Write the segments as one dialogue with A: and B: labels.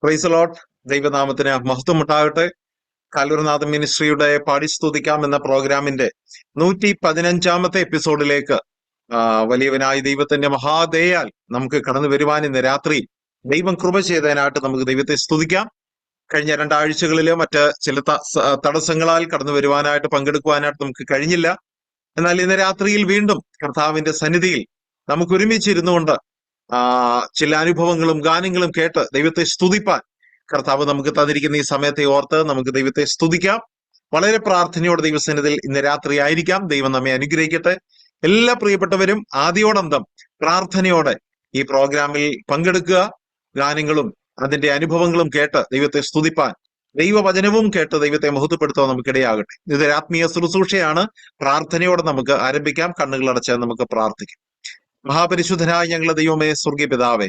A: Praise the Lord. ദൈവനാമത്തിന് മഹത്വം ഉണ്ടാകട്ടെ. കാൽവരിനാഥ മിനിസ്ട്രിയുടെ പാടി സ്തുതിക്കാം എന്ന പ്രോഗ്രാമിന്റെ 115 എപ്പിസോഡിലേക്ക് വലിയവനായ ദൈവത്തിന്റെ മഹാദയാൽ നമുക്ക് കടന്നു വരുവാൻ ഇന്ന് രാത്രി ദൈവം കൃപ ചെയ്തതിനായിട്ട് നമുക്ക് ദൈവത്തെ സ്തുതിക്കാം. കഴിഞ്ഞ 2 ആഴ്ചകളില് മറ്റ് ചില തടസ്സങ്ങളാൽ കടന്നു വരുവാനായിട്ട് പങ്കെടുക്കുവാനായിട്ട് നമുക്ക് കഴിഞ്ഞില്ല. എന്നാൽ ഇന്ന് രാത്രിയിൽ വീണ്ടും കർത്താവിന്റെ സന്നിധിയിൽ നമുക്ക് ഒരുമിച്ചിരുന്നുകൊണ്ട് ചില അനുഭവങ്ങളും ഗാനങ്ങളും കേട്ട് ദൈവത്തെ സ്തുതിപ്പാൻ കർത്താവ് നമുക്ക് തന്നിരിക്കുന്ന ഈ സമയത്തെ ഓർത്ത് നമുക്ക് ദൈവത്തെ സ്തുതിക്കാം. വളരെ പ്രാർത്ഥനയോടെ ദൈവസന്നിധിയിൽ ഇന്ന് രാത്രി ആയിരിക്കാം. ദൈവം നമ്മെ അനുഗ്രഹിക്കട്ടെ. എല്ലാ പ്രിയപ്പെട്ടവരും ആദ്യോടന്തം പ്രാർത്ഥനയോടെ ഈ പ്രോഗ്രാമിൽ പങ്കെടുക്കുക. ഗാനങ്ങളും അതിന്റെ അനുഭവങ്ങളും കേട്ട് ദൈവത്തെ സ്തുതിപ്പാൻ, ദൈവവചനവും കേട്ട് ദൈവത്തെ മഹത്വപ്പെടുത്താൻ നമുക്കിടയാകട്ടെ. ഇതൊരു ആത്മീയ ശുശ്രൂഷയാണ്. പ്രാർത്ഥനയോടെ നമുക്ക് ആരംഭിക്കാം. കണ്ണുകളടച്ച് നമുക്ക് പ്രാർത്ഥിക്കാം. മഹാപരിശുദ്ധനായ ഞങ്ങളുടെ ദൈവമേ, സ്വർഗീയ പിതാവേ,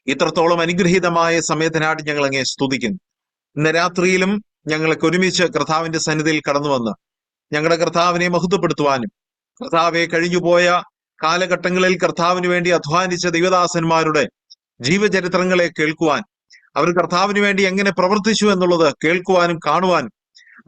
A: ഇത്രത്തോളം അനുഗ്രഹീതമായ സമയത്തിനായിട്ട് ഞങ്ങൾ അങ്ങേ സ്തുതിക്കുന്നു. ഇന്ന് രാത്രിയിലും ഞങ്ങൾക്ക് ഒരുമിച്ച് കർത്താവിന്റെ സന്നിധിയിൽ കടന്നു വന്ന് ഞങ്ങളുടെ കർത്താവിനെ മഹത്വപ്പെടുത്തുവാനും, കർത്താവെ കഴിഞ്ഞുപോയ കാലഘട്ടങ്ങളിൽ കർത്താവിന് വേണ്ടി അധ്വാനിച്ച ദൈവദാസന്മാരുടെ ജീവചരിത്രങ്ങളെ കേൾക്കുവാൻ, അവർ കർത്താവിന് വേണ്ടി എങ്ങനെ പ്രവർത്തിച്ചു എന്നുള്ളത് കേൾക്കുവാനും കാണുവാനും,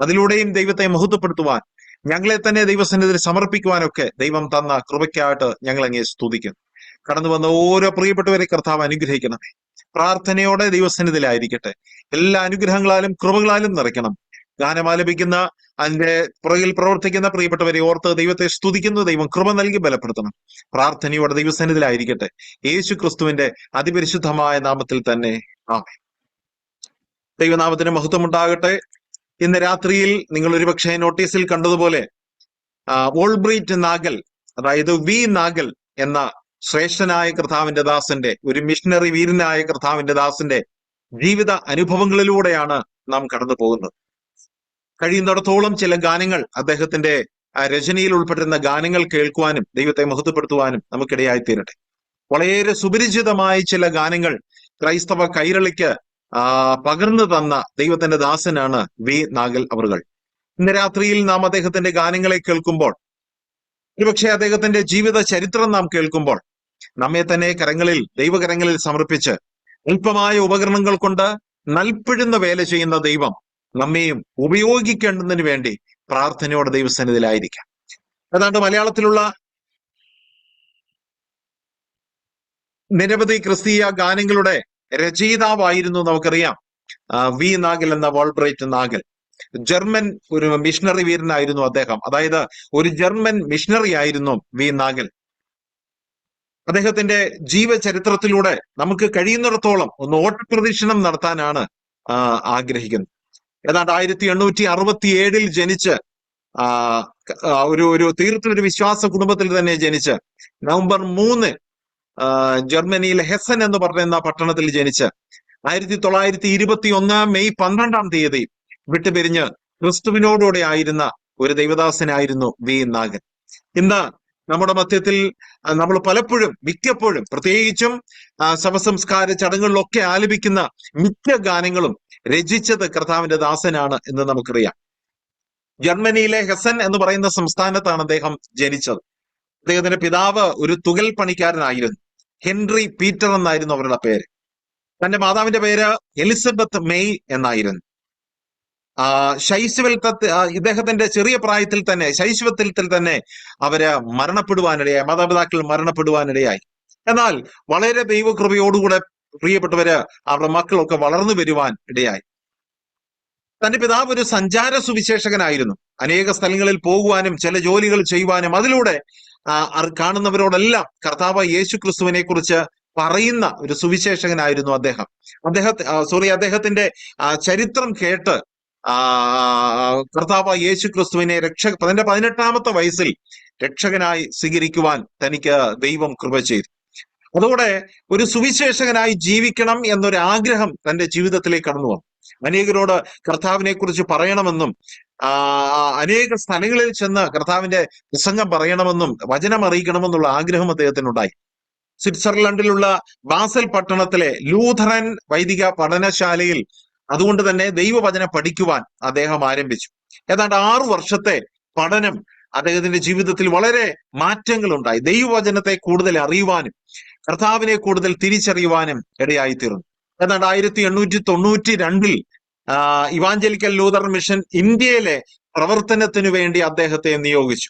A: അതിലൂടെയും ദൈവത്തെ മഹത്വപ്പെടുത്തുവാൻ, ഞങ്ങളെ തന്നെ ദൈവസന്നിധിയിൽ സമർപ്പിക്കുവാനൊക്കെ ദൈവം തന്ന കൃപയ്ക്കായിട്ട് ഞങ്ങൾ അങ്ങേ സ്തുതിക്കുന്നു. കടന്നു വന്ന ഓരോ പ്രിയപ്പെട്ടവരെ കർത്താവ് അനുഗ്രഹിക്കണമേ. പ്രാർത്ഥനയോടെ ദൈവസന്നിധിയിലായിരിക്കട്ടെ. എല്ലാ അനുഗ്രഹങ്ങളാലും കൃപകളാലും നിറയ്ക്കണം. ഗാനമാലപിക്കുന്ന അതിന്റെ പുറകിൽ പ്രവർത്തിക്കുന്ന പ്രിയപ്പെട്ടവരെ ഓർത്ത് ദൈവത്തെ സ്തുതിക്കുന്നു. ദൈവം കൃപ നൽകി ബലപ്പെടുത്തണം. പ്രാർത്ഥനയോടെ ദൈവസന്നിധിയിലായിരിക്കട്ടെ. യേശു ക്രിസ്തുവിന്റെ അതിപരിശുദ്ധമായ നാമത്തിൽ തന്നെ ആമേൻ. ദൈവനാമത്തിന് മഹത്വം ഉണ്ടാകട്ടെ. ഇന്ന് രാത്രിയിൽ നിങ്ങൾ ഒരുപക്ഷെ നോട്ടീസിൽ കണ്ടതുപോലെ വോൾബ്രീറ്റ് നാഗൽ, അതായത് വി നാഗൽ എന്ന ശ്രേഷ്ഠനായ കർത്താവിന്റെ ദാസന്റെ, ഒരു മിഷണറി വീരനായ കർത്താവിന്റെ ദാസന്റെ ജീവിത അനുഭവങ്ങളിലൂടെയാണ് നാം കടന്നു പോകുന്നത്. കഴിയുന്നിടത്തോളം ചില ഗാനങ്ങൾ, അദ്ദേഹത്തിന്റെ രചനയിൽ ഉൾപ്പെട്ടിരുന്ന ഗാനങ്ങൾ കേൾക്കുവാനും ദൈവത്തെ മഹത്വപ്പെടുത്തുവാനും നമുക്കിടയായി തീരട്ടെ. വളരെ സുപരിചിതമായ ചില ഗാനങ്ങൾ ക്രൈസ്തവ കൈരളിക്ക് പകർന്നു തന്ന ദൈവത്തിന്റെ ദാസനാണ് വി നാഗൽ അവർകൾ. ഇന്ന് രാത്രിയിൽ നാം അദ്ദേഹത്തിന്റെ ഗാനങ്ങളെ കേൾക്കുമ്പോൾ, ഒരുപക്ഷെ അദ്ദേഹത്തിന്റെ ജീവിത ചരിത്രം നാം കേൾക്കുമ്പോൾ, നമ്മെ തന്നെ ദൈവകരങ്ങളിൽ സമർപ്പിച്ച് അല്പമായ ഉപകരണങ്ങൾ കൊണ്ട് നൽപ്പിഴുന്ന വേല ചെയ്യുന്ന ദൈവം നമ്മെയും ഉപയോഗിക്കേണ്ടതിന് വേണ്ടി പ്രാർത്ഥനയോടെ ദൈവസന്നിധിയിലായിരിക്കാം. ഏതാണ്ട് മലയാളത്തിലുള്ള നിരവധി ക്രിസ്തീയ ഗാനങ്ങളുടെ രചയിതാവായിരുന്നു നമുക്കറിയാം വി നാഗൽ എന്ന വോൾബ്രൈറ്റ് നാഗൽ. ജർമ്മൻ ഒരു മിഷണറി വീരനായിരുന്നു അദ്ദേഹം. അതായത് ഒരു ജർമ്മൻ മിഷണറി ആയിരുന്നു വി നാഗൽ. അദ്ദേഹത്തിന്റെ ജീവചരിത്രത്തിലൂടെ നമുക്ക് കഴിയുന്നിടത്തോളം ഒന്ന് ഓട്ടപ്രദക്ഷിണം നടത്താനാണ് ആഗ്രഹിക്കുന്നത്. ഏതാണ്ട് 1867 ജനിച്ച് ഒരു തീർത്തൊരു വിശ്വാസ കുടുംബത്തിൽ തന്നെ ജനിച്ച് നവംബർ 3 ജർമ്മനിയിലെ ഹെസൻ എന്ന് പറയുന്ന പട്ടണത്തിൽ ജനിച്ച് 1921 മെയ് 12 വിട്ടുപിരിഞ്ഞ് ക്രിസ്തുവിനോടുകൂടെ ആയിരുന്ന ഒരു ദൈവദാസനായിരുന്നു വി നാഗൻ. ഇന്ന് നമ്മുടെ മധ്യത്തിൽ നമ്മൾ മിക്കപ്പോഴും പ്രത്യേകിച്ചും ശവസംസ്കാര ചടങ്ങുകളിലൊക്കെ ആലപിക്കുന്ന മിക്ക ഗാനങ്ങളും രചിച്ചത് കർത്താവിന്റെ ദാസനാണ് എന്ന് നമുക്കറിയാം. ജർമ്മനിയിലെ ഹെസൻ എന്ന് പറയുന്ന സംസ്ഥാനത്താണ് അദ്ദേഹം ജനിച്ചത്. അദ്ദേഹത്തിന്റെ പിതാവ് ഒരു തുകൽ പണിക്കാരനായിരുന്നു. ഹെൻറി പീറ്റർ എന്നായിരുന്നു അവരുടെ പേര്. തന്റെ മാതാവിന്റെ പേര് എലിസബത്ത് മെയ് എന്നായിരുന്നു. ഇദ്ദേഹത്തിന്റെ ചെറിയ പ്രായത്തിൽ തന്നെ, ശൈശവത്തിൽ തന്നെ അവര് മരണപ്പെടുവാനിടയായി, മാതാപിതാക്കൾ മരണപ്പെടുവാനിടയായി. എന്നാൽ വളരെ ദൈവകൃപയോടുകൂടെ പ്രിയപ്പെട്ടവര് അവരുടെ മക്കളൊക്കെ വളർന്നു വരുവാൻ ഇടയായി. തന്റെ പിതാവ് ഒരു സഞ്ചാര സുവിശേഷകനായിരുന്നു. അനേക സ്ഥലങ്ങളിൽ പോകുവാനും ചില ജോലികൾ ചെയ്യുവാനും അതിലൂടെ കാണുന്നവരോടെല്ലാം കർത്താവ് യേശു ക്രിസ്തുവിനെ കുറിച്ച് പറയുന്ന ഒരു സുവിശേഷകനായിരുന്നു അദ്ദേഹത്തിന്റെ ചരിത്രം കേട്ട് കർത്താവ് യേശു ക്രിസ്തുവിനെ തന്റെ 18ാമത്തെ വയസ്സിൽ രക്ഷകനായി സ്വീകരിക്കുവാൻ തനിക്ക് ദൈവം കൃപ ചെയ്തു. അതോടെ ഒരു സുവിശേഷകനായി ജീവിക്കണം എന്നൊരു ആഗ്രഹം തന്റെ ജീവിതത്തിലേക്ക് കടന്നു വന്നു. അനേകരോട് കർത്താവിനെ കുറിച്ച് പറയണമെന്നും അനേക സ്ഥലങ്ങളിൽ ചെന്ന് കർത്താവിന്റെ പ്രസംഗം പറയണമെന്നും വചനം അറിയിക്കണമെന്നുള്ള ആഗ്രഹം അദ്ദേഹത്തിനുണ്ടായി. സ്വിറ്റ്സർലൻഡിലുള്ള ബാസൽ പട്ടണത്തിലെ ലൂഥറൻ വൈദിക പഠനശാലയിൽ അതുകൊണ്ട് തന്നെ ദൈവവചനം പഠിക്കുവാൻ അദ്ദേഹം ആരംഭിച്ചു. ഏതാണ്ട് 6 വർഷത്തെ പഠനം അദ്ദേഹത്തിന്റെ ജീവിതത്തിൽ വളരെ മാറ്റങ്ങൾ ഉണ്ടായി. ദൈവവചനത്തെ കൂടുതൽ അറിയുവാനും കർത്താവിനെ കൂടുതൽ തിരിച്ചറിയുവാനും ഇടയായിത്തീർന്നു. ഏതാണ്ട് 1892 ഇവാഞ്ചലിക്കൽ ലൂതറൻ മിഷൻ ഇന്ത്യയിലെ പ്രവർത്തനത്തിനു വേണ്ടി അദ്ദേഹത്തെ നിയോഗിച്ചു.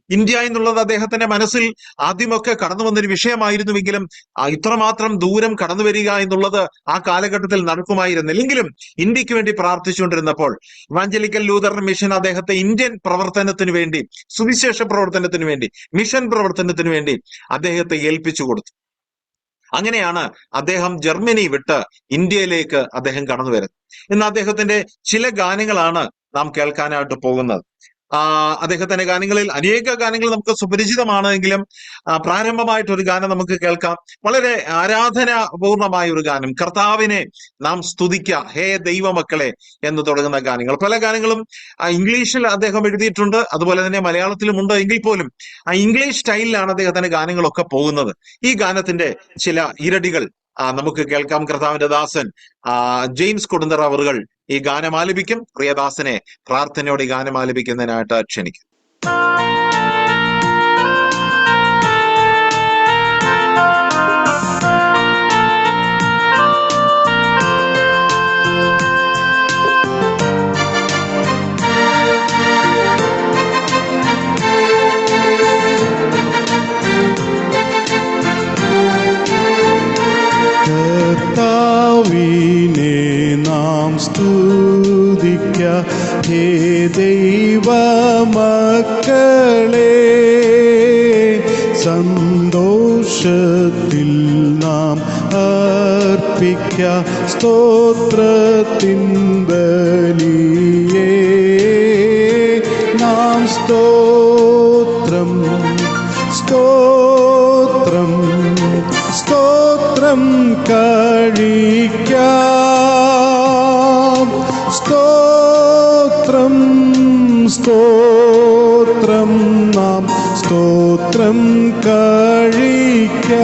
A: ഇന്ത്യ എന്നുള്ളത് അദ്ദേഹത്തിന്റെ മനസ്സിൽ ആദ്യമൊക്കെ കടന്നു വന്നൊരു വിഷയമായിരുന്നുവെങ്കിലും ഇത്രമാത്രം ദൂരം കടന്നു വരിക എന്നുള്ളത് ആ കാലഘട്ടത്തിൽ നടക്കുമായിരുന്നില്ലെങ്കിലും ഇന്ത്യക്ക് വേണ്ടി പ്രാർത്ഥിച്ചുകൊണ്ടിരുന്നപ്പോൾ ഇവാഞ്ചലിക്കൽ ലൂതറൻ മിഷൻ അദ്ദേഹത്തെ ഇന്ത്യൻ പ്രവർത്തനത്തിന് വേണ്ടി, സുവിശേഷ പ്രവർത്തനത്തിന് വേണ്ടി, മിഷൻ പ്രവർത്തനത്തിന് വേണ്ടി അദ്ദേഹത്തെ ഏൽപ്പിച്ചു കൊടുത്തു. അങ്ങനെയാണ് അദ്ദേഹം ജർമ്മനി വിട്ട് ഇന്ത്യയിലേക്ക് അദ്ദേഹം കടന്നു വരുന്നത്. ഇന്ന് അദ്ദേഹത്തിന്റെ ചില ഗാനങ്ങളാണ് നാം കേൾക്കാനായിട്ട് പോകുന്നത്. അദ്ദേഹത്തിന്റെ ഗാനങ്ങളിൽ അനേക ഗാനങ്ങൾ നമുക്ക് സുപരിചിതമാണെങ്കിലും പ്രാരംഭമായിട്ടൊരു ഗാനം നമുക്ക് കേൾക്കാം. വളരെ ആരാധനാപൂർണമായ ഒരു ഗാനം, കർത്താവിനെ നാം സ്തുതിക്ക ഹേ ദൈവമക്കളെ എന്ന് തുടങ്ങുന്ന ഗാനങ്ങൾ. പല ഗാനങ്ങളും ഇംഗ്ലീഷിൽ അദ്ദേഹം എഴുതിയിട്ടുണ്ട്, അതുപോലെ തന്നെ മലയാളത്തിലും ഉണ്ട്. എങ്കിൽ പോലും ഇംഗ്ലീഷ് സ്റ്റൈലിലാണ് അദ്ദേഹത്തിന്റെ ഗാനങ്ങളൊക്കെ പോകുന്നത്. ഈ ഗാനത്തിന്റെ ചില ഇരടികൾ നമുക്ക് കേൾക്കാം. കർത്താവിന്റെ ദാസൻ ജെയിംസ് കൊടുന്തറ അവറുകൾ ഈ ഗാനം ആലപിക്കും. പ്രിയദാസനെ പ്രാർത്ഥനയോടെ ഈ ഗാനം ആലപിക്കുന്നതിനായിട്ട് ക്ഷണിക്കും.
B: കർത്താവിനെ നാം സ്തുതിക്ക ഹേ ദൈവമക്കളെ, സന്തോഷത്തിൽ നാം അർപ്പിക്ക സ്തോത്രത്തിൻ ബലിയേ. നാം സ്തോത്രം സ്തോത്രം സ്തോത്രം കഴിക്കാം. സ്തോത്രം സ്തോത്രം നാം സ്തോത്രം കഴിക്കാം.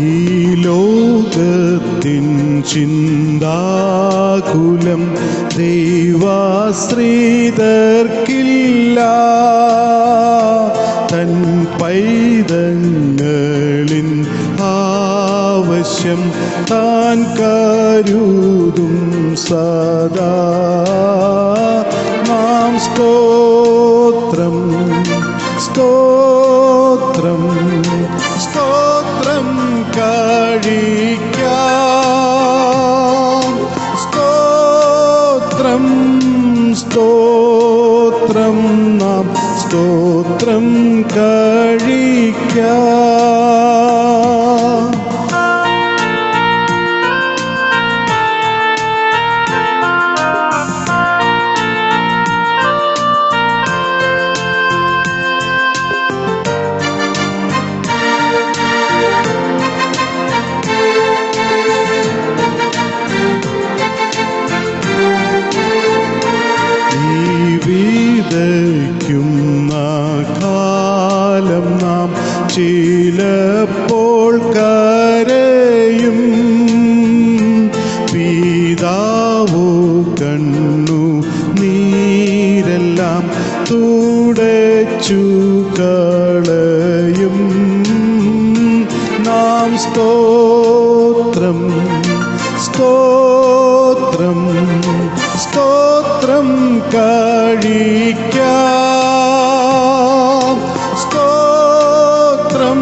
B: ഈ ലോകത്തിൻ ചിന്താകുലം ദൈവാശ്രിതർക്കില്ല. തൻ പൈതങ്ങളിൻ ആവശ്യം താൻ കരുതും സദാ. നാം സ്തോത്രം സ്തോത്രം സ്തോത്രം കഴിക്കാം. സ്തോത്രം സ്തോത്രം നാം സ്തോത്രം കഴിക്കാം. വിതയ്ക്കുന്ന കാലം നാം ചിലപ്പോൾ കരയും. പിതാവോ കണ്ണു നീരെല്ലാം തുടച്ചു കളയും. നാം സ്തോത്രം സ്തോത്രം സ്തോത്രം കഴിക്കാം. സ്തോത്രം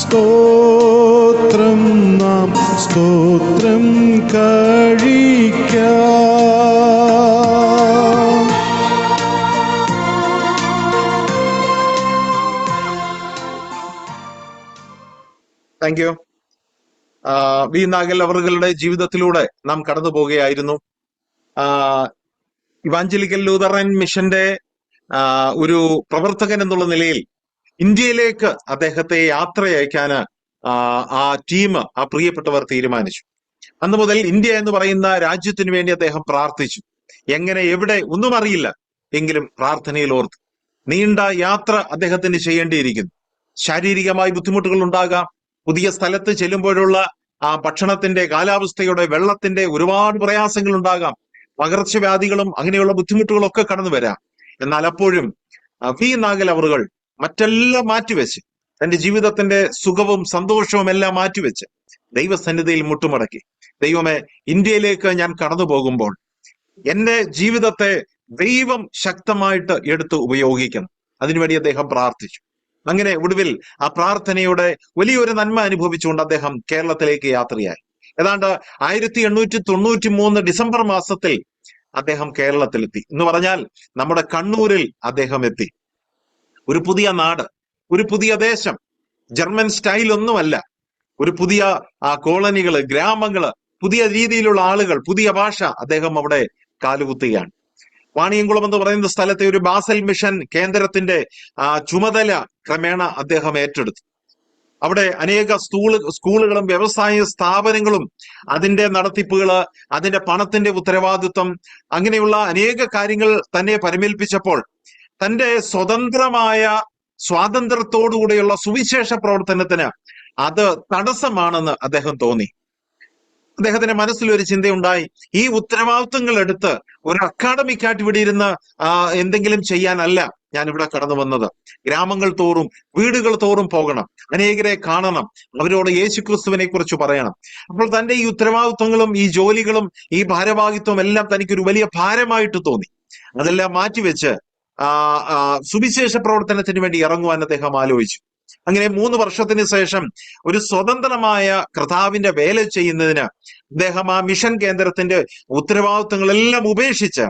B: സ്തോത്രം നാം സ്തോത്രം കഴിക്കാം.
A: Thank you. വി നാഗൽ അവറുകളുടെ ജീവിതത്തിലൂടെ നാം കടന്നു പോവുകയായിരുന്നു. ഇവാഞ്ചലിക്കൽ ലൂതറൻ മിഷന്റെ ഒരു പ്രവർത്തകൻ എന്നുള്ള നിലയിൽ ഇന്ത്യയിലേക്ക് അദ്ദേഹത്തെ യാത്രയയക്കാന് ആ ടീം, ആ പ്രിയപ്പെട്ടവർ തീരുമാനിച്ചു. അന്ന് മുതൽ ഇന്ത്യ എന്ന് പറയുന്ന രാജ്യത്തിന് വേണ്ടി അദ്ദേഹം പ്രാർത്ഥിച്ചു. എങ്ങനെ, എവിടെ ഒന്നും അറിയില്ല. എങ്കിലും പ്രാർത്ഥനയിൽ ഓർത്തു. നീണ്ട യാത്ര അദ്ദേഹത്തിന് ചെയ്യേണ്ടിയിരിക്കുന്നു. ശാരീരികമായി ബുദ്ധിമുട്ടുകൾ ഉണ്ടാകാം. പുതിയ സ്ഥലത്ത് ചെല്ലുമ്പോഴുള്ള ആ ഭക്ഷണത്തിന്റെ, കാലാവസ്ഥയുടെ, വെള്ളത്തിന്റെ ഒരുപാട് പ്രയാസങ്ങൾ ഉണ്ടാകാം. പകർച്ചവ്യാധികളും അങ്ങനെയുള്ള ബുദ്ധിമുട്ടുകളും ഒക്കെ കടന്നു വരാം. എന്നാൽ അപ്പോഴും വി നാഗൽ അവറുകൾ മറ്റെല്ലാം മാറ്റിവെച്ച്, തന്റെ ജീവിതത്തിന്റെ സുഖവും സന്തോഷവും എല്ലാം മാറ്റിവെച്ച് ദൈവസന്നിധിയിൽ മുട്ടുമടക്കി, ദൈവമേ, ഇന്ത്യയിലേക്ക് ഞാൻ കടന്നു പോകുമ്പോൾ എന്റെ ജീവിതത്തെ ദൈവം ശക്തമായിട്ട് എടുത്ത് ഉപയോഗിക്കണം. അതിനുവേണ്ടി അദ്ദേഹം പ്രാർത്ഥിച്ചു. അങ്ങനെ ഒടുവിൽ ആ പ്രാർത്ഥനയുടെ വലിയൊരു നന്മ അനുഭവിച്ചുകൊണ്ട് അദ്ദേഹം കേരളത്തിലേക്ക് യാത്രയായി. ഏതാണ്ട് 1893 ഡിസംബർ മാസത്തിൽ അദ്ദേഹം കേരളത്തിലെത്തി. എന്ന് പറഞ്ഞാൽ നമ്മുടെ കണ്ണൂരിൽ അദ്ദേഹം എത്തി. ഒരു പുതിയ നാട്, ഒരു പുതിയ ദേശം, ജർമ്മൻ സ്റ്റൈൽ ഒന്നുമല്ല. ഒരു പുതിയ കോളനികള്, ഗ്രാമങ്ങള്, പുതിയ രീതിയിലുള്ള ആളുകൾ, പുതിയ ഭാഷ. അദ്ദേഹം അവിടെ കാലുകുത്തുകയാണ്. വാണിയംകുളം എന്ന് പറയുന്ന സ്ഥലത്തെ ഒരു ബാസൽ മിഷൻ കേന്ദ്രത്തിന്റെ ചുമതല ക്രമേണ അദ്ദേഹം ഏറ്റെടുത്തു. അവിടെ അനേക സ്കൂളുകളും വ്യവസായ സ്ഥാപനങ്ങളും അതിന്റെ നടത്തിപ്പുകള്, അതിന്റെ പണത്തിന്റെ ഉത്തരവാദിത്വം, അങ്ങനെയുള്ള അനേക കാര്യങ്ങൾ തന്നെ പരിമേൽപ്പിച്ചപ്പോൾ തന്റെ സ്വതന്ത്രമായ സ്വാതന്ത്ര്യത്തോടുകൂടിയുള്ള സുവിശേഷ പ്രവർത്തനത്തിന് അത് തടസ്സമാണെന്ന് അദ്ദേഹം തോന്നി. അദ്ദേഹത്തിന്റെ മനസ്സിൽ ഒരു ചിന്തയുണ്ടായി. ഈ ഉത്തരവാദിത്വങ്ങൾ എടുത്ത് ഒരു അക്കാഡമിക്കായിട്ട് ഇവിടെ ഇരുന്ന് എന്തെങ്കിലും ചെയ്യാനല്ല ഞാൻ ഇവിടെ കടന്നു വന്നത്. ഗ്രാമങ്ങൾ തോറും, വീടുകൾ തോറും പോകണം, അനേകരെ കാണണം, അവരോട് യേശുക്രിസ്തുവിനെ കുറിച്ച് പറയണം. അപ്പോൾ തന്റെ ഈ ഉത്തരവാദിത്വങ്ങളും ഈ ജോലികളും ഈ ഭാരവാഹിത്വം എല്ലാം തനിക്കൊരു വലിയ ഭാരമായിട്ട് തോന്നി. അതെല്ലാം മാറ്റിവെച്ച് സുവിശേഷ പ്രവർത്തനത്തിന് വേണ്ടി ഇറങ്ങുവാൻ അദ്ദേഹം ആലോചിച്ചു. അങ്ങനെ 3 വർഷത്തിന് ശേഷം ഒരു സ്വതന്ത്രമായ കർത്താവിന്റെ വേല ചെയ്യുന്നതിന് അദ്ദേഹം ആ മിഷൻ കേന്ദ്രത്തിന്റെ ഉത്തരവാദിത്വങ്ങളെല്ലാം ഉപേക്ഷിച്ച്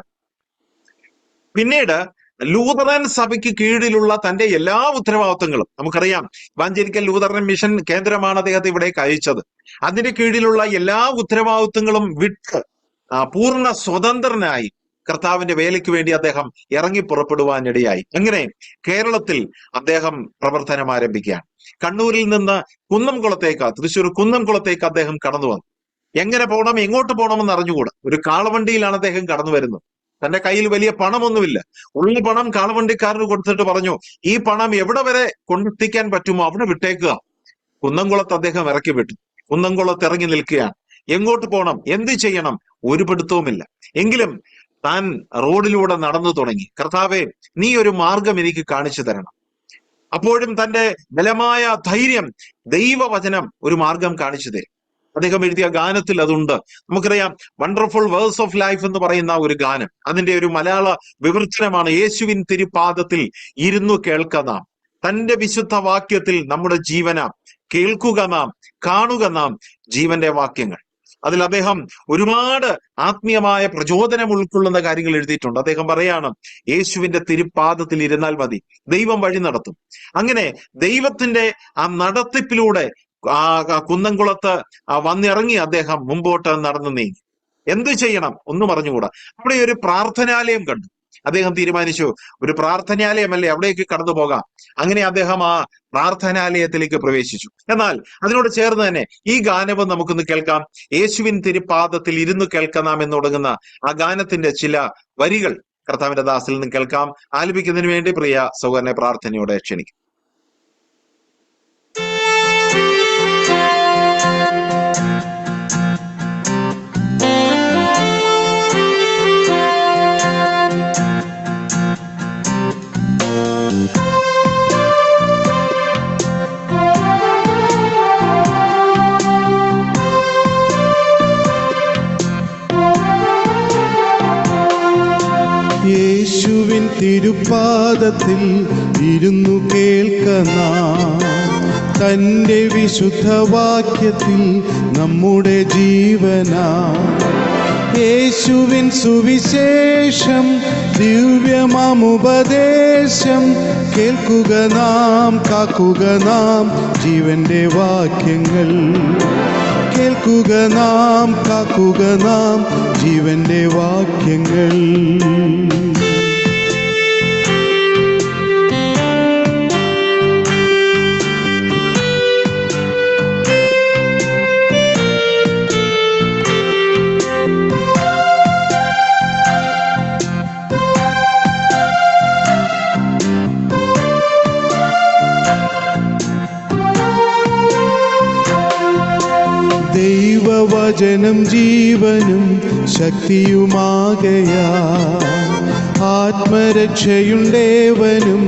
A: പിന്നീട് ലൂതറൻ സഭയ്ക്ക് കീഴിലുള്ള തന്റെ എല്ലാ ഉത്തരവാദിത്വങ്ങളും, നമുക്കറിയാം ഇവാഞ്ചലിക്കൽ ലൂതറൻ മിഷൻ കേന്ദ്രമാണ് അദ്ദേഹത്തെ ഇവിടേക്ക് അയച്ചത്, അതിന്റെ കീഴിലുള്ള എല്ലാ ഉത്തരവാദിത്വങ്ങളും വിട്ട് പൂർണ്ണ സ്വതന്ത്രനായി കർത്താവിന്റെ വേലയ്ക്ക് വേണ്ടി അദ്ദേഹം ഇറങ്ങി പുറപ്പെടുവാനിടയായി. അങ്ങനെ കേരളത്തിൽ അദ്ദേഹം പ്രവർത്തനം ആരംഭിക്കുകയാണ്. കണ്ണൂരിൽ നിന്ന് കുന്നംകുളത്തേക്ക്, തൃശ്ശൂർ കുന്നംകുളത്തേക്ക് അദ്ദേഹം കടന്നു വന്നു. എങ്ങനെ പോകണം, എങ്ങോട്ട് പോകണമെന്ന് അറിഞ്ഞുകൂടാ. ഒരു കാളവണ്ടിയിലാണ് അദ്ദേഹം കടന്നു വരുന്നത്. തന്റെ കയ്യിൽ വലിയ പണമൊന്നുമില്ല. ഉള്ള പണം കാളവണ്ടിക്കാരന് കൊടുത്തിട്ട് പറഞ്ഞു, ഈ പണം എവിടെ വരെ കൊണ്ടെത്തിക്കാൻ പറ്റുമോ അവിടെ വിട്ടേക്കുക. കുന്നംകുളത്ത് അദ്ദേഹം ഇറക്കി വിട്ടു. കുന്നംകുളത്ത് ഇറങ്ങി നിൽക്കുകയാണ്. എങ്ങോട്ട് പോകണം, എന്ത് ചെയ്യണം, ഒരു പിടുത്തവുമില്ല. എങ്കിലും താൻ റോഡിലൂടെ നടന്നു തുടങ്ങി. കർത്താവേ, നീ ഒരു മാർഗം എനിക്ക് കാണിച്ചു തരണം. അപ്പോഴും തന്റെ ബലമായ ധൈര്യം, ദൈവവചനം ഒരു മാർഗം കാണിച്ചു തരും. അദ്ദേഹം എഴുതിയ ഗാനത്തിൽ അതുണ്ട്. നമുക്കറിയാം, വണ്ടർഫുൾ വേഴ്സ് ഓഫ് ലൈഫ് എന്ന് പറയുന്ന ഒരു ഗാനം, അതിന്റെ ഒരു മലയാള വിവർത്തനമാണ് യേശുവിൻ തിരുപാദത്തിൽ ഇരുന്നു കേൾക്ക നാം, തന്റെ വിശുദ്ധ വാക്യത്തിൽ നമ്മുടെ ജീവനാം, കേൾക്കുക നാം, കാണുക നാം ജീവന്റെ വാക്യങ്ങൾ. അതിൽ അദ്ദേഹം ഒരുപാട് ആത്മീയമായ പ്രചോദനം ഉൾക്കൊള്ളുന്ന കാര്യങ്ങൾ എഴുതിയിട്ടുണ്ട്. അദ്ദേഹം പറയാണ്, യേശുവിന്റെ തിരുപാദത്തിൽ ഇരുന്നാൽ മതി, ദൈവം വഴി നടത്തും. അങ്ങനെ ദൈവത്തിന്റെ ആ നടത്തിപ്പിലൂടെ കുന്നംകുളത്ത് വന്നിറങ്ങി അദ്ദേഹം മുമ്പോട്ട് നടന്നു നീങ്ങി. എന്ത് ചെയ്യണം ഒന്നും അറിഞ്ഞുകൂടാ. അവിടെ ഒരു പ്രാർത്ഥനാലയം കണ്ടു. അദ്ദേഹം തീരുമാനിച്ചു, ഒരു പ്രാർത്ഥനാലയമല്ലേ, അവിടേക്ക് കടന്നു പോകാം. അങ്ങനെ അദ്ദേഹം ആ പ്രാർത്ഥനാലയത്തിലേക്ക് പ്രവേശിച്ചു. എന്നാൽ അതിനോട് ചേർന്ന് തന്നെ ഈ ഗാനവും നമുക്കൊന്ന് കേൾക്കാം. യേശുവിൻ തിരുപാദത്തിൽ ഇരുന്നു കേൾക്കാം എന്ന് തുടങ്ങുന്ന ആ ഗാനത്തിന്റെ ചില വരികൾ കർത്താവിന്റെ ദാസിൽ നിന്ന് കേൾക്കാം. ആലപിക്കുന്നതിന് വേണ്ടി പ്രിയ സഹോദരനെ പ്രാർത്ഥനയോടെ ക്ഷണിക്കും.
B: യേശുവിൻ തിരുപാദത്തിൽ ഇരുന്നു കേൾക്കുന്ന തന്റെ വിശുദ്ധ വാക്യത്തിൽ നമ്മുടെ ജീവനാ. യേശുവിൻ സുവിശേഷം ദിവ്യമാമുപദേശം കേൾക്കുക നാം, കാക്കുക നാം ജീവന്റെ വാക്യങ്ങൾ. കേൾക്കുക നാം, കാക്കുക നാം ജീവന്റെ വാക്യങ്ങൾ. വചനം ജീവനും ശക്തിയുമാകയാ. ആത്മരക്ഷയുണ്ടേവനും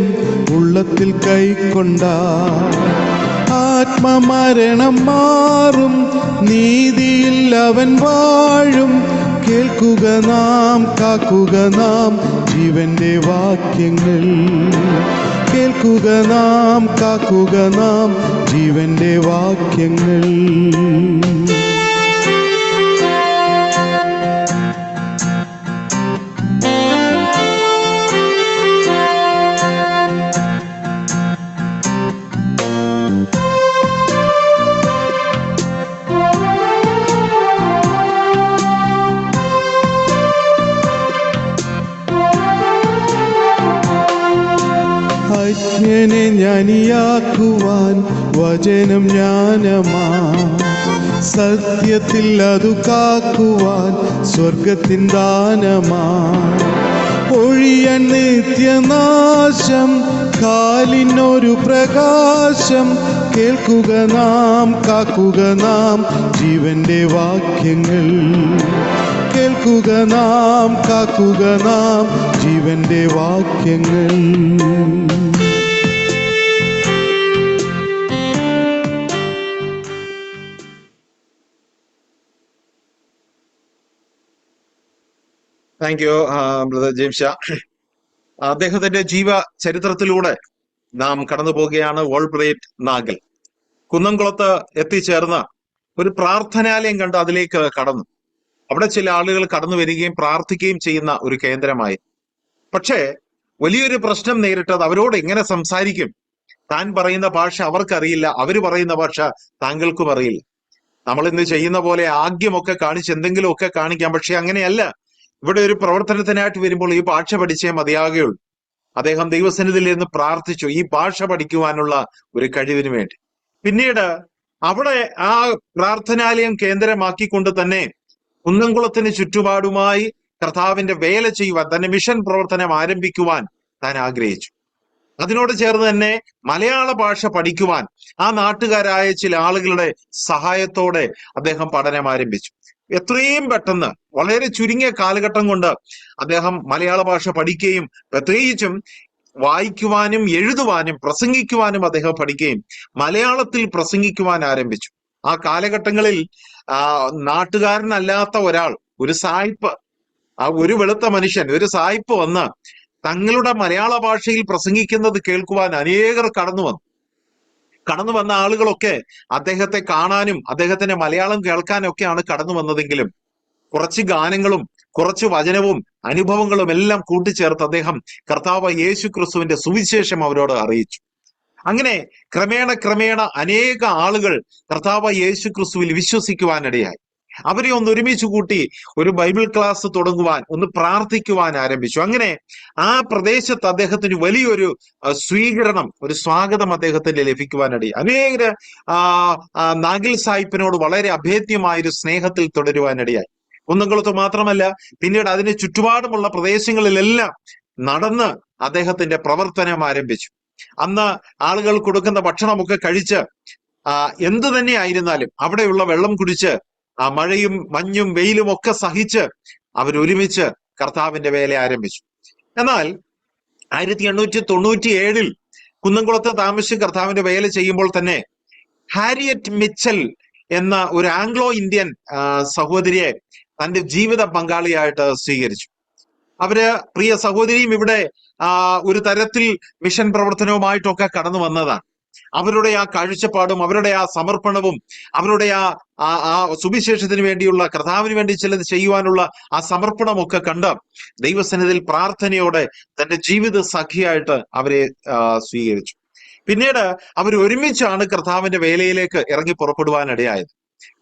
B: ഉള്ളത്തിൽ കൈക്കൊണ്ട ആത്മമരണം മാറും, നീതിയിൽ അവൻ വാഴും. കേൾക്കുക നാം, കാക്കുക നാം ജീവന്റെ വാക്യങ്ങൾ. കേൾക്കുക നാം, കാക്കുക നാം ജീവന്റെ വാക്യങ്ങൾ. അജ്ഞനെ ജ്ഞാനിയാക്കുവാൻ വചനം ജ്ഞാനമാ. സത്യത്തിൽ അതു കാക്കുവാൻ സ്വർഗത്തിൻ ദാനമാ. ഒഴിയൻ നിത്യനാശം കാലിനൊരു പ്രകാശം. കേൾക്കുക നാം, കാക്കുക നാം ജീവന്റെ വാക്യങ്ങൾ. കേൾക്കുക നാം, കാക്കുക നാം ജീവന്റെ വാക്യങ്ങൾ.
A: Thank you brother James Shah. അദ്ദേഹത്തിന്റെ ജീവ ചരിത്രത്തിലൂടെ നാം കടന്നു പോവുകയാണ്. ഓൾബ്രൈറ്റ് നാഗൽ കുന്നംകുളത്ത് എത്തിച്ചേർന്ന് ഒരു പ്രാർത്ഥനാലയം കണ്ട് അതിലേക്ക് കടന്നു. അവിടെ ചില ആളുകൾ കടന്നു വരികയും പ്രാർത്ഥിക്കുകയും ചെയ്യുന്ന ഒരു കേന്ദ്രമായി. പക്ഷേ വലിയൊരു പ്രശ്നം നേരിട്ടത് അവരോട് എങ്ങനെ സംസാരിക്കും? താൻ പറയുന്ന ഭാഷ അവർക്കറിയില്ല, അവര് പറയുന്ന ഭാഷ താങ്കൾക്കും അറിയില്ല. നമ്മൾ ഇന്ന് ചെയ്യുന്ന പോലെ ആഗ്യമൊക്കെ കാണിച്ച് എന്തെങ്കിലുമൊക്കെ കാണിക്കാം. പക്ഷെ അങ്ങനെയല്ല. ഇവിടെ ഒരു പ്രവർത്തനത്തിനായിട്ട് വരുമ്പോൾ ഈ ഭാഷ പഠിച്ചേ മതിയാകുകയുള്ളൂ. അദ്ദേഹം ദൈവസന്നിധിയിൽ ഇരുന്ന് പ്രാർത്ഥിച്ചു ഈ ഭാഷ പഠിക്കുവാനുള്ള ഒരു കഴിവിന് വേണ്ടി. പിന്നീട് അവിടെ ആ പ്രാർത്ഥനാലയം കേന്ദ്രമാക്കിക്കൊണ്ട് തന്നെ കുന്നംകുളത്തിന് ചുറ്റുപാടുമായി കർത്താവിന്റെ വേല ചെയ്യുവാൻ, തന്റെ മിഷൻ പ്രവർത്തനം ആരംഭിക്കുവാൻ താൻ ആഗ്രഹിച്ചു. അതിനോട് ചേർന്ന് തന്നെ മലയാള ഭാഷ പഠിക്കുവാൻ ആ നാട്ടുകാരായ ചില ആളുകളുടെ സഹായത്തോടെ അദ്ദേഹം പഠനം ആരംഭിച്ചു. എത്രയും പെട്ടെന്ന് വളരെ ചുരുങ്ങിയ കാലഘട്ടം കൊണ്ട് അദ്ദേഹം മലയാള ഭാഷ പഠിക്കുകയും പ്രത്യേകിച്ചും വായിക്കുവാനും എഴുതുവാനും പ്രസംഗിക്കുവാനും അദ്ദേഹം പഠിക്കുകയും മലയാളത്തിൽ പ്രസംഗിക്കുവാൻ ആരംഭിച്ചു. ആ കാലഘട്ടങ്ങളിൽ നാട്ടുകാരനല്ലാത്ത ഒരാൾ, ഒരു സായിപ്പ്, ഒരു വെളുത്ത മനുഷ്യൻ, ഒരു സായിപ്പ് വന്ന് തങ്ങളുടെ മലയാള ഭാഷയിൽ പ്രസംഗിക്കുന്നത് കേൾക്കുവാൻ അനേകർ കടന്നു വന്ന ആളുകളൊക്കെ അദ്ദേഹത്തെ കാണാനും അദ്ദേഹത്തിന്റെ മലയാളം കേൾക്കാനും ഒക്കെയാണ് കടന്നു വന്നതെങ്കിലും കുറച്ച് ഗാനങ്ങളും കുറച്ച് വചനവും അനുഭവങ്ങളും എല്ലാം കൂട്ടിച്ചേർത്ത് അദ്ദേഹം കർത്താവ് യേശു ക്രിസ്തുവിന്റെ സുവിശേഷം അവരോട് അറിയിച്ചു. അങ്ങനെ ക്രമേണ അനേക ആളുകൾ കർത്താവ് യേശു ക്രിസ്തുവിൽ വിശ്വസിക്കുവാനിടയായി. അവരെ ഒന്ന് ഒരുമിച്ച് കൂട്ടി ഒരു ബൈബിൾ ക്ലാസ് തുടങ്ങുവാൻ, ഒന്ന് പ്രാർത്ഥിക്കുവാൻ ആരംഭിച്ചു. അങ്ങനെ ആ പ്രദേശത്ത് അദ്ദേഹത്തിന് വലിയൊരു സ്വീകരണം, ഒരു സ്വാഗതം അദ്ദേഹത്തിന് ലഭിക്കുവാനിടയായി. അനേകര് നാഗിൽ സാഹിബിനോട് വളരെ അഭേദ്യമായൊരു സ്നേഹത്തിൽ തുടരുവാനിടയായി. കുന്നംകുളത്ത് മാത്രമല്ല, പിന്നീട് അതിന് ചുറ്റുപാടുമുള്ള പ്രദേശങ്ങളിലെല്ലാം നടന്ന് അദ്ദേഹത്തിന്റെ പ്രവർത്തനം ആരംഭിച്ചു. അന്ന് ആളുകൾ കൊടുക്കുന്ന ഭക്ഷണമൊക്കെ കഴിച്ച് എന്തു തന്നെ ആയിരുന്നാലും അവിടെയുള്ള വെള്ളം കുടിച്ച് മഴയും മഞ്ഞും വെയിലും ഒക്കെ സഹിച്ച് അവരൊരുമിച്ച് കർത്താവിന്റെ വേല ആരംഭിച്ചു. എന്നാൽ 1897 കുന്നംകുളത്ത് താമസിച്ച് കർത്താവിന്റെ വേല ചെയ്യുമ്പോൾ തന്നെ ഹാരിയറ്റ് മിച്ചൽ എന്ന ഒരു ആംഗ്ലോ ഇന്ത്യൻ സഹോദരിയെ തന്റെ ജീവിത പങ്കാളിയായിട്ട് സ്വീകരിച്ചു. അവര് പ്രിയ സഹോദരിയും ഇവിടെ ഒരു തരത്തിൽ മിഷൻ പ്രവർത്തനവുമായിട്ടൊക്കെ കടന്നു വന്നതാണ്. അവരുടെ ആ കാഴ്ചപ്പാടും അവരുടെ ആ സമർപ്പണവും അവരുടെ ആ സുവിശേഷത്തിന് വേണ്ടിയുള്ള, കർത്താവിന് വേണ്ടി ചിലത് ചെയ്യുവാനുള്ള ആ സമർപ്പണമൊക്കെ കണ്ട് ദൈവസന്നിധിയിൽ പ്രാർത്ഥനയോടെ തന്റെ ജീവിത സഖിയായിട്ട് അവരെ സ്വീകരിച്ചു. പിന്നീട് അവർ ഒരുമിച്ചാണ് കർത്താവിന്റെ വേലയിലേക്ക് ഇറങ്ങി പുറപ്പെടുവാനിടയായത്.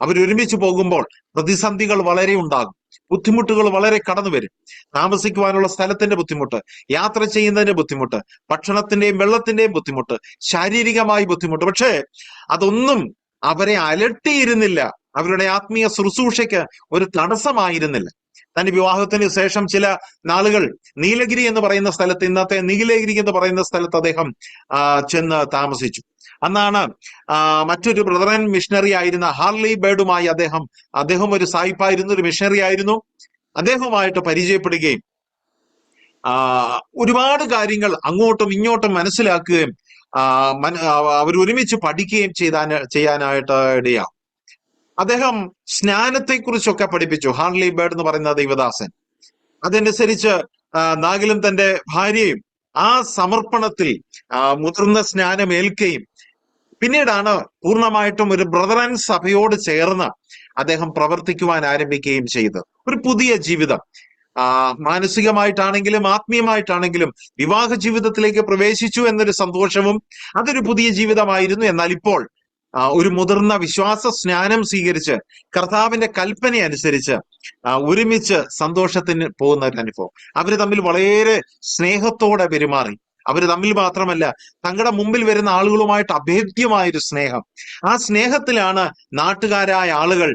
A: അവരൊരുമിച്ച് പോകുമ്പോൾ പ്രതിസന്ധികൾ വളരെ ഉണ്ടാകും, ബുദ്ധിമുട്ടുകൾ വളരെ കടന്നു വരും. താമസിക്കുവാനുള്ള സ്ഥലത്തിന്റെ ബുദ്ധിമുട്ട്, യാത്ര ചെയ്യുന്നതിന്റെ ബുദ്ധിമുട്ട്, ഭക്ഷണത്തിന്റെയും വെള്ളത്തിന്റെയും ബുദ്ധിമുട്ട്, ശാരീരികമായി ബുദ്ധിമുട്ട്. പക്ഷേ അതൊന്നും അവരെ അലട്ടിയിരുന്നില്ല. അവരുടെ ആത്മീയ ശുശ്രൂഷയ്ക്ക് ഒരു തടസ്സമായിരുന്നില്ല. തന്റെ വിവാഹത്തിന് ശേഷം ചില നാളുകൾ നീലഗിരി എന്ന് പറയുന്ന സ്ഥലത്ത്, ഇന്നത്തെ നീലഗിരി എന്ന് പറയുന്ന സ്ഥലത്ത് അദ്ദേഹം ചെന്ന് താമസിച്ചു. അന്നാണ് മറ്റൊരു ബ്രദറൻ മിഷണറി ആയിരുന്ന ഹാർലി ബേർഡുമായി അദ്ദേഹം ഒരു സായിപ്പായിരുന്നു, ഒരു മിഷണറി ആയിരുന്നു. അദ്ദേഹവുമായിട്ട് പരിചയപ്പെടുകയും ഒരുപാട് കാര്യങ്ങൾ അങ്ങോട്ടും ഇങ്ങോട്ടും മനസ്സിലാക്കുകയും അവർ ഒരുമിച്ച് പഠിക്കുകയും ചെയ്യാനായിട്ട് ഇടയാ. അദ്ദേഹം സ്നാനത്തെക്കുറിച്ചൊക്കെ പഠിപ്പിച്ചു, ഹാർലി ബേർഡ് എന്ന് പറയുന്ന ദൈവദാസൻ. അതനുസരിച്ച് നാഗിലും തന്റെ ഭാര്യയും ആ സമർപ്പണത്തിൽ മുതിർന്ന സ്നാനം ഏൽക്കുകയും പിന്നീടാണ് പൂർണ്ണമായിട്ടും ഒരു ബ്രദറൻ സഭയോട് ചേർന്ന് അദ്ദേഹം പ്രവർത്തിക്കുവാൻ ആരംഭിക്കുകയും ചെയ്തത്. ഒരു പുതിയ ജീവിതം, മാനസികമായിട്ടാണെങ്കിലും ആത്മീയമായിട്ടാണെങ്കിലും വിവാഹ ജീവിതത്തിലേക്ക് പ്രവേശിച്ചു എന്നൊരു സന്തോഷവും അതൊരു പുതിയ ജീവിതമായിരുന്നു. എന്നാൽ ഇപ്പോൾ ഒരു മുതിർന്ന വിശ്വാസ സ്നാനം സ്വീകരിച്ച് കർത്താവിന്റെ കൽപ്പന അനുസരിച്ച് ഒരുമിച്ച് സന്തോഷത്തിന് പോകുന്ന ഒരു അനുഭവം. അവര് തമ്മിൽ വളരെ സ്നേഹത്തോടെ പെരുമാറി. അവര് തമ്മിൽ മാത്രമല്ല, തങ്ങളുടെ മുമ്പിൽ വരുന്ന ആളുകളുമായിട്ട് അഭേദ്യമായൊരു സ്നേഹം. ആ സ്നേഹത്തിലാണ് നാട്ടുകാരായ ആളുകൾ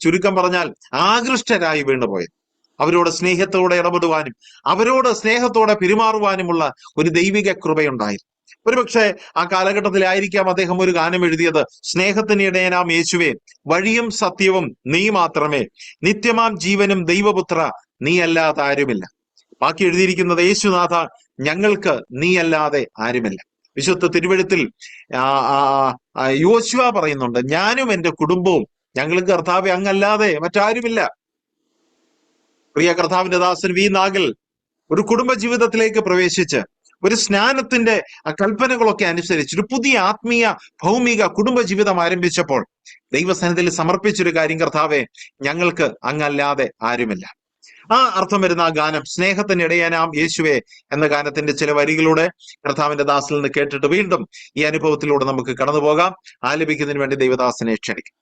A: ചുരുക്കം പറഞ്ഞാൽ ആകൃഷ്ടരായി വീണുപോയത്. അവരോട് സ്നേഹത്തോടെ ഇടപെടുവാനും അവരോട് സ്നേഹത്തോടെ പെരുമാറുവാനുമുള്ള ഒരു ദൈവിക കൃപയുണ്ടായിരുന്നു. ഒരുപക്ഷെ ആ കാലഘട്ടത്തിലായിരിക്കാം അദ്ദേഹം ഒരു ഗാനം എഴുതിയത്, സ്നേഹത്തിന് ഇടയനാം യേശുവേ, വഴിയും സത്യവും നീ മാത്രമേ, നിത്യമാം ജീവനും ദൈവപുത്ര നീ അല്ലാതെ ആരുമില്ല. ബാക്കി എഴുതിയിരിക്കുന്നത്, യേശുനാഥ ഞങ്ങൾക്ക് നീ അല്ലാതെ ആരുമില്ല. വിശുദ്ധ തിരുവെഴുത്തിൽ യോശുവ പറയുന്നുണ്ട്, ഞാനും എന്റെ കുടുംബവും ഞങ്ങൾക്ക് കർത്താവെ അങ്ങല്ലാതെ മറ്റാരുമില്ല. പ്രിയ കർത്താവിന്റെ ദാസൻ വി നാഗൽ ഒരു കുടുംബ ജീവിതത്തിലേക്ക് പ്രവേശിച്ച് ഒരു സ്നാനത്തിന്റെ കൽപ്പനകളൊക്കെ അനുസരിച്ച് ഒരു പുതിയ ആത്മീയ ഭൗമിക കുടുംബ ജീവിതം ആരംഭിച്ചപ്പോൾ ദൈവസന്നിധിയിൽ സമർപ്പിച്ചൊരു കാര്യം, കർത്താവെ ഞങ്ങൾക്ക് അങ്ങല്ലാതെ ആരുമില്ല. ആ അർത്ഥം വരുന്ന ആ ഗാനം, സ്നേഹത്തിന് ഇടയനാം യേശുവേ എന്ന ഗാനത്തിന്റെ ചില വരികളൂടെ കർത്താവിന്റെ ദാസിൽ നിന്ന് കേട്ടിട്ട് വീണ്ടും ഈ അനുഭവത്തിലൂടെ നമുക്ക് കടന്നു പോകാം. ആലപിക്കുന്നതിന് വേണ്ടി ദൈവദാസനെ ക്ഷണിക്കും.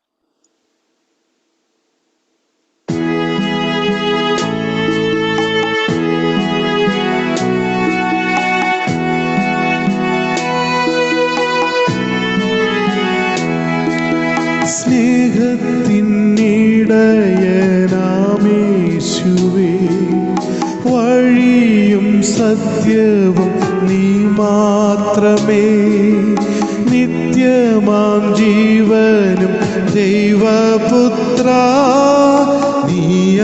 B: സ്നേഹത്തിനിടയനാമേശുവേ, വഴിയും സത്യവും നീ മാത്രമേ, നിത്യമാം ജീവനും ദൈവപുത്ര നീയല്ലാതാരുമില്ല.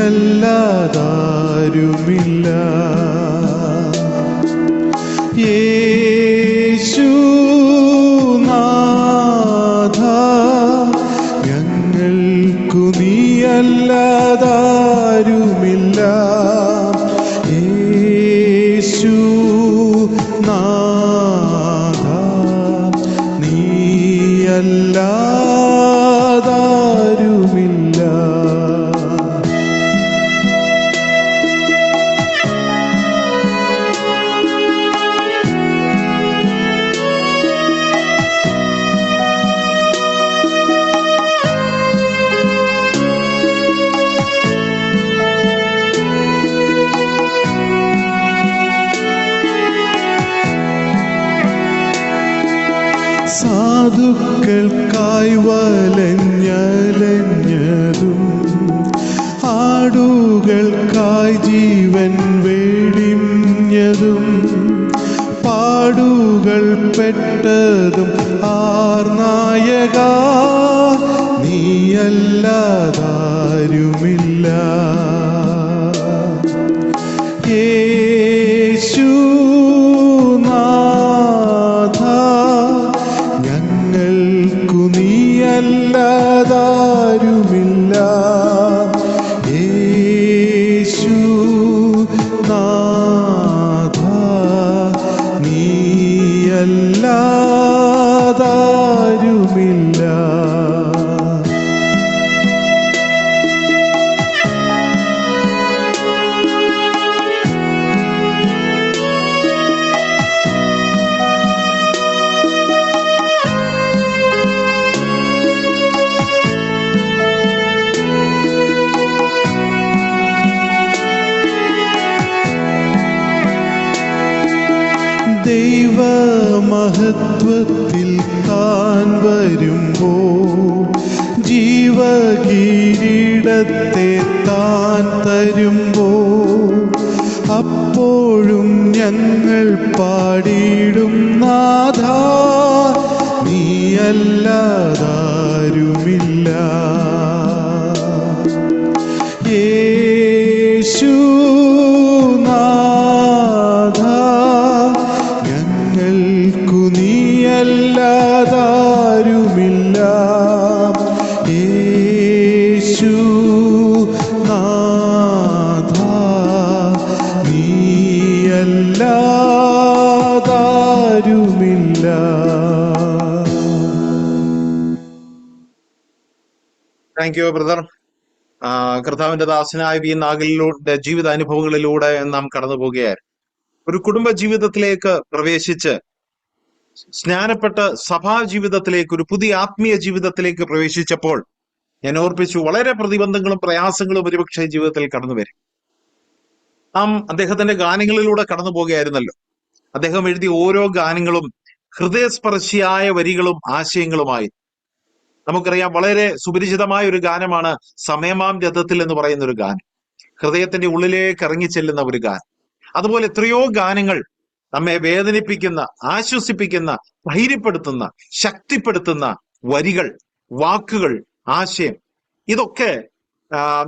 B: യേശുനാഥ ഞങ്ങൾക്കു നീയല്ലാതാരുമില്ല. യേശുനാഥ നീയല്ലാതാരുമില്ല. സാധുക്കൾക്കായി വലഞ്ഞലഞ്ഞതും ആടുകൾക്കായി ജീവൻ വെടിഞ്ഞതും പാടുകൾ പെട്ടതും ആർനായക നീയല്ലാതാരുമില്ല. യേശുനാഥ ഞങ്ങൾക്കു നീയല്ലാതാരുമില്ല. യേശുനാഥ നീയല്ലാതാരുമില്ല. ദൈവമഹത്വത്തിൽ താൻ വരുമ്പോൾ ജീവകിരീടത്തെ താൻ തരുമ്പോൾ അപ്പോഴും ഞങ്ങൾ പാടിയിടും നാഥ നീയല്ലാതാരുമില്ല. യേശുനാഥ, ഞങ്ങൾക്കു നീയല്ലാതാരുമില്ല. യേശുനാഥ, നീയല്ലാതാരുമില്ല.
A: Thank you brother. കർത്താവിന്റെ ദാസനായ വി നാഗലിലൂടെ ജീവിതാനുഭവങ്ങളിലൂടെ നാം കടന്നു പോകുകയായിരുന്നു. ഒരു കുടുംബ ജീവിതത്തിലേക്ക് പ്രവേശിച്ച് സ്നാനപ്പെട്ട് സഭാ ജീവിതത്തിലേക്ക്, ഒരു പുതിയ ആത്മീയ ജീവിതത്തിലേക്ക് പ്രവേശിച്ചപ്പോൾ ഞാൻ ഓർപ്പിച്ചു, വളരെ പ്രതിബന്ധങ്ങളും പ്രയാസങ്ങളും ഒരുപക്ഷെ ജീവിതത്തിൽ കടന്നു വരും. നാം അദ്ദേഹത്തിന്റെ ഗാനങ്ങളിലൂടെ കടന്നു പോകുകയായിരുന്നല്ലോ. അദ്ദേഹം എഴുതിയ ഓരോ ഗാനങ്ങളും ഹൃദയസ്പർശിയായ വരികളും ആശയങ്ങളുമായി. നമുക്കറിയാം, വളരെ സുപരിചിതമായ ഒരു ഗാനമാണ് സമയമാം രഥത്തിൽ എന്ന് പറയുന്ന ഒരു ഗാനം. ഹൃദയത്തിന്റെ ഉള്ളിലേക്ക് ഇറങ്ങിച്ചെല്ലുന്ന ഒരു ഗാനം. അതുപോലെ എത്രയോ ഗാനങ്ങൾ നമ്മെ വേദനിപ്പിക്കുന്ന, ആശ്വസിപ്പിക്കുന്ന, ധൈര്യപ്പെടുത്തുന്ന, ശക്തിപ്പെടുത്തുന്ന വരികൾ, വാക്കുകൾ, ആശയം. ഇതൊക്കെ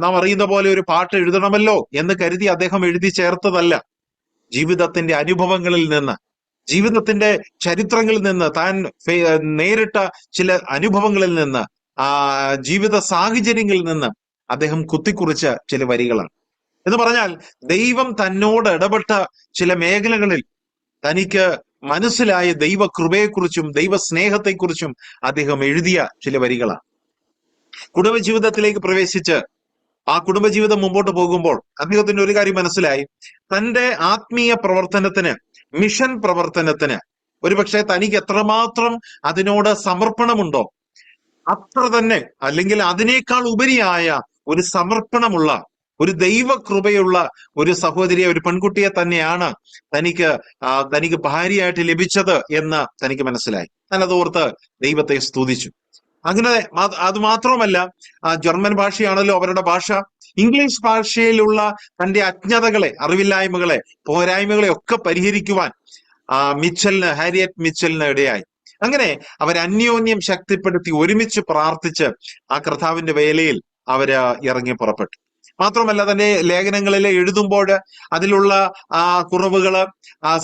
A: നാം അറിയുന്ന പോലെ ഒരു പാട്ട് എഴുതണമല്ലോ എന്ന് കരുതി അദ്ദേഹം എഴുതി ചേർത്തതല്ല. ജീവിതത്തിന്റെ അനുഭവങ്ങളിൽ നിന്ന്, ജീവിതത്തിന്റെ ചരിത്രങ്ങളിൽ നിന്ന്, താൻ നേരിട്ട ചില അനുഭവങ്ങളിൽ നിന്ന്, ജീവിത സാഹചര്യങ്ങളിൽ നിന്ന് അദ്ദേഹം കുത്തിക്കുറിച്ച ചില വരികളാണ്. എന്ന് പറഞ്ഞാൽ ദൈവം തന്നോട് ഇടപെട്ട ചില മേഖലകളിൽ തനിക്ക് മനസ്സിലായ ദൈവ കൃപയെക്കുറിച്ചും ദൈവ സ്നേഹത്തെക്കുറിച്ചും അദ്ദേഹം എഴുതിയ ചില വരികളാണ്. കുടുംബജീവിതത്തിലേക്ക് പ്രവേശിച്ച് ആ കുടുംബജീവിതം മുമ്പോട്ട് പോകുമ്പോൾ അദ്ദേഹത്തിന് ഒരു കാര്യം മനസ്സിലായി. തന്റെ ആത്മീയ പ്രവർത്തനത്തിന്, മിഷൻ പ്രവർത്തനത്തിന് ഒരുപക്ഷെ തനിക്ക് എത്രമാത്രം അതിനോട് സമർപ്പണമുണ്ടോ അത്ര തന്നെ, അല്ലെങ്കിൽ അതിനേക്കാൾ ഉപരിയായ ഒരു സമർപ്പണമുള്ള, ഒരു ദൈവകൃപയുള്ള ഒരു സഹോദരിയെ, ഒരു പെൺകുട്ടിയെ തന്നെയാണ് തനിക്ക് ഭാര്യയായിട്ട് ലഭിച്ചത് എന്ന് തനിക്ക് മനസ്സിലായി. ഞാനത് ഓർത്ത് ദൈവത്തെ സ്തുതിച്ചു. അങ്ങനെ അത് മാത്രമല്ല, ജർമ്മൻ ഭാഷയാണല്ലോ അവരുടെ ഭാഷ. ഇംഗ്ലീഷ് ഭാഷയിലുള്ള തന്റെ അജ്ഞതകളെ, അറിവില്ലായ്മകളെ, പോരായ്മകളെ ഒക്കെ പരിഹരിക്കുവാൻ ഹാരിയറ്റ് മിച്ചലിന് ഇടയായി. അങ്ങനെ അവർ അന്യോന്യം ശക്തിപ്പെടുത്തി ഒരുമിച്ച് പ്രാർത്ഥിച്ച് ആ കർത്താവിന്റെ വേലയിൽ അവര് ഇറങ്ങി പുറപ്പെട്ടു. മാത്രമല്ല, തന്റെ ലേഖനങ്ങളിൽ എഴുതുമ്പോൾ അതിലുള്ള കുറവുകള്,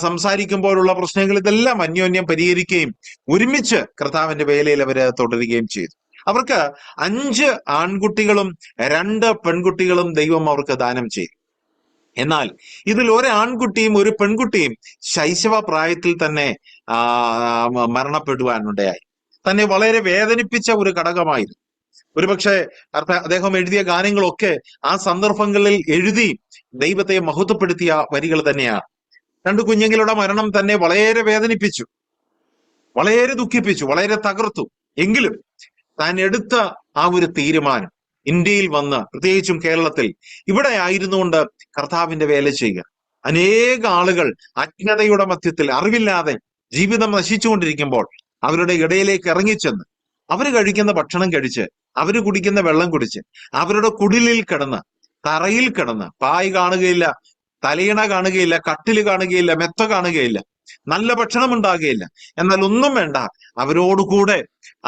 A: സംസാരിക്കുമ്പോഴുള്ള പ്രശ്നങ്ങൾ, ഇതെല്ലാം അന്യോന്യം പരിഹരിക്കുകയും ഒരുമിച്ച് കർത്താവിന്റെ വേലയിൽ അവര് തുടരുകയും ചെയ്തു. അവർക്ക് 5 ആൺകുട്ടികളും 2 പെൺകുട്ടികളും ദൈവം അവർക്ക് ദാനം ചെയ്തു. എന്നാൽ ഇതിൽ ഒരു ആൺകുട്ടിയും ഒരു പെൺകുട്ടിയും ശൈശവ പ്രായത്തിൽ തന്നെ മരണപ്പെടുവാനുണ്ടായി. തന്നെ വളരെ വേദനിപ്പിച്ച ഒരു ഘടകമായിരുന്നു. ഒരുപക്ഷെ അദ്ദേഹം എഴുതിയ ഗാനങ്ങളൊക്കെ ആ സന്ദർഭങ്ങളിൽ എഴുതി ദൈവത്തെ മഹത്വപ്പെടുത്തിയ വരികൾ തന്നെയാണ്. 2 കുഞ്ഞുങ്ങളുടെ മരണം തന്നെ വളരെ വേദനിപ്പിച്ചു, വളരെ ദുഃഖിപ്പിച്ചു, വളരെ തകർത്തു. എങ്കിലും താൻ എടുത്ത ആ ഒരു തീരുമാനം, ഇന്ത്യയിൽ വന്ന്, പ്രത്യേകിച്ചും കേരളത്തിൽ ഇവിടെ ആയിരുന്നുകൊണ്ട് കർത്താവിന്റെ വേല ചെയ്യുക. അനേക ആളുകൾ അജ്ഞതയുടെ മധ്യത്തിൽ, അറിവില്ലാതെ ജീവിതം നശിച്ചുകൊണ്ടിരിക്കുമ്പോൾ അവരുടെ ഇടയിലേക്ക് ഇറങ്ങിച്ചെന്ന് അവര് കഴിക്കുന്ന ഭക്ഷണം കഴിച്ച്, അവര് കുടിക്കുന്ന വെള്ളം കുടിച്ച്, അവരുടെ കുടിലിൽ കിടന്ന്, തറയിൽ കിടന്ന്, പായ് കാണുകയില്ല, തലയിണ കാണുകയില്ല, കട്ടില് കാണുകയില്ല, മെത്ത കാണുകയില്ല, നല്ല ഭക്ഷണം ഉണ്ടാകുകയില്ല. എന്നാൽ ഒന്നും വേണ്ട, അവരോടുകൂടെ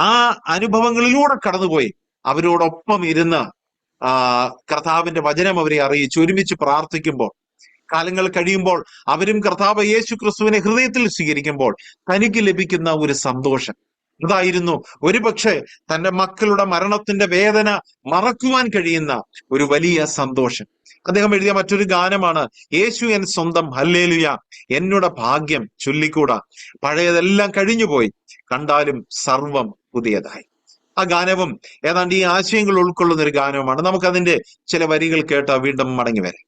A: ആ അനുഭവങ്ങളിലൂടെ കടന്നുപോയി അവരോടൊപ്പം ഇരുന്ന് കർത്താവിന്റെ വചനം അവരെ അറിയിച്ച് ഒരുമിച്ച് പ്രാർത്ഥിക്കുമ്പോൾ, കാലങ്ങൾ കഴിയുമ്പോൾ അവരും കർത്താവ് യേശു ക്രിസ്തുവിനെ ഹൃദയത്തിൽ സ്വീകരിക്കുമ്പോൾ തനിക്ക് ലഭിക്കുന്ന ഒരു സന്തോഷം, അതായിരുന്നു ഒരുപക്ഷെ തന്റെ മക്കളുടെ മരണത്തിന്റെ വേദന മറക്കുവാൻ കഴിയുന്ന ഒരു വലിയ സന്തോഷം. അദ്ദേഹം എഴുതിയ മറ്റൊരു ഗാനമാണ് യേശു എൻ സ്വന്തം ഹല്ലേലൂയ, എന്നുടെ ഭാഗ്യം ചൊല്ലിക്കൂടാ, പഴയതെല്ലാം കഴിഞ്ഞുപോയി, കണ്ടാലും സർവം പുതിയതായി. ആ ഗാനവും ഏതാണ്ട് ഈ ആശയങ്ങൾ ഉൾക്കൊള്ളുന്ന ഒരു ഗാനവുമാണ്. നമുക്കതിന്റെ ചില വരികൾ കേട്ട് വീണ്ടും മടങ്ങി വരാം.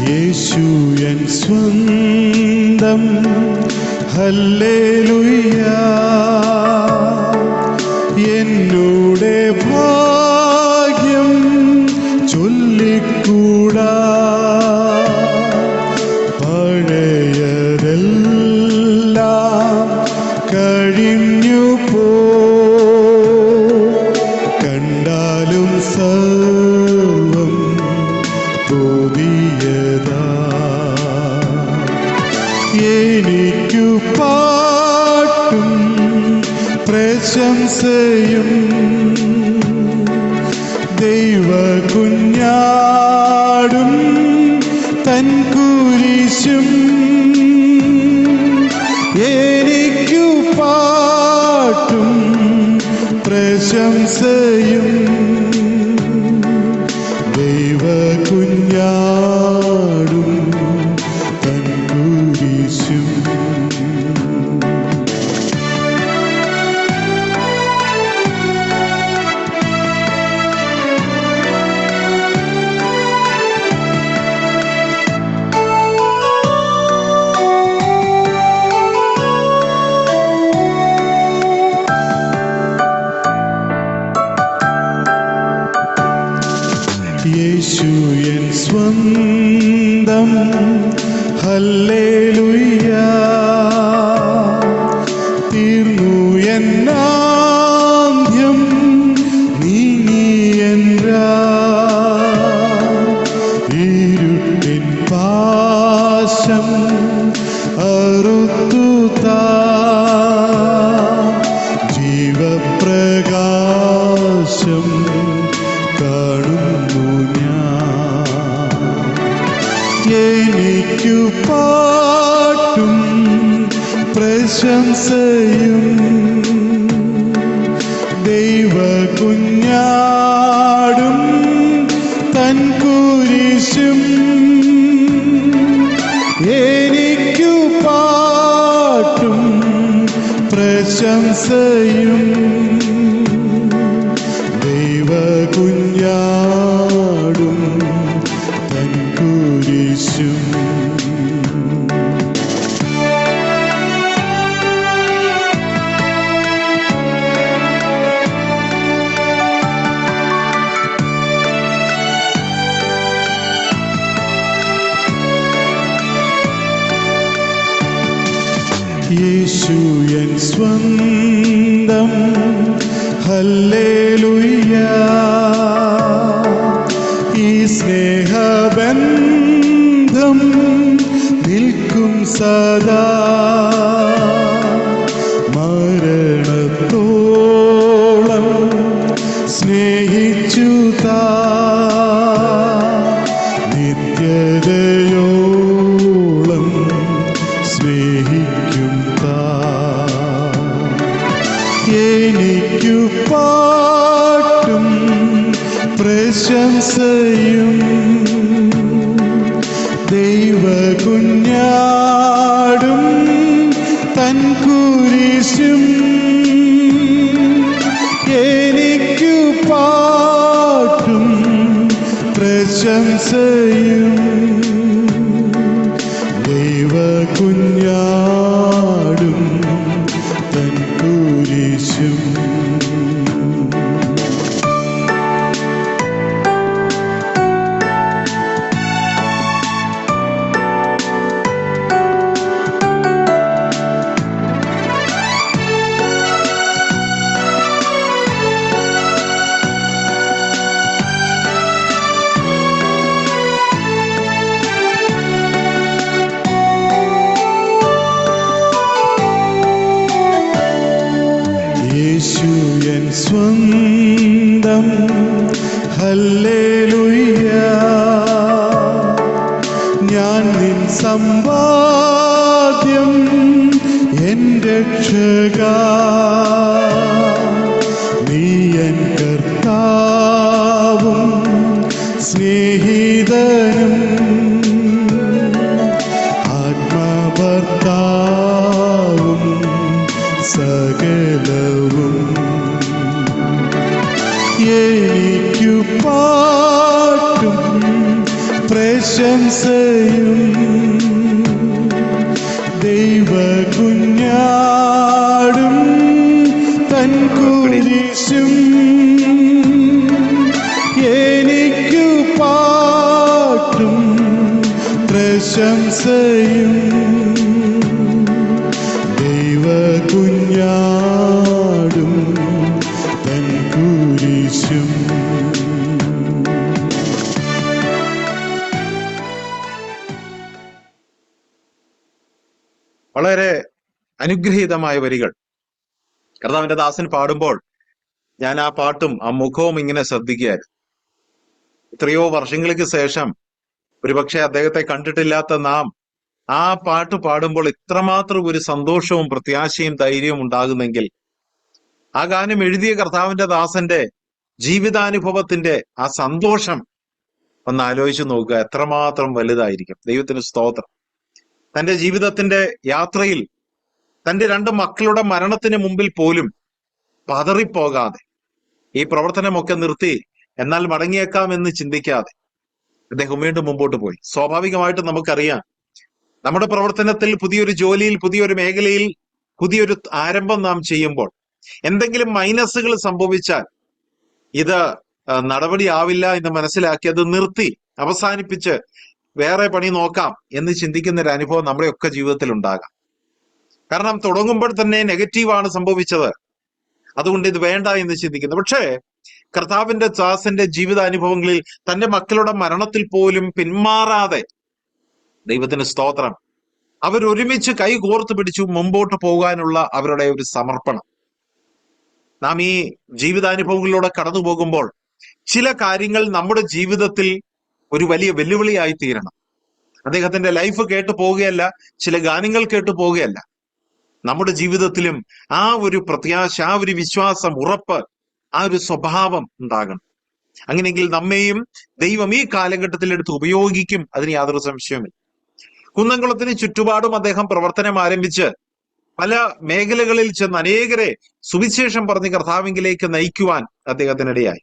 B: യേശു എൻ സ്വന്തം ഹല്ലേലൂയ, എനിക്കു പാട്ടും പ്രശംസയും ദൈവകുഞ്ഞാടും തൻ കുരിശും. എനിക്കു പാട്ടും പ്രശംസയും ദൈവകുഞ്ഞാടും തൻ കുരിശും. യേശു എൻ സ്വന്തം, ഹല്ലേലൂയ. തീർന്നു എന്നാദ്യം, നീങ്ങി എൻ ഇരുട്ടിൻ പാശം അറുത്തു ജീവപ്രകാശം കാണുന്നു ഞാൻ. എനിക്കു പാട്ടും പ്രശംസയും ദൈവകുഞ്ഞാടും തൻ കുരിശും. എനിക്കു പാട്ടും പ്രശംസയും ദൈവകുഞ്ഞാടും തൻ കുരിശും. യേശു എൻ സ്വന്തം, ഹല്ലേലൂയ. ഈ സ്നേഹബന്ധം നിൽക്കും സദാ. മരണത്തോളം സ്നേഹിച്ചു നിത്യതയോളം സ്നേഹിക്കും. എനിക്കു പാട്ടും പ്രശംസയും ദൈവകുഞ്ഞാടും തൻ കുരിശും. എനിക്കു പാട്ടും പ്രശംസയും ദൈവകുഞ്ഞാടും തൻ കുരിശും. യേശു എൻ സ്വന്തം, ഹല്ലേലൂയ. ഞാൻ നിൻ സമ്പാദ്യം, എൻ രക്ഷകാ. നീ എൻ കർത്താവും സ്നേഹിതനും ആത്മഭർത്താവും സകലവും. എനിക്കു പാട്ടും പ്രശംസയും ദൈവകുഞ്ഞാടും തൻ കുരിശും. എനിക്കു പാട്ടും പ്രശംസയും ദൈവകുഞ്ഞാടും തൻ കുരിശും.
A: വളരെ അനുഗ്രഹീതമായ വരികൾ കർത്താവിന്റെ ദാസൻ പാടുമ്പോൾ ഞാൻ ആ പാട്ടും ആ മുഖവും ഇങ്ങനെ ശ്രദ്ധിക്കുകയായിരുന്നു. എത്രയോ വർഷങ്ങൾക്ക് ശേഷം ഒരുപക്ഷെ അദ്ദേഹത്തെ കണ്ടിട്ടില്ലാത്ത നാം ആ പാട്ട് പാടുമ്പോൾ ഇത്രമാത്രം ഒരു സന്തോഷവും പ്രത്യാശയും ധൈര്യവും ഉണ്ടാകുന്നെങ്കിൽ ആ ഗാനം എഴുതിയ കർത്താവിന്റെ ദാസന്റെ ജീവിതാനുഭവത്തിന്റെ ആ സന്തോഷം ഒന്ന് ആലോചിച്ച് നോക്കുക, എത്രമാത്രം വലുതായിരിക്കും. ദൈവത്തിന് സ്തോത്രം. തന്റെ ജീവിതത്തിന്റെ യാത്രയിൽ തന്റെ 2 മക്കളുടെ മരണത്തിന് മുമ്പിൽ പോലും പതറിപ്പോകാതെ ഈ പ്രവർത്തനമൊക്കെ നിർത്തി എന്നാൽ മടങ്ങിയേക്കാം എന്ന് ചിന്തിക്കാതെ അദ്ദേഹം വീണ്ടും മുമ്പോട്ട് പോയി. സ്വാഭാവികമായിട്ടും നമുക്കറിയാം, നമ്മുടെ പ്രവർത്തനത്തിൽ പുതിയൊരു ജോലിയിൽ, പുതിയൊരു മേഖലയിൽ, പുതിയൊരു ആരംഭം നാം ചെയ്യുമ്പോൾ എന്തെങ്കിലും മൈനസുകൾ സംഭവിച്ചാൽ ഇത് നടപടിയാവില്ല എന്ന് മനസ്സിലാക്കി അത് നിർത്തി അവസാനിപ്പിച്ച് വേറെ പണി നോക്കാം എന്ന് ചിന്തിക്കുന്ന ഒരു അനുഭവം നമ്മുടെയൊക്കെ ജീവിതത്തിൽ ഉണ്ടാകാം. കാരണം തുടങ്ങുമ്പോൾ തന്നെ നെഗറ്റീവാണ് സംഭവിച്ചത്, അതുകൊണ്ട് ഇത് വേണ്ട എന്ന് ചിന്തിക്കുന്നു. പക്ഷേ കർത്താവിന്റെ ദാസന്റെ ജീവിതാനുഭവങ്ങളിൽ തന്റെ മക്കളുടെ മരണത്തിൽ പോലും പിന്മാറാതെ, ദൈവത്തിന് സ്തോത്രം, അവരൊരുമിച്ച് കൈ കോർത്ത് പിടിച്ചു മുമ്പോട്ട് പോകാനുള്ള അവരുടെ ഒരു സമർപ്പണം. നാം ഈ ജീവിതാനുഭവങ്ങളിലൂടെ കടന്നു പോകുമ്പോൾ ചില കാര്യങ്ങൾ നമ്മുടെ ജീവിതത്തിൽ ഒരു വലിയ വെല്ലുവിളിയായി തീരണം. അദ്ദേഹത്തിന്റെ ലൈഫ് കേട്ട് പോവുകയല്ല, ചില ഗാനങ്ങൾ കേട്ട് പോവുകയല്ല, നമ്മുടെ ജീവിതത്തിലും ആ ഒരു പ്രത്യാശ, ആ ഒരു വിശ്വാസം, ഉറപ്പ്, ആ ഒരു സ്വഭാവം ഉണ്ടാകണം. അങ്ങനെയെങ്കിൽ നമ്മെയും ദൈവം ഈ കാലഘട്ടത്തിൽ എടുത്ത് ഉപയോഗിക്കും, അതിന് യാതൊരു സംശയവുമില്ല. കുന്നംകുളത്തിന് ചുറ്റുപാടും അദ്ദേഹം പ്രവർത്തനം ആരംഭിച്ച് പല മേഖലകളിൽ ചെന്ന് അനേകരെ സുവിശേഷം പറഞ്ഞ് കർത്താവിങ്കിലേക്ക് നയിക്കുവാൻ അദ്ദേഹത്തിനിടയായി.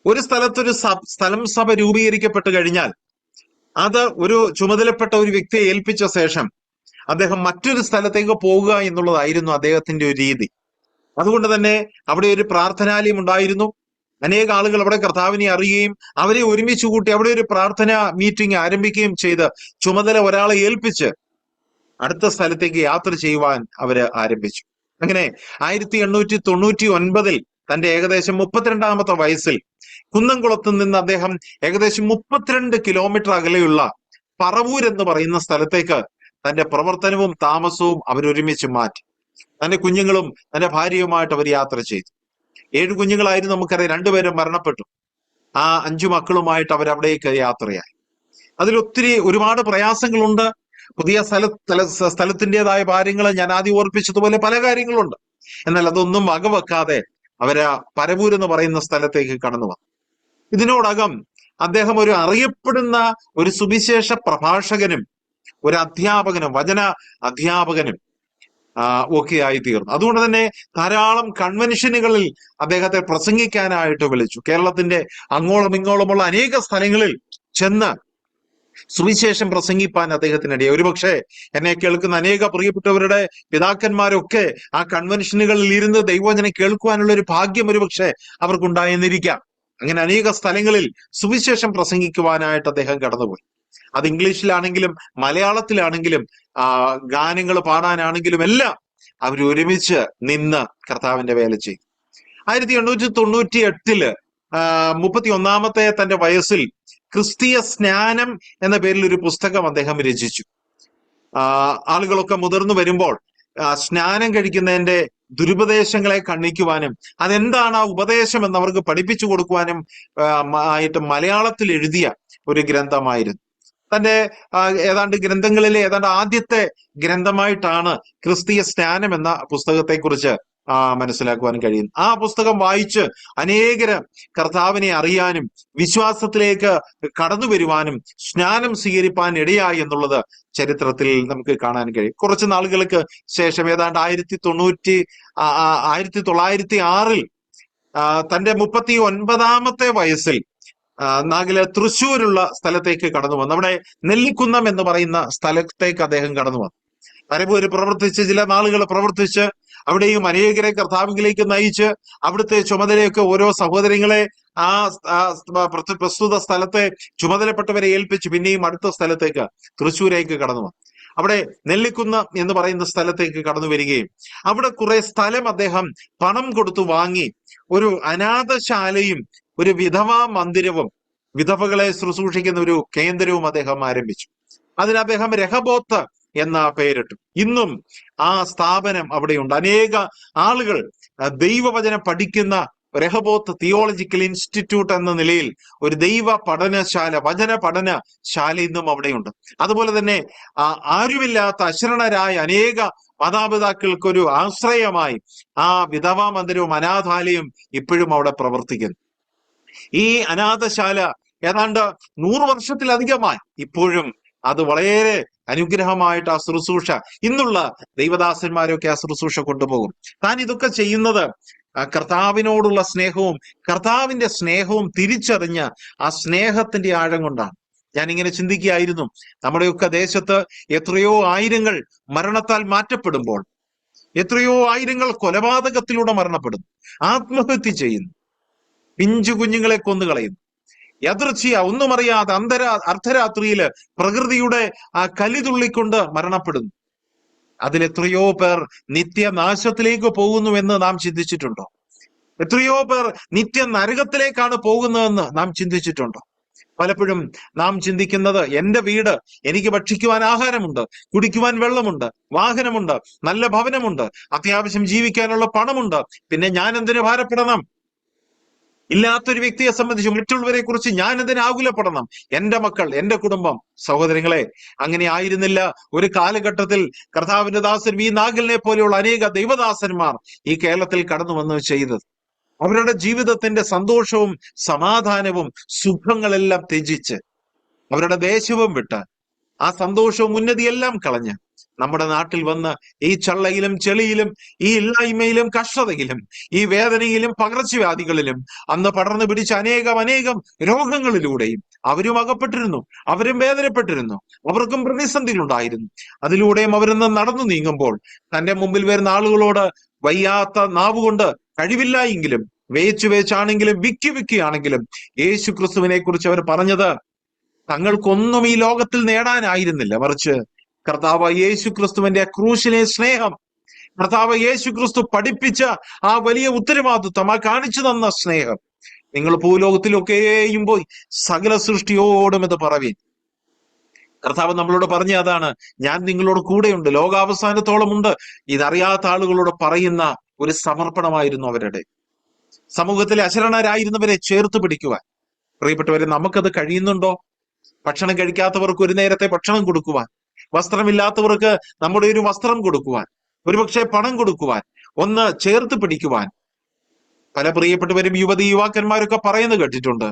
A: ഒരു സ്ഥലത്തൊരു സ്ഥലം സഭ രൂപീകരിക്കപ്പെട്ട് കഴിഞ്ഞാൽ അത് ഒരു ചുമതലപ്പെട്ട ഒരു വ്യക്തിയെ ഏൽപ്പിച്ച ശേഷം അദ്ദേഹം മറ്റൊരു സ്ഥലത്തേക്ക് പോകുക എന്നുള്ളതായിരുന്നു അദ്ദേഹത്തിന്റെ ഒരു രീതി. അതുകൊണ്ട് തന്നെ അവിടെ ഒരു പ്രാർത്ഥനാലയം ഉണ്ടായിരുന്നു. അനേക ആളുകൾ അവിടെ കർത്താവിനെ അറിയുകയും അവരെ ഒരുമിച്ച് കൂട്ടി അവിടെ ഒരു പ്രാർത്ഥന മീറ്റിംഗ് ആരംഭിക്കുകയും ചെയ്ത് ചുമതല ഒരാളെ ഏൽപ്പിച്ച് അടുത്ത സ്ഥലത്തേക്ക് യാത്ര ചെയ്യുവാൻ അവര് ആരംഭിച്ചു. അങ്ങനെ 1899 തന്റെ ഏകദേശം 32ാമത്തെ വയസ്സിൽ കുന്നംകുളത്ത് നിന്ന് അദ്ദേഹം ഏകദേശം 32 കിലോമീറ്റർ അകലെയുള്ള പറവൂർ എന്ന് പറയുന്ന സ്ഥലത്തേക്ക് തന്റെ പ്രവർത്തനവും താമസവും അവരൊരുമിച്ച് മാറ്റി. തന്റെ കുഞ്ഞുങ്ങളും തന്റെ ഭാര്യയുമായിട്ട് അവർ യാത്ര ചെയ്തു. 7 കുഞ്ഞുങ്ങളായിരുന്നു, നമുക്കറിയാം. 2 പേരും മരണപ്പെട്ടു. ആ 5 മക്കളുമായിട്ട് അവരവിടേക്ക് യാത്രയായി. ഒരുപാട് പ്രയാസങ്ങളുണ്ട്. പുതിയ സ്ഥലത്തിൻ്റെതായ കാര്യങ്ങൾ ഞാൻ ആദ്യം ഓർപ്പിച്ചതുപോലെ പല കാര്യങ്ങളുണ്ട്. എന്നാൽ അതൊന്നും വകവെക്കാതെ അവര് പരവൂർ എന്ന് പറയുന്ന സ്ഥലത്തേക്ക് കടന്നു വന്നു. ഇതിനോടകം അദ്ദേഹം ഒരു അറിയപ്പെടുന്ന ഒരു സുവിശേഷ പ്രഭാഷകനും ഒരു അധ്യാപകനും വചന അധ്യാപകനും ഒക്കെ ആയി തീർന്നു. അതുകൊണ്ട് തന്നെ ധാരാളം കൺവെൻഷനുകളിൽ അദ്ദേഹത്തെ പ്രസംഗിക്കാനായിട്ട് വിളിച്ചു. കേരളത്തിന്റെ അങ്ങോളം ഇങ്ങോളമുള്ള അനേക സ്ഥലങ്ങളിൽ ചെന്ന് സുവിശേഷം പ്രസംഗിപ്പാൻ അദ്ദേഹത്തിനിടയായി. ഒരുപക്ഷെ എന്നെ കേൾക്കുന്ന അനേക പ്രിയപ്പെട്ടവരുടെ പിതാക്കന്മാരൊക്കെ ആ കൺവെൻഷനുകളിൽ ഇരുന്ന് ദൈവവചനം കേൾക്കുവാനുള്ള ഒരു ഭാഗ്യം ഒരുപക്ഷെ അവർക്കുണ്ടായെന്നിരിക്കാം. അങ്ങനെ അനേക സ്ഥലങ്ങളിൽ സുവിശേഷം പ്രസംഗിക്കുവാനായിട്ട് അദ്ദേഹം കടന്നുപോയി. അത് ഇംഗ്ലീഷിലാണെങ്കിലും മലയാളത്തിലാണെങ്കിലും ഗാനങ്ങൾ പാടാനാണെങ്കിലും എല്ലാം അവർ ഒരുമിച്ച് നിന്ന് കർത്താവിന്റെ വേല ചെയ്തു. 1898 31ാമത്തെ തന്റെ വയസ്സിൽ ക്രിസ്തീയ സ്നാനം എന്ന പേരിൽ ഒരു പുസ്തകം അദ്ദേഹം രചിച്ചു. ആളുകളൊക്കെ മുതിർന്നു വരുമ്പോൾ സ്നാനം കഴിക്കുന്നതിന്റെ ദുരുപദേശങ്ങളെ ഖണ്ഡിക്കുവാനും അതെന്താണ് ആ ഉപദേശം എന്നവർക്ക് പഠിപ്പിച്ചു കൊടുക്കുവാനും ആയിട്ട് മലയാളത്തിൽ എഴുതിയ ഒരു ഗ്രന്ഥമായിരുന്നു. തന്റെ ഏതാണ്ട് ഗ്രന്ഥങ്ങളിലെ ഏതാണ്ട് ആദ്യത്തെ ഗ്രന്ഥമായിട്ടാണ് ക്രിസ്തീയ സ്നാനം എന്ന പുസ്തകത്തെക്കുറിച്ച് മനസ്സിലാക്കുവാൻ കഴിയും. ആ പുസ്തകം വായിച്ച് അനേകര് കർത്താവിനെ അറിയാനും വിശ്വാസത്തിലേക്ക് കടന്നു വരുവാനും സ്നാനം സ്വീകരിപ്പാൻ ഇടയായി എന്നുള്ളത് ചരിത്രത്തിൽ നമുക്ക് കാണാൻ കഴിയും. കുറച്ച് നാളുകൾക്ക് ശേഷം ഏതാണ്ട് 1906 തന്റെ 39ാമത്തെ വയസ്സിൽ നാഗിലെ തൃശ്ശൂരുള്ള സ്ഥലത്തേക്ക് കടന്നു വന്നു. അവിടെ നെല്ലിക്കുന്നം എന്ന് പറയുന്ന സ്ഥലത്തേക്ക് അദ്ദേഹം കടന്നു വന്നു. പരമ്പൂര് പ്രവർത്തിച്ച് ചില നാളുകൾ പ്രവർത്തിച്ച് അവിടെയും അനേകരെ കർത്താവിലേക്ക് നയിച്ച് അവിടുത്തെ ചുമതലയൊക്കെ ഓരോ സഹോദരങ്ങളെ ആ പ്രസ്തുത സ്ഥലത്തെ ചുമതലപ്പെട്ടവരെ ഏൽപ്പിച്ച് പിന്നെയും അടുത്ത സ്ഥലത്തേക്ക് തൃശ്ശൂരേക്ക് കടന്നു വന്നു. അവിടെ നെല്ലിക്കുന്നം എന്ന് പറയുന്ന സ്ഥലത്തേക്ക് കടന്നു വരികയും അവിടെ കുറെ സ്ഥലം അദ്ദേഹം പണം കൊടുത്തു വാങ്ങി ഒരു അനാഥശാലയും ഒരു വിധവാ മന്ദിരവും വിധവകളെ ശുശ്രൂഷിക്കുന്ന ഒരു കേന്ദ്രവും അദ്ദേഹം ആരംഭിച്ചു. അതിന് അദ്ദേഹം രഹബോത്ത് എന്ന പേരിട്ടു. ഇന്നും ആ സ്ഥാപനം അവിടെയുണ്ട്. അനേക ആളുകൾ ദൈവവചനം പഠിക്കുന്ന രഹബോത്ത് തിയോളജിക്കൽ ഇൻസ്റ്റിറ്റ്യൂട്ട് എന്ന നിലയിൽ ഒരു ദൈവ പഠനശാല, വചന പഠനശാല ഇന്നും അവിടെയുണ്ട്. അതുപോലെ തന്നെ ആരുമില്ലാത്ത അശരണരായ അനേക മാതാപിതാക്കൾക്കൊരു ആശ്രയമായി ആ വിധവാ മന്ദിരവും അനാഥാലയവും ഇപ്പോഴും അവിടെ പ്രവർത്തിക്കുന്നു. ഈ അനാഥശാല ഏതാണ്ട് 100 വർഷത്തിലധികമായി ഇപ്പോഴും അത് വളരെ അനുഗ്രഹമായിട്ട് ആ ശുശ്രൂഷ ഇന്നുള്ള ദൈവദാസന്മാരൊക്കെ ആ ശുശ്രൂഷ കൊണ്ടുപോകും. താൻ ഇതൊക്കെ ചെയ്യുന്നത് കർത്താവിനോടുള്ള സ്നേഹവും കർത്താവിന്റെ സ്നേഹവും തിരിച്ചറിഞ്ഞ ആ സ്നേഹത്തിന്റെ ആഴം കൊണ്ടാണ്. ഞാനിങ്ങനെ ചിന്തിക്കുകയായിരുന്നു, നമ്മുടെയൊക്കെ ദേശത്ത് എത്രയോ ആയിരങ്ങൾ മരണത്താൽ മാറ്റപ്പെടുമ്പോൾ, എത്രയോ ആയിരങ്ങൾ കൊലപാതകത്തിലൂടെ മരണപ്പെടുന്നു, ആത്മഹത്യ ചെയ്യുന്നു, പിഞ്ചു കുഞ്ഞുങ്ങളെ കൊന്നുകളയുന്നു, യദൃച്ഛിയ ഒന്നും അറിയാതെ അർദ്ധരാത്രിയില് പ്രകൃതിയുടെ ആ കലിതുള്ളിക്കൊണ്ട് മരണപ്പെടുന്നു. അതിലെത്രയോ പേർ നിത്യനാശത്തിലേക്ക് പോകുന്നുവെന്ന് നാം ചിന്തിച്ചിട്ടുണ്ടോ? എത്രയോ പേർ നിത്യ നരകത്തിലേക്കാണ് പോകുന്നതെന്ന് നാം ചിന്തിച്ചിട്ടുണ്ടോ? പലപ്പോഴും നാം ചിന്തിക്കുന്നത്, എന്റെ വീട്, എനിക്ക് ഭക്ഷിക്കുവാൻ ആഹാരമുണ്ട്, കുടിക്കുവാൻ വെള്ളമുണ്ട്, വാഹനമുണ്ട്, നല്ല ഭവനമുണ്ട്, അത്യാവശ്യം ജീവിക്കാനുള്ള പണമുണ്ട്, പിന്നെ ഞാൻ എന്തിനു ഭാരപ്പെടണം? ഇല്ലാത്തൊരു വ്യക്തിയെ സംബന്ധിച്ച് മറ്റുള്ളവരെ കുറിച്ച് ഞാൻ എന്തിനു ആകുലപ്പെടണം? എന്റെ മക്കൾ, എന്റെ കുടുംബം. സഹോദരങ്ങളെ, അങ്ങനെ ആയിരുന്നില്ല ഒരു കാലഘട്ടത്തിൽ കർത്താവിന്റെ ദാസൻ വി നാഗലിനെ പോലെയുള്ള അനേക ദൈവദാസന്മാർ ഈ കേരളത്തിൽ കടന്നു വന്ന് ചെയ്തത്. അവരുടെ ജീവിതത്തിന്റെ സന്തോഷവും സമാധാനവും സുഖങ്ങളെല്ലാം ത്യജിച്ച്, അവരുടെ ദേശവും വിട്ട്, ആ സന്തോഷവും ഉന്നതിയെല്ലാം കളഞ്ഞ് നമ്മുടെ നാട്ടിൽ വന്ന് ഈ ചള്ളയിലും ചെളിയിലും ഈ ഇല്ലായ്മയിലും കഷ്ടതയിലും ഈ വേദനയിലും പകർച്ചവ്യാധികളിലും അന്ന് പടർന്നു പിടിച്ച അനേകം രോഗങ്ങളിലൂടെയും അവരും അകപ്പെട്ടിരുന്നു, അവരും വേദനപ്പെട്ടിരുന്നു, അവർക്കും പ്രതിസന്ധികളുണ്ടായിരുന്നു. അതിലൂടെയും അവരിന്ന് നടന്നു നീങ്ങുമ്പോൾ തന്റെ മുമ്പിൽ വരുന്ന ആളുകളോട് വയ്യാത്ത നാവുകൊണ്ട്, കഴിവില്ല എങ്കിലും വേച്ചാണെങ്കിലും വിക്കിയാണെങ്കിലും യേശു ക്രിസ്തുവിനെ കുറിച്ച് അവർ പറഞ്ഞത് തങ്ങൾക്കൊന്നും ഈ ലോകത്തിൽ നേടാനായിരുന്നില്ല, മറിച്ച് കർത്താവ് യേശു ക്രിസ്തുവിന്റെ ക്രൂശിലെ സ്നേഹം, കർത്താവ് യേശു ക്രിസ്തു പഠിപ്പിച്ച ആ വലിയ ഉത്തരവാദിത്വം, ആ കാണിച്ചു തന്ന സ്നേഹം, നിങ്ങൾ ഭൂലോകത്തിലൊക്കെയും പോയി സകല സൃഷ്ടിയോടും ഇത് പറവീൻ. കർത്താവ് നമ്മളോട് പറഞ്ഞ അതാണ്, ഞാൻ നിങ്ങളോട് കൂടെയുണ്ട്, ലോകാവസാനത്തോളം ഉണ്ട്. ഇതറിയാത്ത ആളുകളോട് പറയുന്ന ഒരു സമർപ്പണമായിരുന്നു അവരുടെ. സമൂഹത്തിലെ അശരണരായിരുന്നവരെ ചേർത്ത് പിടിക്കുവാൻ. പ്രിയപ്പെട്ടവരെ, നമുക്കത് കഴിയുന്നുണ്ടോ? ഭക്ഷണം കഴിക്കാത്തവർക്ക് ഒരു നേരത്തെ ഭക്ഷണം കൊടുക്കുവാൻ, വസ്ത്രമില്ലാത്തവർക്ക് നമ്മുടെ ഒരു വസ്ത്രം കൊടുക്കുവാൻ, ഒരുപക്ഷെ പണം കൊടുക്കുവാൻ, ഒന്ന് ചേർത്ത് പിടിക്കുവാൻ. പല പ്രിയപ്പെട്ടവരും യുവാക്കന്മാരൊക്കെ പറയുന്നത് കേട്ടിട്ടുണ്ട്,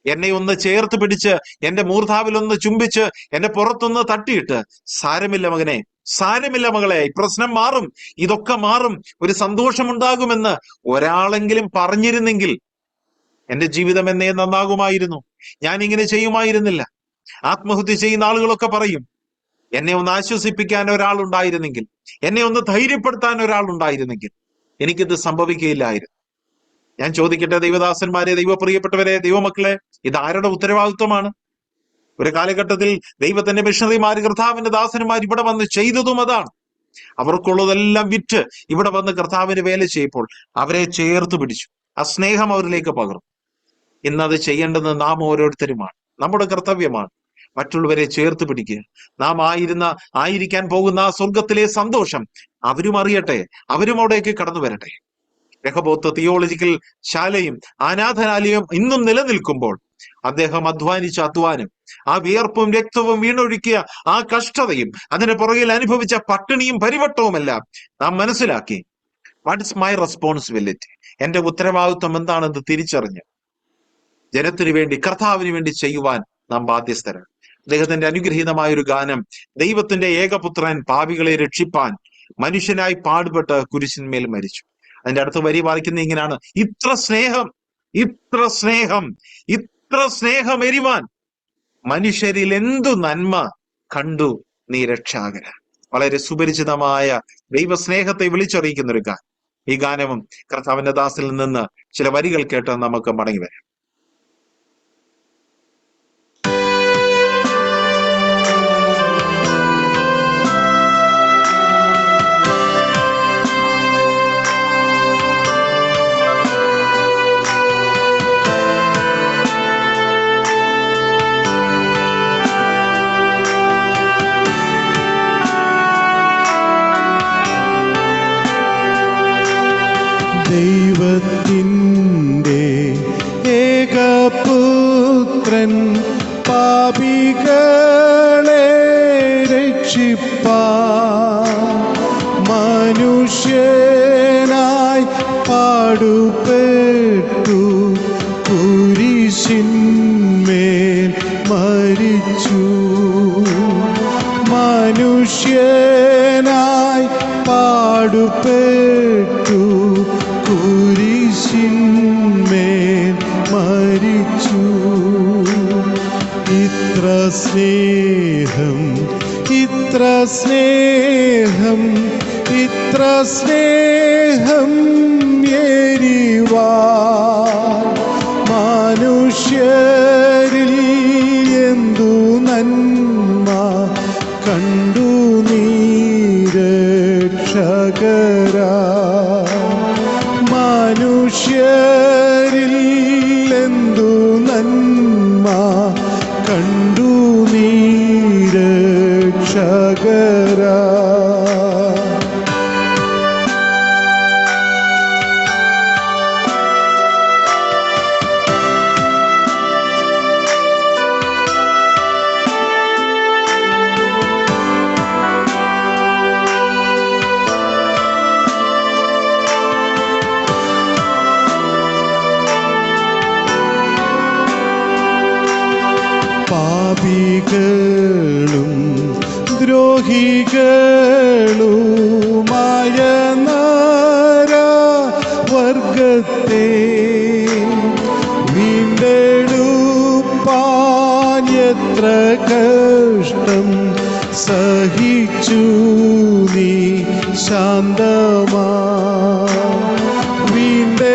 A: എന്നെ ഒന്ന് ചേർത്ത് പിടിച്ച് എന്റെ മൂർധാവിലൊന്ന് ചുംബിച്ച് എന്റെ പുറത്തൊന്ന് തട്ടിയിട്ട്, സാരമില്ല മകനെ, സാരമില്ല മകളെ, പ്രശ്നം മാറും, ഇതൊക്കെ മാറും, ഒരു സന്തോഷമുണ്ടാകുമെന്ന് ഒരാളെങ്കിലും പറഞ്ഞിരുന്നെങ്കിൽ എന്റെ ജീവിതം എന്നേ നന്നാകുമായിരുന്നു, ഞാൻ ഇങ്ങനെ ചെയ്യുമായിരുന്നില്ല. ആത്മഹത്യ ചെയ്യുന്ന ആളുകളൊക്കെ പറയും, എന്നെ ഒന്ന് ആശ്വസിപ്പിക്കാൻ ഒരാളുണ്ടായിരുന്നെങ്കിൽ, എന്നെ ഒന്ന് ധൈര്യപ്പെടുത്താൻ ഒരാളുണ്ടായിരുന്നെങ്കിൽ എനിക്കിത് സംഭവിക്കുകയില്ലായിരുന്നു. ഞാൻ ചോദിക്കട്ടെ, ദൈവദാസന്മാരെ, ദൈവപ്രിയപ്പെട്ടവരെ, ദൈവമക്കളെ, ഇത് ആരുടെ ഉത്തരവാദിത്വമാണ്? ഒരു കാലഘട്ടത്തിൽ ദൈവത്തിന്റെ മിഷണറിമാർ, കർത്താവിന്റെ ദാസന്മാർ ഇവിടെ വന്ന് ചെയ്തതും അതാണ്. അവർക്കുള്ളതെല്ലാം വിറ്റ് ഇവിടെ വന്ന് കർത്താവിന് വേല ചെയ്യപ്പോൾ അവരെ ചേർത്ത് പിടിച്ചു, ആ സ്നേഹം അവരിലേക്ക് പകർന്നു. ഇന്നത് ചെയ്യേണ്ടത് നാം ഓരോരുത്തരുമാണ്, നമ്മുടെ കർത്തവ്യമാണ്. മറ്റുള്ളവരെ ചേർത്ത് പിടിക്കുക. നാം ആയിരിക്കാൻ പോകുന്ന ആ സ്വർഗത്തിലെ സന്തോഷം അവരും അറിയട്ടെ, അവരും അവിടേക്ക് കടന്നു വരട്ടെ. രഹബോത്ത് തിയോളജിക്കൽ ശാലയും അനാഥാലയവും ഇന്നും നിലനിൽക്കുമ്പോൾ അദ്ദേഹം അധ്വാനിച്ച അധ്വാനം, ആ വിയർപ്പും രക്തവും വീണൊഴുക്കിയ ആ കഷ്ടതയും അതിന് പുറകിൽ അനുഭവിച്ച പട്ടിണിയും പരിവട്ടവുമെല്ലാം നാം മനസ്സിലാക്കി. What is my responsibility? എന്റെ ഉത്തരവാദിത്വം എന്താണെന്ന് തിരിച്ചറിഞ്ഞ് ജനത്തിനു വേണ്ടി, കർത്താവിന് വേണ്ടി ചെയ്യുവാൻ നാം ബാധ്യസ്ഥരാണ്. അദ്ദേഹത്തിന്റെ അനുഗ്രഹീതമായ ഒരു ഗാനം, ദൈവത്തിന്റെ ഏകപുത്രൻ പാപികളെ രക്ഷിപ്പാൻ മനുഷ്യനായി പാടുപെട്ട് കുരിശിന്മേൽ മരിച്ചു. അതിന്റെ അടുത്ത വരി വായിക്കുന്ന ഇങ്ങനെയാണ്, ഇത്ര സ്നേഹം, ഇത്ര സ്നേഹം, ഇത്ര സ്നേഹം എരിവാൻ മനുഷ്യരിൽ എന്തു നന്മ കണ്ടു നീ രക്ഷാകര. വളരെ സുപരിചിതമായ ദൈവസ്നേഹത്തെ വിളിച്ചറിയിക്കുന്ന ഒരു ഗാനം. ഈ ഗാനവും കർത്താവിന്റെ ദാസിൽ നിന്ന് ചില വരികൾ കേട്ട് നമുക്ക് മടങ്ങി വരാം.
B: ദൈവത്തിൻ്റെ ഏകപുത്രൻ പാപികളെ രക്ഷിപ്പാൻ മനുഷ്യനായി പാടുപെട്ടു കുരിശിന്മേൽ മരിച്ചു. മനുഷ്യനായി പാടുപെട്ടു കുരിശിന്മേൽ മരിച്ചു. ഇത്ര സ്നേഹം, ഇത്ര സ്നേഹം, ഇത്ര സ്നേഹം എരിവാൻ മനുഷ്യരിൽ എന്തു നന്മ കണ്ടു നീ രക്ഷകരാ. മനുഷ്യരിൽ എന്തു നന്മ കണ്ടു നീ രക്ഷകരാ. പാപികളും ദ്രോഹികളുമായ നരവർഗത്തെ വീണ്ടെടുപ്പാൻ എത്ര കഷ്ടം സഹിച്ചു നീ ശാന്തമാ. വീണ്ടെടുപ്പാൻ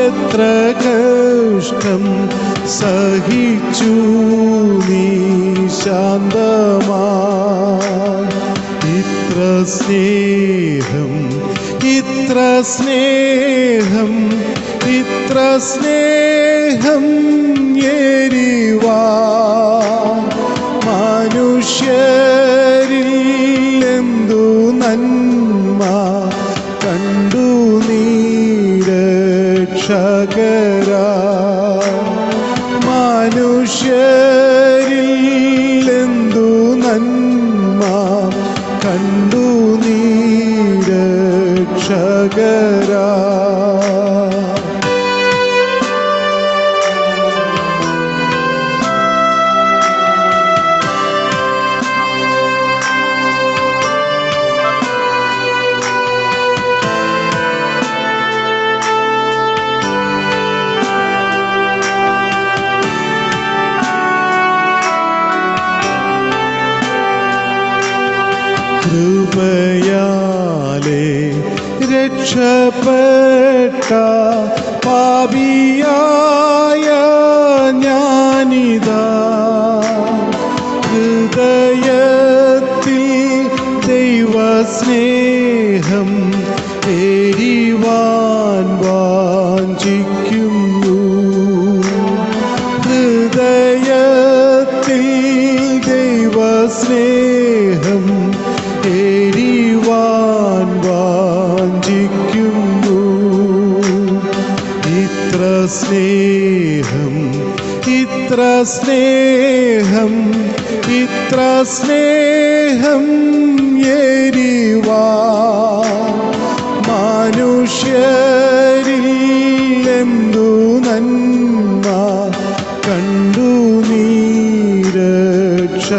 B: എത്ര കഷ്ടം സഹിച്ചു നീ ശാന്തമാ. ഇത്ര സ്നേഹം, ഇത്ര സ്നേഹം, ഇത്ര സ്നേഹം എരിവാൻ മനുഷ്യരിൽ എന്തു നന്മ കണ്ടു നീ രക്ഷകരാ. മനുഷ്യരിൽ എന്തു നന്മ കണ്ടു നീ രക്ഷകരാ. കൃപയാലെ രക്ഷപ്പെട്ട പാപിയായ ഞാനിതാ ഹൃദയത്തിൽ ദൈവസ്നേഹം എരിവാൻ വാഞ്ചിക്കുന്നു. ഹൃദയത്തിൽ ദൈവസ്നേഹം എരിവാൻ വാഞ്ചിക്കുന്നു. ഇത്ര സ്നേഹം, ഇത്ര സ്നേഹം, ഇത്ര സ്നേഹം എരിവാൻ മനുഷ്യരിൽ എന്തു നന്മ കണ്ടു നീ രക്ഷകരാ.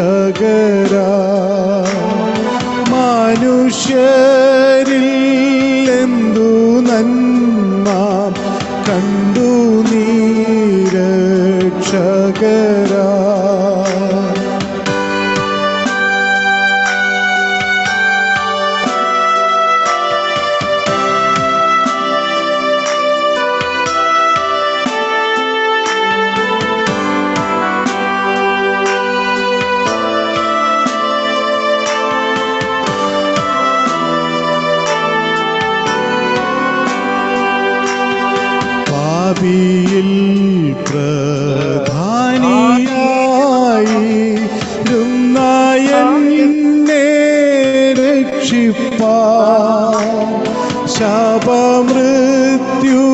B: മനുഷ്യരിൽ എന്തു നന്മ കണ്ടു നീ രക്ഷകരാ. പാപിയിൽ പ്രധാനിയായി എന്നെ രക്ഷിപ്പാൻ ശാപമൃത്യു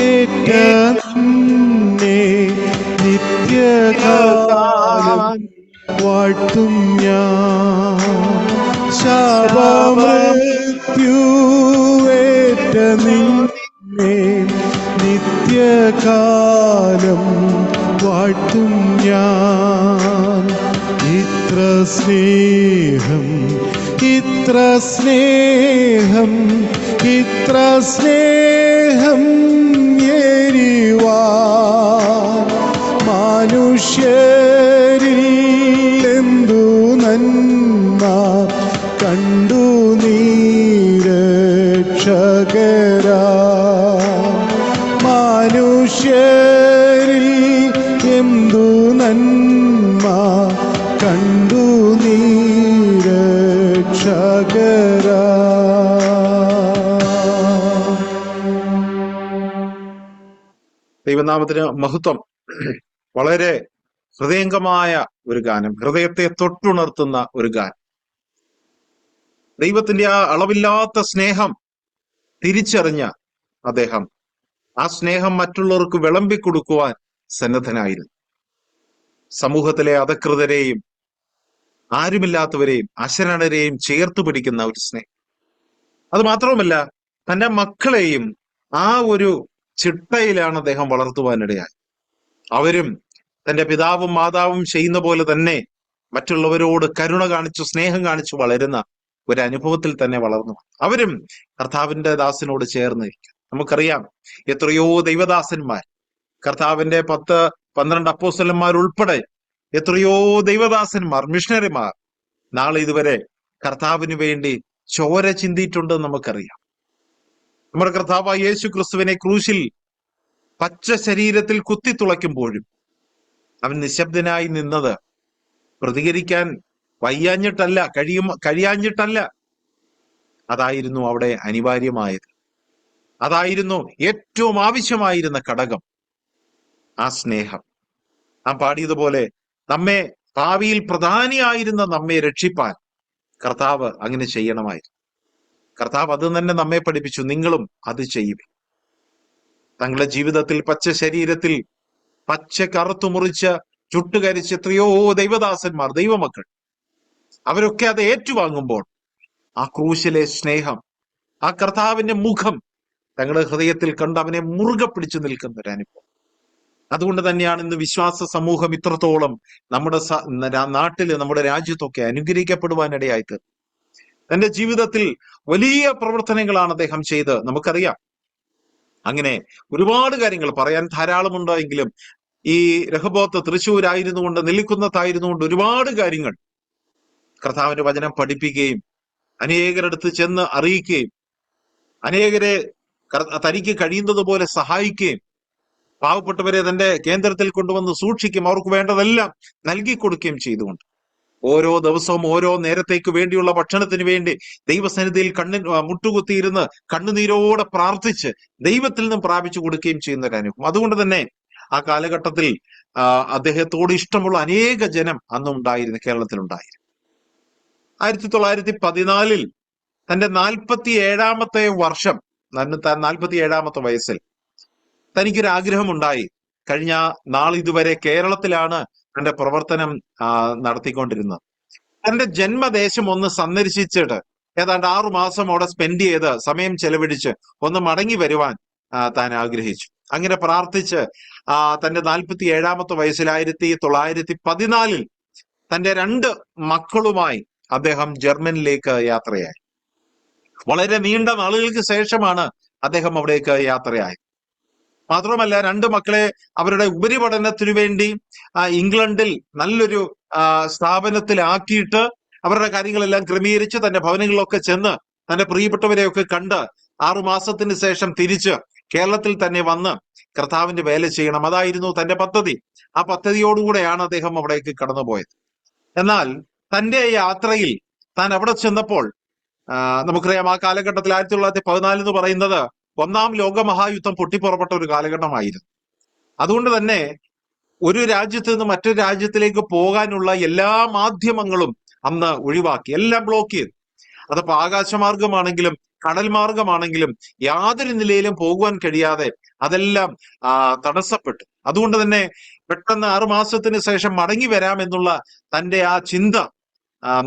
B: ഏറ്റ നിന്നെ നിത്യകാലം വാഴ്ത്തും ഞാൻ. ശാപമൃത്യുവേറ്റ നിന്നെ നിത്യകാലം വാഴ്ത്തും ഞാൻ. ഇത്ര സ്നേഹം ഇത്ര സ്നേഹം ഇത്ര സ്നേഹം എരിവാൻ മനുഷ്യരിൽ എന്തു നന്മ കണ്ടു നീ രക്ഷകരാ. മനുഷ്യരിൽ എന്തു നന്മ കണ്ടു നീ രക്ഷകരാ.
A: ദൈവനാമത്തിന് മഹത്വം. വളരെ ഹൃദയംഗമായ ഒരു ഗാനം, ഹൃദയത്തെ തൊട്ടുണർത്തുന്ന ഒരു ഗാനം. ദൈവത്തിന്റെ ആ അളവില്ലാത്ത സ്നേഹം തിരിച്ചറിഞ്ഞ അദ്ദേഹം ആ സ്നേഹം മറ്റുള്ളവർക്ക് വിളമ്പിക്കൊടുക്കുവാൻ സന്നദ്ധനായിരുന്നു. സമൂഹത്തിലെ അധകൃതരെയും ആരുമില്ലാത്തവരെയും അശരണരെയും ചേർത്ത് പിടിക്കുന്ന ഒരു സ്നേഹം. അത് മാത്രവുമല്ല, തന്റെ മക്കളെയും ആ ഒരു ചിട്ടയിലാണ് അദ്ദേഹം വളർത്തുവാനിടയായി. അവരും തന്റെ പിതാവും മാതാവും ചെയ്യുന്ന പോലെ തന്നെ മറ്റുള്ളവരോട് കരുണ കാണിച്ചു സ്നേഹം കാണിച്ചു വളരുന്ന ഒരു അനുഭവത്തിൽ തന്നെ വളർന്നു. അവരും കർത്താവിന്റെ ദാസനോട് ചേർന്ന് നമുക്കറിയാം, എത്രയോ ദൈവദാസന്മാർ, കർത്താവിന്റെ 10-12 അപ്പോസ്തലന്മാർ ഉൾപ്പെടെ എത്രയോ ദൈവദാസന്മാർ, മിഷണറിമാർ നാളെ ഇതുവരെ കർത്താവിന് വേണ്ടി ചോര ചിന്തിയിട്ടുണ്ടെന്ന് നമുക്കറിയാം. നമ്മുടെ കർത്താവായ യേശു ക്രിസ്തുവിനെ ക്രൂശിൽ പച്ച ശരീരത്തിൽ കുത്തിത്തുളയ്ക്കുമ്പോഴും അവൻ നിശബ്ദനായി നിന്നത് പ്രതികരിക്കാൻ വയ്യാഞ്ഞിട്ടല്ല, കഴിയാഞ്ഞിട്ടല്ല. അതായിരുന്നു അവിടെ അനിവാര്യമായത്. അതായിരുന്നു ഏറ്റവും ആവശ്യമായിരുന്ന ഘടകം, ആ സ്നേഹം. നാം പാടിയതുപോലെ നമ്മെ ഭാവിയിൽ പ്രധാനിയായിരുന്ന നമ്മെ രക്ഷിപ്പാൻ കർത്താവ് അങ്ങനെ ചെയ്യണമായിരുന്നു. കർത്താവ് അത് തന്നെ നമ്മെ പഠിപ്പിച്ചു, നിങ്ങളും അത് ചെയ്യുക. തങ്ങളുടെ ജീവിതത്തിൽ പച്ച ശരീരത്തിൽ പച്ച കറുത്തു മുറിച്ച് ചുട്ടുകരിച്ച് എത്രയോ ദൈവദാസന്മാർ, ദൈവമക്കൾ, അവരൊക്കെ അത് ഏറ്റുവാങ്ങുമ്പോൾ ആ ക്രൂശിലെ സ്നേഹം, ആ കർത്താവിന്റെ മുഖം തങ്ങളുടെ ഹൃദയത്തിൽ കണ്ട് അവനെ മുറുകെ പിടിച്ചു നിൽക്കുന്ന ഒരു അനുഭവം. അതുകൊണ്ട് തന്നെയാണ് ഇന്ന് വിശ്വാസ സമൂഹം ഇത്രത്തോളം നമ്മുടെ നാട്ടില്, നമ്മുടെ രാജ്യത്തൊക്കെ അനുഗ്രഹിക്കപ്പെടുവാനിടയായിട്ട്. തന്റെ ജീവിതത്തിൽ വലിയ പ്രവർത്തനങ്ങളാണ് അദ്ദേഹം ചെയ്ത് നമുക്കറിയാം. അങ്ങനെ ഒരുപാട് കാര്യങ്ങൾ പറയാൻ ധാരാളമുണ്ട്. എങ്കിലും ഈ രഹബോത്ത് തൃശ്ശൂരായിരുന്നു കൊണ്ട്, നെല്ലിക്കുന്നത്തായിരുന്നു കൊണ്ട് ഒരുപാട് കാര്യങ്ങൾ കർത്താവിന്റെ വചനം പഠിപ്പിക്കുകയും അനേകരടുത്ത് ചെന്ന് അറിയിക്കുകയും അനേകരെ തനിക്ക് കഴിയുന്നത് പോലെ സഹായിക്കുകയും പാവപ്പെട്ടവരെ തന്റെ കേന്ദ്രത്തിൽ കൊണ്ടുവന്ന് സൂക്ഷിക്കും, അവർക്ക് വേണ്ടതെല്ലാം നൽകി കൊടുക്കുകയും ചെയ്തുകൊണ്ട് ഓരോ ദിവസവും ഓരോ നേരത്തേക്ക് വേണ്ടിയുള്ള ഭക്ഷണത്തിന് വേണ്ടി ദൈവസന്നിധിയിൽ മുട്ടുകുത്തിയിരുന്ന് കണ്ണുനീരോടെ പ്രാർത്ഥിച്ച് ദൈവത്തിൽ നിന്നും പ്രാപിച്ചു കൊടുക്കുകയും ചെയ്യുന്ന ഒരു അനുഭവം. അതുകൊണ്ട് തന്നെ ആ കാലഘട്ടത്തിൽ അദ്ദേഹത്തോട് ഇഷ്ടമുള്ള അനേക ജനം അന്ന് ഉണ്ടായിരുന്നു, കേരളത്തിലുണ്ടായിരുന്നു. 1914 തന്റെ 47-ാമത്തെ വർഷം, 47-ാമത്തെ വയസ്സിൽ തനിക്കൊരു ആഗ്രഹമുണ്ടായി. കഴിഞ്ഞ നാളിതുവരെ കേരളത്തിലാണ് തന്റെ പ്രവർത്തനം നടത്തിക്കൊണ്ടിരുന്നത്. തന്റെ ജന്മദേശം ഒന്ന് സന്ദർശിച്ചിട്ട് ഏതാണ്ട് 6 മാസം അവിടെ സ്പെൻഡ് ചെയ്ത് സമയം ചെലവഴിച്ച് ഒന്ന് മടങ്ങി വരുവാൻ താൻ ആഗ്രഹിച്ചു. അങ്ങനെ പ്രാർത്ഥിച്ച് തന്റെ 47-ാമത്തെ വയസ്സിൽ 1914 തന്റെ 2 മക്കളുമായി അദ്ദേഹം ജർമ്മനിലേക്ക് യാത്രയായി. വളരെ നീണ്ട നാളുകൾക്ക് ശേഷമാണ് അദ്ദേഹം അവിടേക്ക് യാത്രയായത്. മാത്രമല്ല, 2 മക്കളെ അവരുടെ ഉപരിപഠനത്തിനു വേണ്ടി ഇംഗ്ലണ്ടിൽ നല്ലൊരു സ്ഥാപനത്തിലാക്കിയിട്ട് അവരുടെ കാര്യങ്ങളെല്ലാം ക്രമീകരിച്ച് തന്റെ ഭവനങ്ങളിലൊക്കെ ചെന്ന് തന്റെ പ്രിയപ്പെട്ടവരെയൊക്കെ കണ്ട് 6 മാസത്തിന് ശേഷം തിരിച്ച് കേരളത്തിൽ തന്നെ വന്ന് കർത്താവിന്റെ വേല ചെയ്യണം, അതായിരുന്നു തന്റെ പദ്ധതി. ആ പദ്ധതിയോടുകൂടെയാണ് അദ്ദേഹം അവിടേക്ക് കടന്നുപോയത്. എന്നാൽ തന്റെ യാത്രയിൽ താൻ അവിടെ ചെന്നപ്പോൾ നമുക്കറിയാം, ആ കാലഘട്ടത്തിൽ 1914 എന്ന് പറയുന്നത് 1-ാം ലോകമഹായുദ്ധം പൊട്ടിപ്പുറപ്പെട്ട ഒരു കാലഘട്ടമായിരുന്നു. അതുകൊണ്ട് തന്നെ ഒരു രാജ്യത്ത് നിന്ന് മറ്റൊരു രാജ്യത്തിലേക്ക് പോകാനുള്ള എല്ലാ മാധ്യമങ്ങളും അന്ന് ഒഴിവാക്കി, എല്ലാം ബ്ലോക്ക് ചെയ്തു. അതപ്പോ ആകാശമാർഗമാണെങ്കിലും കടൽ മാർഗമാണെങ്കിലും യാതൊരു നിലയിലും പോകുവാൻ കഴിയാതെ അതെല്ലാം തടസ്സപ്പെട്ടു. അതുകൊണ്ട് തന്നെ പെട്ടെന്ന് 6 മാസത്തിന് ശേഷം മടങ്ങി വരാമെന്നുള്ള തന്റെ ആ ചിന്ത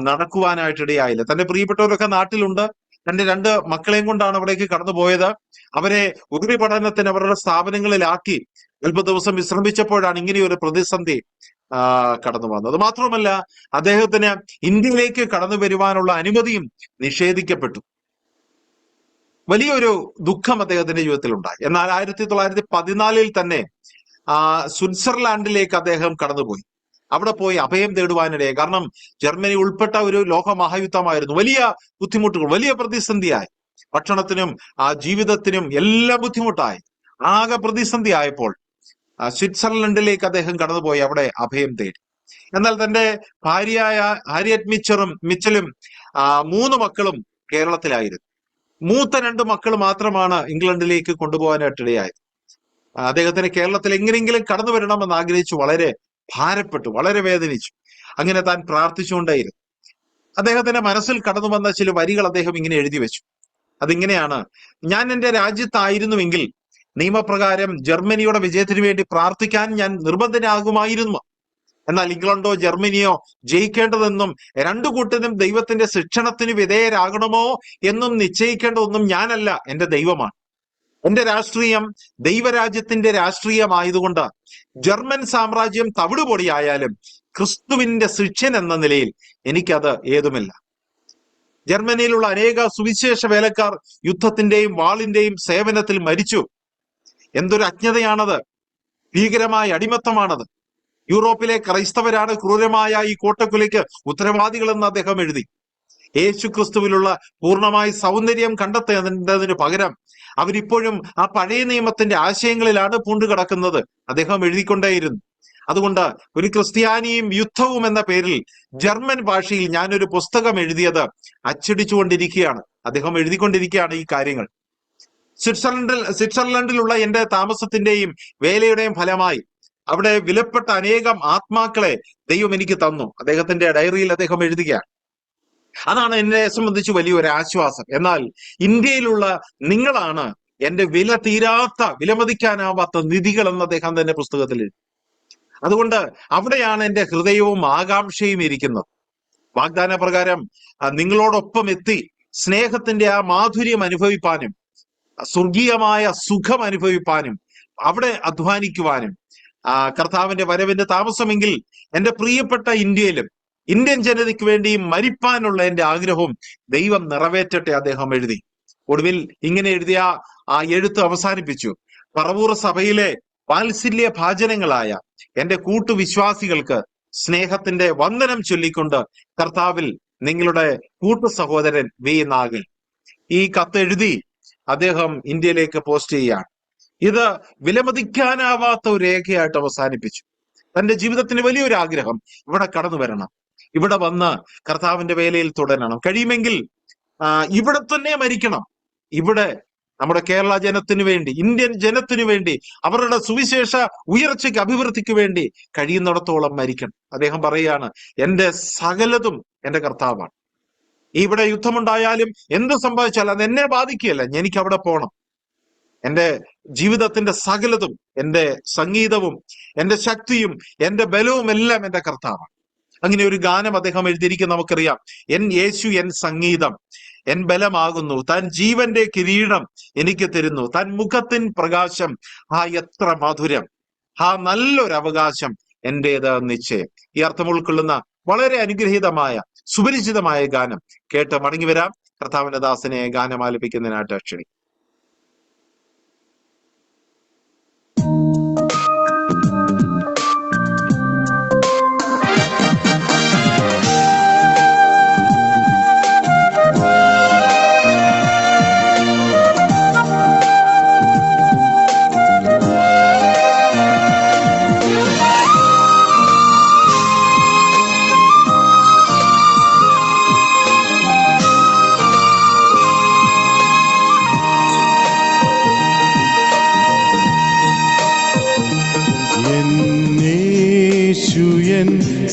A: നടക്കുവാനായിട്ടിടയായില്ല. തന്റെ പ്രിയപ്പെട്ടവരൊക്കെ നാട്ടിലുണ്ട്. തന്റെ 2 മക്കളെയും കൊണ്ടാണ് അവിടേക്ക് കടന്നുപോയത്. അവരെ ഉപരിപഠനത്തിന് അവരുടെ സ്ഥാപനങ്ങളിലാക്കി അല്പ ദിവസം വിശ്രമിച്ചപ്പോഴാണ് ഇങ്ങനെയൊരു പ്രതിസന്ധി കടന്നു വന്നത്. മാത്രമല്ല, അദ്ദേഹത്തിന് ഇന്ത്യയിലേക്ക് കടന്നു വരുവാനുള്ള അനുമതിയും നിഷേധിക്കപ്പെട്ടു. വലിയൊരു ദുഃഖം അദ്ദേഹത്തിന്റെ ജീവിതത്തിൽ ഉണ്ടായി. എന്നാൽ 1914 തന്നെ സ്വിറ്റ്സർലാൻഡിലേക്ക് അദ്ദേഹം കടന്നുപോയി. അവിടെ പോയി അഭയം തേടുവാനിടയായി. കാരണം ജർമ്മനി ഉൾപ്പെട്ട ഒരു ലോകമഹായുദ്ധമായിരുന്നു. വലിയ ബുദ്ധിമുട്ടുകൾ, വലിയ പ്രതിസന്ധിയായി. ഭക്ഷണത്തിനും ജീവിതത്തിനും എല്ലാം ബുദ്ധിമുട്ടായി. ആകെ പ്രതിസന്ധി ആയപ്പോൾ സ്വിറ്റ്സർലൻഡിലേക്ക് അദ്ദേഹം കടന്നുപോയി അവിടെ അഭയം തേടി. എന്നാൽ തന്റെ ഭാര്യയായ ഹാരിയറ്റ് മിച്ചലും 3 മക്കളും കേരളത്തിലായിരുന്നു. മൂത്ത 2 മക്കൾ മാത്രമാണ് ഇംഗ്ലണ്ടിലേക്ക് കൊണ്ടുപോകാനായിട്ടിടയായത്. അദ്ദേഹത്തിന് കേരളത്തിൽ എങ്ങനെയെങ്കിലും കടന്നു വരണമെന്ന് ആഗ്രഹിച്ചു വളരെ ഭാരപ്പെട്ടു, വളരെ വേദനിച്ചു. അങ്ങനെ താൻ പ്രാർത്ഥിച്ചുകൊണ്ടേയിരുന്നു. അദ്ദേഹത്തിന്റെ മനസ്സിൽ കടന്നു വന്ന ചില വരികൾ അദ്ദേഹം ഇങ്ങനെ എഴുതി വെച്ചു. അതിങ്ങനെയാണ്: ഞാൻ എന്റെ രാജ്യത്തായിരുന്നുവെങ്കിൽ നിയമപ്രകാരം ജർമ്മനിയുടെ വിജയത്തിന് വേണ്ടി പ്രാർത്ഥിക്കാൻ ഞാൻ നിർബന്ധനാകുമായിരുന്നു. എന്നാൽ ഇംഗ്ലണ്ടോ ജർമ്മനിയോ ജയിക്കേണ്ടതെന്നും 2 കൂട്ടരും ദൈവത്തിന്റെ ശിക്ഷണത്തിന് വിധേയരാകണമോ എന്നും നിശ്ചയിക്കേണ്ടതൊന്നും ഞാനല്ല, എന്റെ ദൈവമാണ്. എന്റെ രാഷ്ട്രീയം ദൈവരാജ്യത്തിന്റെ രാഷ്ട്രീയമായതുകൊണ്ട് ജർമ്മൻ സാമ്രാജ്യം തവിടുപൊടിയായാലും ക്രിസ്തുവിന്റെ ശിഷ്യൻ എന്ന നിലയിൽ എനിക്കത് ഏതുമില്ല. ജർമ്മനിയിലുള്ള അനേക സുവിശേഷ വേലക്കാർ യുദ്ധത്തിന്റെയും വാളിന്റെയും സേവനത്തിൽ മരിച്ചു. എന്തൊരു അജ്ഞതയാണത്! ഭീകരമായ അടിമത്തമാണത്. യൂറോപ്പിലെ ക്രൈസ്തവരാണ് ക്രൂരമായ ഈ കൂട്ടക്കൊലയ്ക്ക് ഉത്തരവാദികളെന്ന് അദ്ദേഹം എഴുതി. യേശു ക്രിസ്തുവിലുള്ള പൂർണ്ണമായ സൗന്ദര്യം കണ്ടെത്തേണ്ടതിന് പകരം അവരിപ്പോഴും ആ പഴയ നിയമത്തിന്റെ ആശയങ്ങളിലാണ് പൂണ്ടുകിടക്കുന്നത്. അദ്ദേഹം എഴുതിക്കൊണ്ടേയിരുന്നു. അതുകൊണ്ട് ഒരു ക്രിസ്ത്യാനിയും യുദ്ധവും എന്ന പേരിൽ ജർമ്മൻ ഭാഷയിൽ ഞാനൊരു പുസ്തകം എഴുതിയത് അച്ചടിച്ചുകൊണ്ടിരിക്കുകയാണ്. അദ്ദേഹം എഴുതിക്കൊണ്ടിരിക്കുകയാണ് ഈ കാര്യങ്ങൾ. സ്വിറ്റ്സർലൻഡിലുള്ള എന്റെ താമസത്തിന്റെയും വേലയുടെയും ഫലമായി അവിടെ വിലപ്പെട്ട അനേകം ആത്മാക്കളെ ദൈവം എനിക്ക് തന്നു. അദ്ദേഹത്തിന്റെ ഡയറിയിൽ അദ്ദേഹം എഴുതുകയാണ്. അതാണ് എന്നെ സംബന്ധിച്ച് വലിയൊരു ആശ്വാസം. എന്നാൽ ഇന്ത്യയിലുള്ള നിങ്ങളാണ് എന്റെ വിലമതിക്കാനാവാത്ത നിധികൾ എന്ന് അദ്ദേഹം തന്നെ പുസ്തകത്തിൽ എഴുതി. അതുകൊണ്ട് അവിടെയാണ് എന്റെ ഹൃദയവും ആകാംക്ഷയും ഇരിക്കുന്നത്. വാഗ്ദാന പ്രകാരം നിങ്ങളോടൊപ്പം എത്തി സ്നേഹത്തിന്റെ ആ മാധുര്യം അനുഭവിപ്പാനും സ്വർഗീയമായ സുഖം അനുഭവിപ്പാനും അവിടെ അധ്വാനിക്കുവാനും കർത്താവിന്റെ വരവിന്റെ താമസമെങ്കിൽ എന്റെ പ്രിയപ്പെട്ട ഇന്ത്യയിലും ഇന്ത്യൻ ജനതയ്ക്ക് വേണ്ടിയും മരിപ്പാനുള്ള എന്റെ ആഗ്രഹവും ദൈവം നിറവേറ്റട്ടെ അദ്ദേഹം എഴുതി. ഒടുവിൽ ഇങ്ങനെ എഴുതിയ ആ എഴുത്ത് അവസാനിപ്പിച്ചു: പറവൂർ സഭയിലെ വാത്സല്യ ഭാജനങ്ങളായ എന്റെ കൂട്ടുവിശ്വാസികൾക്ക് സ്നേഹത്തിന്റെ വന്ദനം ചൊല്ലിക്കൊണ്ട് കർത്താവിൽ നിങ്ങളുടെ കൂട്ടു സഹോദരൻ വി നാഗൽ. ഈ കത്തെഴുതി അദ്ദേഹം ഇന്ത്യയിലേക്ക് പോസ്റ്റ് ചെയ്യുകയാണ്. ഇത് വിലമതിക്കാനാവാത്ത ഒരു രേഖയായിട്ട് അവസാനിപ്പിച്ചു. തന്റെ ജീവിതത്തിന് വലിയൊരു ആഗ്രഹം ഇവിടെ കടന്നു വരണം, ഇവിടെ വന്ന് കർത്താവിന്റെ വേലയിൽ തുടരണം, കഴിയുമെങ്കിൽ ഇവിടെ തന്നെ മരിക്കണം. ഇവിടെ നമ്മുടെ കേരള ജനത്തിനു വേണ്ടി, ഇന്ത്യൻ ജനത്തിനു വേണ്ടി, അവരുടെ സുവിശേഷ ഉയർച്ചയ്ക്ക് അഭിവൃദ്ധിക്ക് വേണ്ടി കഴിയുന്നിടത്തോളം മരിക്കണം. അദ്ദേഹം പറയുകയാണ്, എന്റെ സകലതും എന്റെ കർത്താവാണ്. ഇവിടെ യുദ്ധമുണ്ടായാലും എന്ത് സംഭവിച്ചാലും അത് എന്നെ ബാധിക്കുകയല്ല, എനിക്ക് അവിടെ പോകണം. എന്റെ ജീവിതത്തിന്റെ സകലതും, എന്റെ സംഗീതവും എന്റെ ശക്തിയും എന്റെ ബലവും എല്ലാം എന്റെ കർത്താവാണ്. അങ്ങനെ ഒരു ഗാനം അദ്ദേഹം എഴുതിയിരിക്കുന്ന നമുക്കറിയാം. എൻ യേശു എൻ സംഗീതം, എൻ ബലമാകുന്നു, താൻ ജീവന്റെ കിരീടം എനിക്ക് തരുന്നു, താൻ മുഖത്തിൻ പ്രകാശം, എത്ര മധുരം, നല്ലൊരു അവകാശം എന്റേത് നിശ്ചയം. ഈ അർത്ഥം ഉൾക്കൊള്ളുന്ന വളരെ അനുഗ്രഹീതമായ സുപരിചിതമായ ഗാനം കേട്ട് മടങ്ങി വരാം. കർത്താവിന്റെ ദാസനെ ഗാനം ആലപിക്കുന്നതിനായിട്ട് ക്ഷണി.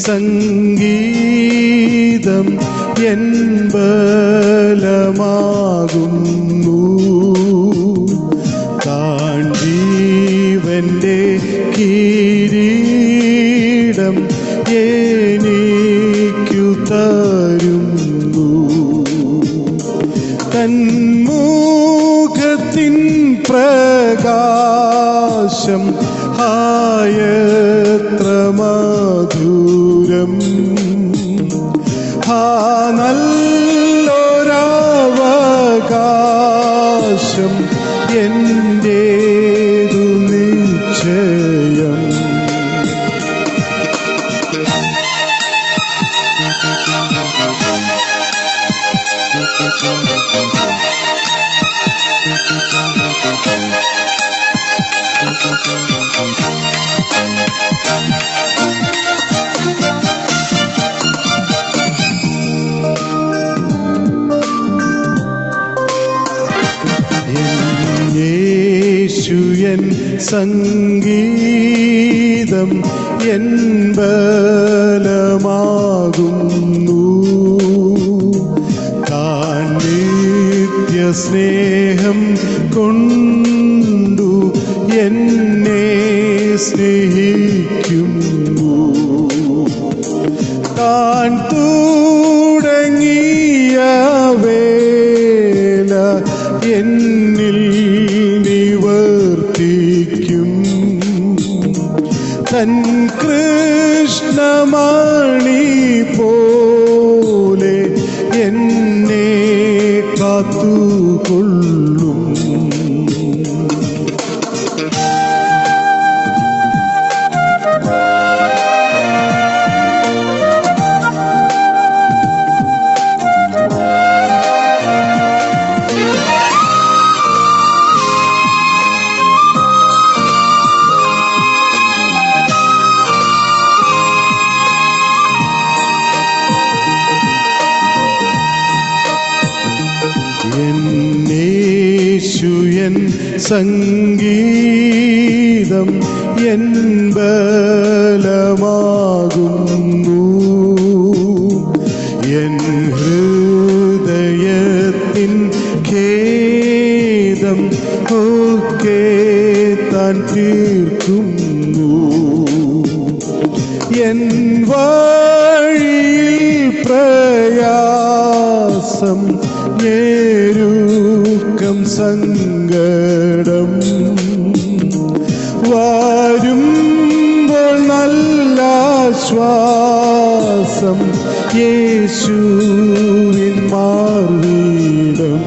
B: സംഗീതം എൻ ബലമാകുന്നു. താൻ ജീവന്റെ കിരീടം എനിക്കു തരുന്നു. തന്മുഖത്തിൻ പ്രകാശം ഹായത്ര മധുരം. നല്ലൊരവകാശം എന്റേതു നിശ്ചയം. യേശുയൻ സംഗീതം എൻ ബലമാകുന്നു. താൻ നിത്യസ്നേഹം കൊണ്ടു എന്നെ സ്നേഹിക്കുന്നു. താൻ തുടങ്ങിയ വേല എന്നിൽ നിവർത്തിക്കും. തൻ കൃഷ്ണമണി പോലെ എന്നെ കാത്തുകൊള്ളും. യേശുയൻ സംഗീതം എൻ ബലമാകുന്നു. എൻ ഹൃദയത്തിൻ ഖേദം ഒക്കെ താൻ തീർക്കുന്നു. എൻ വഴിയിൽ പ്രയാസം ഞെരുക്കം സങ്കടം വരുമ്പോൾ നല്ല ശ്വാസം യേശുവിൻ മാർവീടം.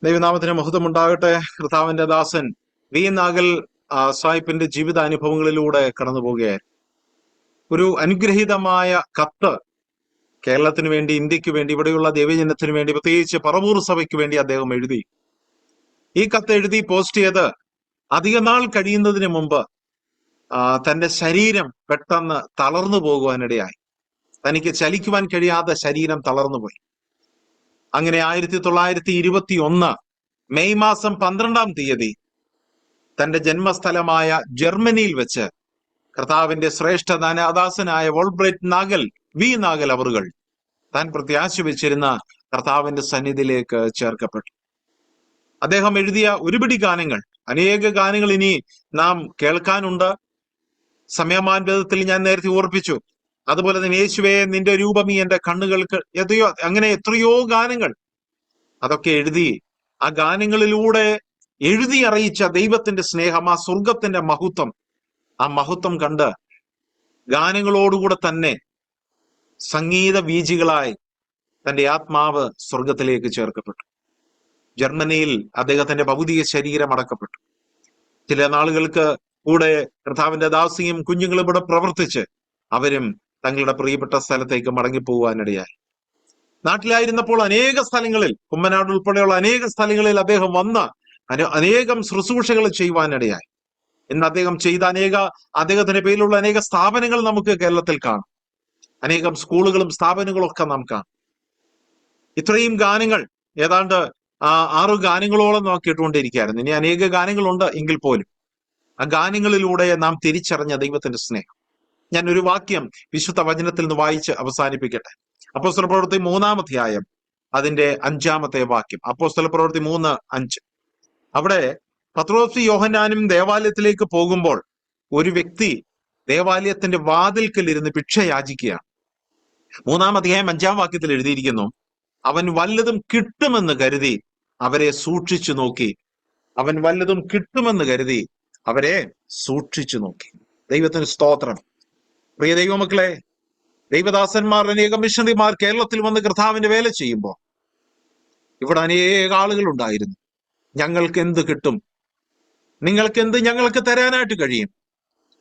A: ദൈവനാമത്തിന് മഹത്വമുണ്ടാകട്ടെ. കർത്താവിന്റെ ദാസൻ വി നാഗൽ സാഹിബിന്റെ ജീവിതാനുഭവങ്ങളിലൂടെ കടന്നു പോവുകയായിരുന്നു. ഒരു അനുഗ്രഹീതമായ കത്ത് കേരളത്തിന് വേണ്ടി, ഇന്ത്യക്ക് വേണ്ടി, ഇവിടെയുള്ള ദൈവജനത്തിന് വേണ്ടി, പ്രത്യേകിച്ച് പറവൂർ സഭയ്ക്ക് വേണ്ടി അദ്ദേഹം എഴുതി. ഈ കത്ത് എഴുതി പോസ്റ്റ് ചെയ്ത് അധിക നാൾ കഴിയുന്നതിന് മുമ്പ് തന്റെ ശരീരം പെട്ടെന്ന് തളർന്നു പോകുവാനിടയായി. തനിക്ക് ചലിക്കുവാൻ കഴിയാതെ ശരീരം തളർന്നുപോയി. അങ്ങനെ 1921 മെയ് മാസം 12-ാം തീയതി തന്റെ ജന്മസ്ഥലമായ ജർമ്മനിയിൽ വെച്ച് കർത്താവിന്റെ ശ്രേഷ്ഠ ദാസനായ വോൾബ്രൈറ്റ് നാഗൽ, വി നാഗൽ അവറുകൾ താൻ പ്രത്യാശ വെച്ചിരുന്ന കർത്താവിന്റെ സന്നിധിയിലേക്ക് ചേർക്കപ്പെട്ടു. അദ്ദേഹം എഴുതിയ ഒരുപിടി ഗാനങ്ങൾ, അനേക ഗാനങ്ങൾ ഇനി നാം കേൾക്കാനുണ്ട്. സമയമാൻപേദത്തിൽ ഞാൻ നേരത്തെ ഓർപ്പിച്ചു. അതുപോലെ തന്നെ യേശുവേ നിന്റെ രൂപമീ എന്റെ കണ്ണുകൾക്ക്, അങ്ങനെ എത്രയോ ഗാനങ്ങൾ അതൊക്കെ എഴുതി. ആ ഗാനങ്ങളിലൂടെ എഴുതി അറിയിച്ച ദൈവത്തിന്റെ സ്നേഹം, ആ സ്വർഗത്തിന്റെ മഹത്വം, ആ മഹത്വം കണ്ട് ഗാനങ്ങളോടുകൂടെ തന്നെ സംഗീത വീജികളായി തന്റെ ആത്മാവ് സ്വർഗത്തിലേക്ക് ചേർക്കപ്പെട്ടു. ജർമ്മനിയിൽ അദ്ദേഹത്തിന്റെ ഭൗതിക ശരീരം അടക്കപ്പെട്ടു. ചില നാളുകൾക്ക് കൂടെ കർത്താവിന്റെ ദാസിയും കുഞ്ഞുങ്ങളും ഇവിടെ പ്രവർത്തിച്ച് അവരും തങ്ങളുടെ പ്രിയപ്പെട്ട സ്ഥലത്തേക്ക് മടങ്ങിപ്പോവാനിടയായി. നാട്ടിലായിരുന്നപ്പോൾ അനേക സ്ഥലങ്ങളിൽ, കുമ്മനാട് ഉൾപ്പെടെയുള്ള അനേക സ്ഥലങ്ങളിൽ അദ്ദേഹം വന്ന് അനേകം ശുശ്രൂഷകൾ ചെയ്യുവാനിടയായി. ഇന്ന് അദ്ദേഹം ചെയ്ത അദ്ദേഹത്തിന്റെ പേരിലുള്ള അനേക സ്ഥാപനങ്ങൾ നമുക്ക് കേരളത്തിൽ കാണാം. അനേകം സ്കൂളുകളും സ്ഥാപനങ്ങളും ഒക്കെ നാം കാണാം. ഇത്രയും ഗാനങ്ങൾ, ഏതാണ്ട് 6 ഗാനങ്ങളോളം നാം കേട്ടുകൊണ്ടിരിക്കുകയായിരുന്നു. ഇനി അനേക ഗാനങ്ങളുണ്ട് എങ്കിൽ പോലും ആ ഗാനങ്ങളിലൂടെ നാം തിരിച്ചറിഞ്ഞ ദൈവത്തിന്റെ സ്നേഹം. ഞാൻ ഒരു വാക്യം വിശുദ്ധ വചനത്തിൽ നിന്ന് വായിച്ച് അവസാനിപ്പിക്കട്ടെ. അപ്പോസ്തലപ്രവൃത്തി 3-ാം അധ്യായം അതിന്റെ 5-ാമത്തെ വാക്യം. അപ്പോസ്തലപ്രവൃത്തി 3:5. അവിടെ പത്രോസും യോഹന്നാനും ദേവാലയത്തിലേക്ക് പോകുമ്പോൾ ഒരു വ്യക്തി ദേവാലയത്തിന്റെ വാതിൽക്കൽ ഇരുന്ന് ഭിക്ഷ യാചിക്കുകയാണ്. 3-ാം അധ്യായം 5-ാം വാക്യത്തിൽ എഴുതിയിരിക്കുന്നു, അവൻ വല്ലതും കിട്ടുമെന്ന് കരുതി അവരെ സൂക്ഷിച്ചു നോക്കി. അവൻ വല്ലതും കിട്ടുമെന്ന് കരുതി അവരെ സൂക്ഷിച്ചു നോക്കി. ദൈവത്തിന് സ്തോത്രം. പ്രിയ ദൈവമക്കളെ, ദൈവദാസന്മാർ, അനേകം മിഷണറിമാർ കേരളത്തിൽ വന്ന് കർത്താവിന്റെ വേല ചെയ്യുമ്പോൾ ഇവിടെ അനേക ആളുകൾ ഉണ്ടായിരുന്നു. ഞങ്ങൾക്ക് എന്ത് കിട്ടും, നിങ്ങൾക്ക് എന്ത് ഞങ്ങൾക്ക് തരാനായിട്ട് കഴിയും?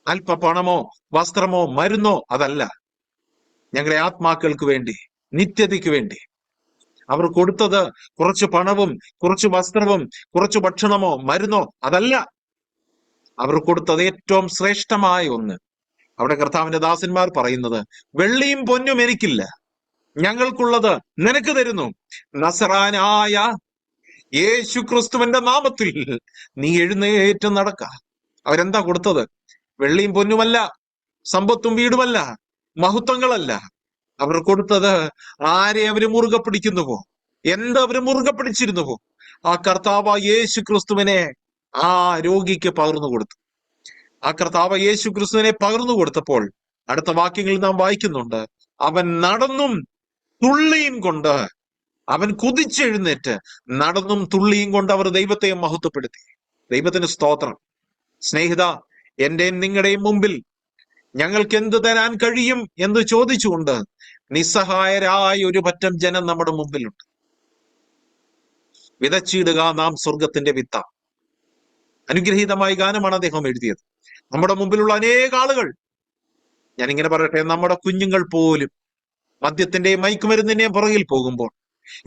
A: അല്പ പണമോ വസ്ത്രമോ മരുന്നോ? അതല്ല, ഞങ്ങളുടെ ആത്മാക്കൾക്ക് വേണ്ടി, നിത്യതയ്ക്ക് വേണ്ടി അവർ കൊടുത്തത് കുറച്ച് പണവും കുറച്ച് വസ്ത്രവും കുറച്ച് ഭക്ഷണമോ മരുന്നോ? അതല്ല. അവർ കൊടുത്തത് ഏറ്റവും ശ്രേഷ്ഠമായ ഒന്ന്. അവിടെ കർത്താവിന്റെ ദാസന്മാർ പറയുന്നത്, വെള്ളിയും പൊന്നും എനിക്കില്ല, ഞങ്ങൾക്കുള്ളത് നിനക്ക് തരുന്നു, നസറാനായ യേശു ക്രിസ്തുവിന്റെ നാമത്തിൽ നീ എഴുന്നേറ്റ് നടക്ക. അവരെന്താ കൊടുത്തത്? വെള്ളിയും പൊന്നുമല്ല, സമ്പത്തും വീടുമല്ല, മഹത്വങ്ങളല്ല. അവർ കൊടുത്തത് ആരെ അവര് മുറുകെ പിടിക്കുന്നുവോ, അവര് മുറുകെ പിടിച്ചിരുന്നുവോ, ആ കർത്താവ് യേശു ക്രിസ്തുവിനെ ആ രോഗിക്ക് പകർന്നു കൊടുത്തു. ആ കർത്താവ് യേശു ക്രിസ്തുവിനെ പകർന്നു കൊടുത്തപ്പോൾ അടുത്ത വാക്യങ്ങളിൽ നാം വായിക്കുന്നുണ്ട്, അവൻ നടന്നും തുള്ളിയും കൊണ്ട്, അവൻ കുതിച്ചെഴുന്നേറ്റ് നടന്നും തുള്ളിയും കൊണ്ട് അവർ ദൈവത്തെ മഹത്വപ്പെടുത്തി. ദൈവത്തിന് സ്തോത്രം. സ്നേഹിത, എന്റെയും നിങ്ങളുടെയും മുമ്പിൽ ഞങ്ങൾക്ക് എന്ത് തരാൻ കഴിയും എന്ന് ചോദിച്ചുകൊണ്ട് നിസ്സഹായരായ ഒരു പറ്റം ജനം നമ്മുടെ മുമ്പിലുണ്ട്. വിതച്ചിടുക നാം സ്വർഗത്തിന്റെ വിത്ത. അനുഗ്രഹീതമായ ഗാനമാണ് അദ്ദേഹം എഴുതിയത്. നമ്മുടെ മുമ്പിലുള്ള അനേക ആളുകൾ, ഞാനിങ്ങനെ പറയട്ടെ, നമ്മുടെ കുഞ്ഞുങ്ങൾ പോലും മദ്യത്തിന്റെയും മയക്കുമരുന്നിന്റെയും പുറകിൽ പോകുമ്പോൾ,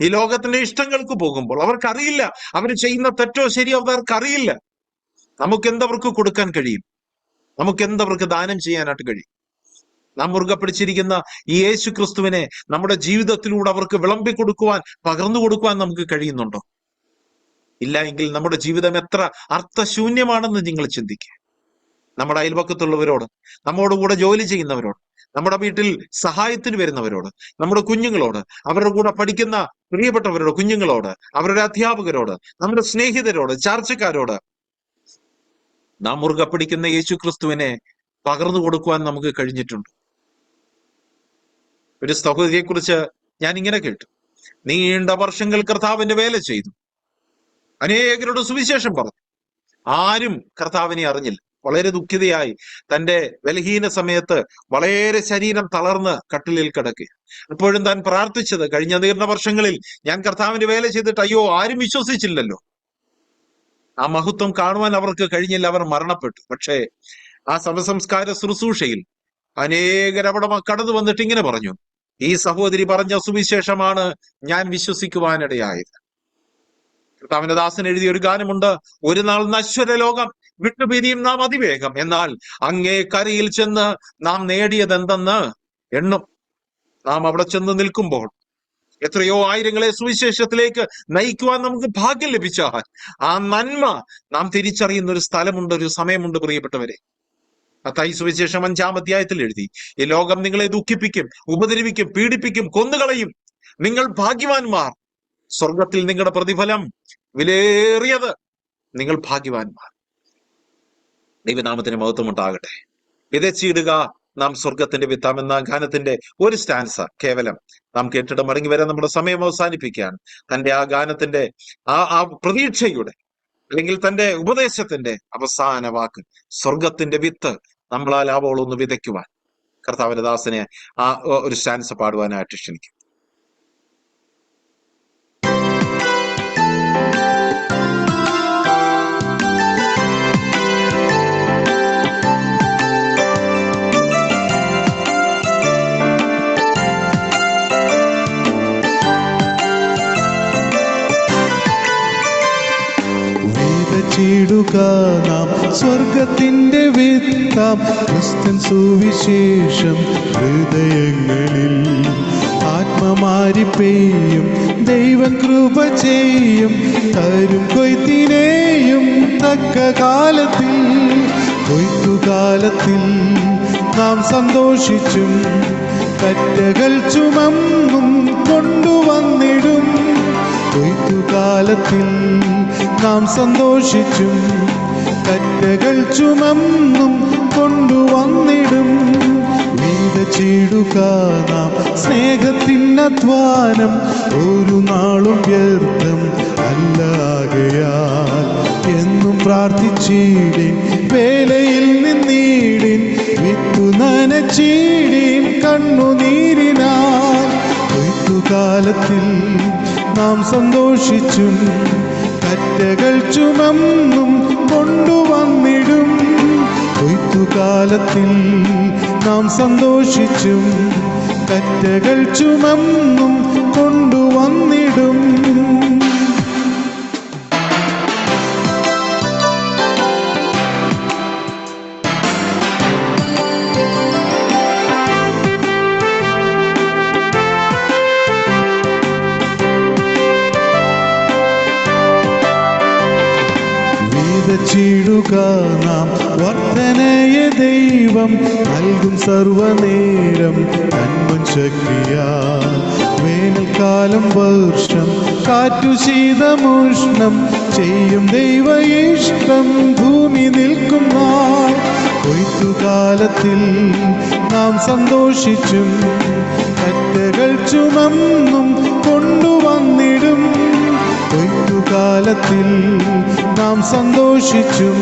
A: ഈ ലോകത്തിന്റെ ഇഷ്ടങ്ങൾക്ക് പോകുമ്പോൾ, അവർക്കറിയില്ല അവർ ചെയ്യുന്ന തെറ്റോ ശരിയോ അവർക്കറിയില്ല. നമുക്ക് എന്തവർക്ക് കൊടുക്കാൻ കഴിയും? നമുക്ക് എന്തവർക്ക് ദാനം ചെയ്യാനായിട്ട് കഴിയും? നാം മുറുകെ പിടിച്ചിരിക്കുന്ന ഈ യേശു ക്രിസ്തുവിനെ നമ്മുടെ ജീവിതത്തിലൂടെ അവർക്ക് വിളമ്പി കൊടുക്കുവാൻ, പകർന്നു കൊടുക്കുവാൻ നമുക്ക് കഴിയുന്നുണ്ടോ? ഇല്ല എങ്കിൽ നമ്മുടെ ജീവിതം എത്ര അർത്ഥശൂന്യമാണെന്ന് നിങ്ങൾ ചിന്തിക്കുക. നമ്മുടെ അയൽപക്കത്തുള്ളവരോട്, നമ്മോടുകൂടെ ജോലി ചെയ്യുന്നവരോട്, നമ്മുടെ വീട്ടിൽ സഹായത്തിന് വരുന്നവരോട്, നമ്മുടെ കുഞ്ഞുങ്ങളോട്, അവരുടെ കൂടെ പഠിക്കുന്ന പ്രിയപ്പെട്ടവരോട്, കുഞ്ഞുങ്ങളോട്, അവരുടെ അധ്യാപകരോട്, നമ്മുടെ സ്നേഹിതരോട്, ചാർച്ചക്കാരോട് നാം മുറുകെ പിടിക്കുന്ന യേശു ക്രിസ്തുവിനെ പകർന്നു കൊടുക്കുവാൻ നമുക്ക് കഴിഞ്ഞിട്ടുണ്ട്. ഒരു സഹോദരിയെ കുറിച്ച് ഞാൻ ഇങ്ങനെ കേട്ടു. നീണ്ട വർഷങ്ങൾ കർത്താവിന്റെ വേല ചെയ്തു, അനേകരുടെ സുവിശേഷം പറഞ്ഞു, ആരും കർത്താവിനെ അറിഞ്ഞില്ല. വളരെ ദുഃഖിതയായി തന്റെ ബലഹീന സമയത്ത് വളരെ ശരീരം തളർന്ന് കട്ടിലിൽ കിടക്കുക. അപ്പോഴും താൻ പ്രാർത്ഥിച്ചത്, കഴിഞ്ഞ നീണ്ട വർഷങ്ങളിൽ ഞാൻ കർത്താവിന്റെ വേല ചെയ്തിട്ട് അയ്യോ ആരും വിശ്വസിച്ചില്ലല്ലോ, ആ മഹത്വം കാണുവാൻ അവർക്ക് കഴിഞ്ഞില്ല, അവർ മരണപ്പെട്ടു. പക്ഷേ ആ ശവസംസ്കാര ശുശ്രൂഷയിൽ അനേകരവിടെ കടന്നു വന്നിട്ട് ഇങ്ങനെ പറഞ്ഞു, ഈ സഹോദരി പറഞ്ഞ സുവിശേഷമാണ് ഞാൻ വിശ്വസിക്കുവാനിടയായത്. കർത്താവിന്റെ ദാസൻ എഴുതിയ ഒരു ഗാനമുണ്ട്, ഒരു നാൾ നശ്വര ലോകം വിട്ടുപിരിയും നാം അതിവേഗം, എന്നാൽ അങ്ങേ കരയിൽ ചെന്ന് നാം നേടിയത് എന്തെന്ന് എണ്ണും. നാം അവിടെ ചെന്ന് നിൽക്കുമ്പോൾ എത്രയോ ആയിരങ്ങളെ സുവിശേഷത്തിലേക്ക് നയിക്കുവാൻ നമുക്ക് ഭാഗ്യം ലഭിച്ചാൽ ആ നന്മ നാം തിരിച്ചറിയുന്ന ഒരു സ്ഥലമുണ്ട്, ഒരു സമയമുണ്ട്. പ്രിയപ്പെട്ടവരെ, മത്തായി സുവിശേഷം 5-ാം അധ്യായത്തിൽ എഴുതി, ഈ ലോകം നിങ്ങളെ ദുഃഖിപ്പിക്കും, ഉപദ്രവിക്കും, പീഡിപ്പിക്കും, കൊന്നുകളയും. നിങ്ങൾ ഭാഗ്യവാന്മാർ, സ്വർഗത്തിൽ നിങ്ങളുടെ പ്രതിഫലം വിലയേറിയത്. നിങ്ങൾ ഭാഗ്യവാന്മാർ. ദൈവനാമത്തിന് മഹത്വം ഉണ്ടാകട്ടെ. വിതച്ചിടുക നാം സ്വർഗത്തിന്റെ വിത്താം എന്ന ഗാനത്തിന്റെ ഒരു സ്റ്റാൻസ കേവലം നാം കേട്ടിട്ട് മടങ്ങി വരാൻ നമ്മുടെ സമയം അവസാനിപ്പിക്കുകയാണ്. തന്റെ ആ ഗാനത്തിന്റെ ആ പ്രതീക്ഷയുടെ, അല്ലെങ്കിൽ തന്റെ ഉപദേശത്തിന്റെ അവസാന വാക്ക്, സ്വർഗത്തിന്റെ വിത്ത് നമ്മളാൽ ആവോളൊന്ന് വിതയ്ക്കുവാൻ കർത്താവിന്റെ ദാസനെ ആ ഒരു സ്റ്റാൻസ പാടുവാനായിട്ട് ക്ഷണിക്കും.
B: വിതച്ചിടുക നാം സ്വർഗത്തിന്റെ വിത്താം ക്രിസ്ത്യൻ സുവിശേഷം ഹൃദയങ്ങളിൽ. ആത്മമാരി പെയ്യും ദൈവം കൃപ ചെയ്യും, തരും കൊയ്ത്തിനെയും തക്ക കാലത്തിൽ. കൊയ്ത്തുകാലത്തിൽ നാം സന്തോഷിച്ചും കറ്റകൾ ചുമന്നും കൊണ്ടുവന്നിടും. കൊയ്ത്തുകാലത്തിൽ നാം സന്തോഷിച്ചും കറ്റകൾ ചുമന്നും കൊണ്ടുവന്നിടും. വിതച്ചിടുക നാം സ്നേഹത്തിനധ്വാനം, ഒരു നാളും വ്യർത്ഥം അല്ലാകയാൽ. എന്നും പ്രാർത്ഥിച്ചിടിൻ, വേലയിൽ നിന്നിടിൻ, വിത്തു നനച്ചിടിൻ കണ്ണുനീരിനാൽ. കൊയ്ത്തുകാലത്തിൽ നാം സന്തോഷിച്ചും കറ്റകൾ ചുമന്നും കൊണ്ടുവന്നിടും. കൊയ്ത്തുകാലത്തിൽ നാം സന്തോഷിച്ചും കറ്റകൾ ചുമന്നും കൊണ്ടുവന്നിടും. വിതച്ചിടുക നാം വർദ്ധനയ ദൈവം നൽകും സർവനേരം തന്മൻ ശക്തിയാൽ. വേനൽക്കാലം വർഷം കാറ്റു ശീതമുഷ്ണം ചെയ്യും ദൈവ ഇഷ്ടം ഭൂമി നിൽക്കും നാൾ. കൊയ്ത്തുകാലത്തിൽ നാം സന്തോഷിച്ചും കറ്റകൾ ചുമന്നും കൊണ്ടുവന്നിടും. കൊയ്ത്തുകാലത്തിൽ നാം സന്തോഷിച്ചും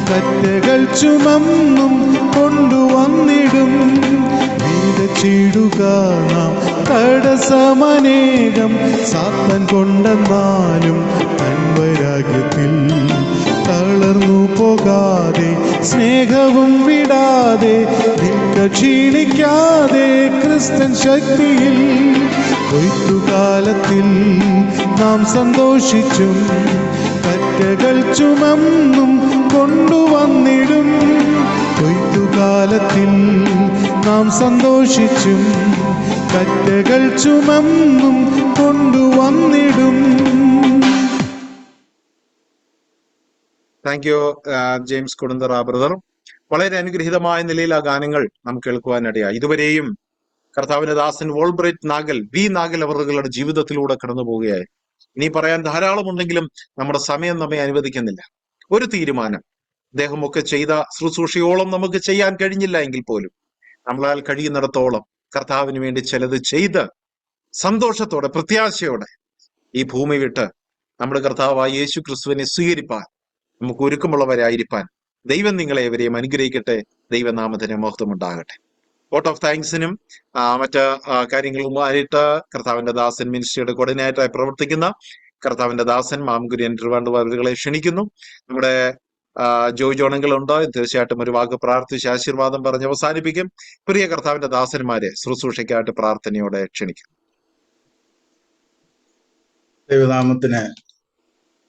B: കറ്റകൾ ചുമന്നും കൊണ്ടുവന്നിടും. വിതച്ചിടുക നാം തടസ്സമനേകം സാത്താൻ കൊണ്ടെന്നാലും തൻ വൈരാഗ്യത്തിൽ. തളർന്നു പോകാതെ സ്നേഹവും വിടാതെ നിൽക്ക ക്ഷീണിക്കാതെ ക്രിസ്ത്യൻ ശക്തിയിൽ. കൊയ്ത്തുകാലത്തിൽ നാം സന്തോഷിച്ചും കറ്റകൾ ചുമന്നും കൊണ്ടുവന്നിടും. കൊയ്ത്തുകാലത്തിൽ നാം സന്തോഷിച്ചും കറ്റകൾ ചുമന്നും കൊണ്ടുവന്നിടും.
A: Thank you James Kodunthara brother. വളരെ അനുഗ്രഹീതമായ നിലയിൽ ആ ഗാനങ്ങൾ നമുക്ക് കേൾക്കുവാനിടയായി. ഇതുവരെയും കർത്താവിന്റെ ദാസൻ വോൾബ്രൈറ്റ് നാഗൽ, വി നാഗൽ അവരുടെ ജീവിതത്തിലൂടെ കടന്നു പോവുകയായി. ഇനി പറയാൻ ധാരാളമുണ്ടെങ്കിലും നമ്മുടെ സമയം നമ്മെ അനുവദിക്കുന്നില്ല. ഒരു തീരുമാനം, അദ്ദേഹമൊക്കെ ചെയ്ത ശുശ്രൂഷയോളം നമുക്ക് ചെയ്യാൻ കഴിഞ്ഞില്ല എങ്കിൽ പോലും നമ്മളാൽ കഴിയുന്നിടത്തോളം കർത്താവിന് വേണ്ടി ചിലത് ചെയ്ത് സന്തോഷത്തോടെ പ്രത്യാശയോടെ ഈ ഭൂമി വിട്ട് നമ്മുടെ കർത്താവായ യേശു ക്രിസ്തുവിനെ സ്വീകരിപ്പാൻ നമുക്ക് ഒരുക്കമുള്ളവരായിരിക്കാൻ ദൈവം നിങ്ങളെ എവരെയും അനുഗ്രഹിക്കട്ടെ. ദൈവനാമത്തിന് മഹത്വം ഉണ്ടാകട്ടെ. വോട്ട് ഓഫ് താങ്ക്സിനും മറ്റ് കാര്യങ്ങളുമായിട്ട് കർത്താവിന്റെ ദാസൻ മിനിസ്ട്രിയുടെ കോർഡിനേറ്ററായി പ്രവർത്തിക്കുന്ന കർത്താവിന്റെ ദാസൻ മാംകുര്യൻ ട്രിവാൻഡ്രവറുകളെ ക്ഷണിക്കുന്നു. നമ്മുടെ ജോയ് ജോണങ്ങളുണ്ട്. തീർച്ചയായിട്ടും ഒരു വാക്ക് പ്രാർത്ഥിച്ച് ആശീർവാദം പറഞ്ഞ് അവസാനിപ്പിക്കും. പ്രിയ കർത്താവിന്റെ ദാസന്മാരെ ശുശ്രൂഷയ്ക്കായിട്ട് പ്രാർത്ഥനയോടെ ക്ഷണിക്കും.
C: ദൈവനാമത്തിന്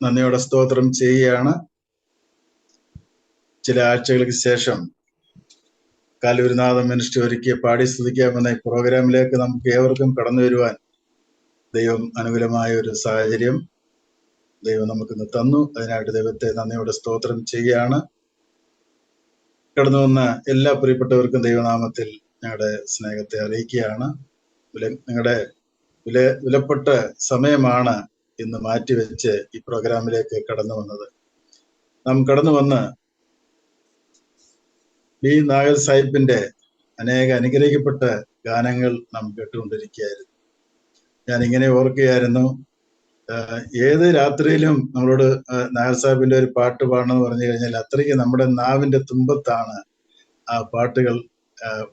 C: നന്ദിയോടെ സ്തോത്രം ചെയ്യുകയാണ്. ചില ആഴ്ചകൾക്ക് ശേഷം കാലൂരിനാഥ മിനിസ്ട്രി ഒരുക്കിയ പാടി സ്തുതിക്കാമെന്ന ഈ പ്രോഗ്രാമിലേക്ക് നമുക്ക് ഏവർക്കും കടന്നു വരുവാൻ ദൈവം അനുകൂലമായ ഒരു സാഹചര്യം ദൈവം നമുക്കിന്ന് തന്നു. അതിനായിട്ട് ദൈവത്തെ നന്ദിയോടെ സ്തോത്രം ചെയ്യുകയാണ്. കടന്നു വന്ന എല്ലാ പ്രിയപ്പെട്ടവർക്കും ദൈവനാമത്തിൽ ഞങ്ങളുടെ സ്നേഹത്തെ അറിയിക്കുകയാണ്. നിങ്ങളുടെ വിലപ്പെട്ട സമയമാണ് ഇന്ന് മാറ്റിവെച്ച് ഈ പ്രോഗ്രാമിലേക്ക് കടന്നു വന്നത്. നാം കടന്നു വന്ന് ബി നാഗൽ സാഹിബിന്റെ അനേക അനുഗ്രഹിക്കപ്പെട്ട ഗാനങ്ങൾ നാം കേട്ടുകൊണ്ടിരിക്കുകയായിരുന്നു. ഞാൻ ഇങ്ങനെ ഓർക്കുകയായിരുന്നു, ഏത് രാത്രിയിലും നമ്മളോട് നാഗൽ സാഹിബിന്റെ ഒരു പാട്ട് പാടണമെന്ന് പറഞ്ഞു കഴിഞ്ഞാൽ അത്രയ്ക്ക് നമ്മുടെ നാവിന്റെ തുമ്പത്താണ് ആ പാട്ടുകൾ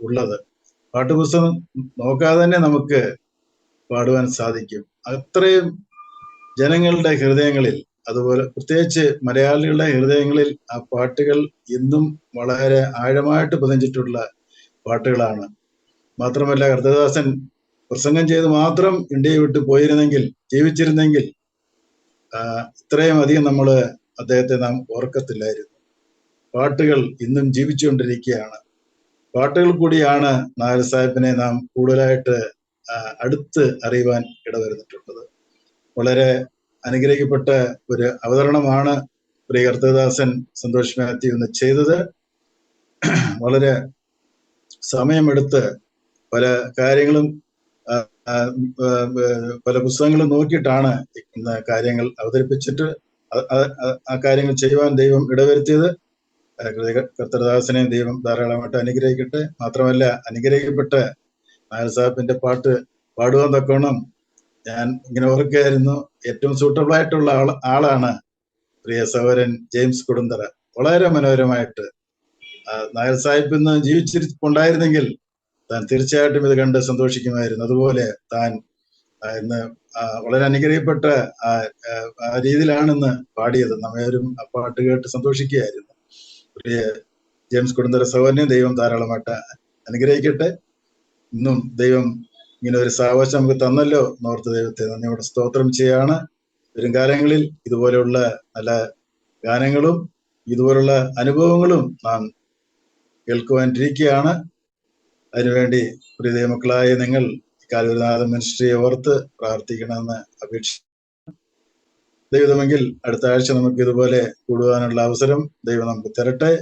C: ഉള്ളത്. പാട്ടുപുസ്തകം നോക്കാതെ തന്നെ നമുക്ക് പാടുവാൻ സാധിക്കും. അത്രയും ജനങ്ങളുടെ ഹൃദയങ്ങളിൽ, അതുപോലെ പ്രത്യേകിച്ച് മലയാളികളുടെ ഹൃദയങ്ങളിൽ ആ പാട്ടുകൾ ഇന്നും വളരെ ആഴമായിട്ട് പതിഞ്ഞിട്ടുള്ള പാട്ടുകളാണ്. മാത്രമല്ല, കർത്തദാസൻ പ്രസംഗം ചെയ്ത് മാത്രം ഇന്ത്യയെ വിട്ട് പോയിരുന്നെങ്കിൽ, ജീവിച്ചിരുന്നെങ്കിൽ ഇത്രയും അധികം നമ്മൾ അദ്ദേഹത്തെ നാം ഓർക്കത്തില്ലായിരുന്നു. പാട്ടുകൾ ഇന്നും ജീവിച്ചുകൊണ്ടിരിക്കുകയാണ്. പാട്ടുകൾ കൂടിയാണ് നായർ സാഹിബിനെ നാം കൂടുതലായിട്ട് അടുത്ത് അറിയുവാൻ ഇടവരുന്നിട്ടുള്ളത്. വളരെ അനുഗ്രഹിക്കപ്പെട്ട ഒരു അവതരണമാണ് പ്രിയ കർത്തദാസൻ സന്തോഷ് മാത്യു ഇന്ന് ചെയ്തത്. വളരെ സമയമെടുത്ത് പല കാര്യങ്ങളും പല പുസ്തകങ്ങളും നോക്കിയിട്ടാണ് ഇന്ന് കാര്യങ്ങൾ അവതരിപ്പിച്ചിട്ട് ആ കാര്യങ്ങൾ ചെയ്യുവാൻ ദൈവം ഇടവരുത്തിയത്. കർത്തദാസനെ ദൈവം ധാരാളമായിട്ട് അനുഗ്രഹിക്കട്ടെ. മാത്രമല്ല, അനുഗ്രഹിക്കപ്പെട്ട നായർ സാഹിബിന്റെ പാട്ട് പാടുവാൻ തക്കോണം ഞാൻ ഇങ്ങനെ ഓർക്കുകയായിരുന്നു. ഏറ്റവും സൂട്ടബിൾ ആയിട്ടുള്ള ആളാണ് പ്രിയ സഹോദരൻ ജെയിംസ് കൊടുന്തറ. വളരെ മനോഹരമായിട്ട് നായർ സാഹിബ് ഇന്ന് ജീവിച്ചിരിപ്പുണ്ടായിരുന്നെങ്കിൽ താൻ തീർച്ചയായിട്ടും ഇത് കണ്ട് സന്തോഷിക്കുമായിരുന്നു. അതുപോലെ താൻ ഇന്ന് വളരെ അനുഗ്രഹിക്കപ്പെട്ട ആ രീതിയിലാണ് ഇന്ന് പാടിയത്. നമ്മേവരും ആ പാട്ട് കേട്ട് സന്തോഷിക്കുകയായിരുന്നു. പ്രിയ ജെയിംസ് കൊടുന്തറ സഹോദരനെ ദൈവം ധാരാളമായിട്ട് അനുഗ്രഹിക്കട്ടെ. ഇന്നും ദൈവം ഇങ്ങനെ ഒരു സാവകാശം നമുക്ക് തന്നല്ലോ എന്നോർത്ത് ദൈവത്തെ നന്ദിയോടെ സ്തോത്രം ചെയ്യാണ്. വരും കാലങ്ങളിൽ ഇതുപോലെയുള്ള നല്ല ഗാനങ്ങളും ഇതുപോലുള്ള അനുഭവങ്ങളും നാം കേൾക്കുവാനിരിക്കുകയാണ്. അതിനുവേണ്ടി പ്രിയ ദൈവമക്കളായ നിങ്ങൾ കാൽവരിനാഥൻ മിനിസ്ട്രിയെ ഓർത്ത് പ്രാർത്ഥിക്കണമെന്ന് അപേക്ഷിച്ചു. ദൈവമെങ്കിൽ അടുത്ത ആഴ്ച നമുക്ക് ഇതുപോലെ കൂടുവാനുള്ള അവസരം ദൈവം നമുക്ക് തരട്ടെ.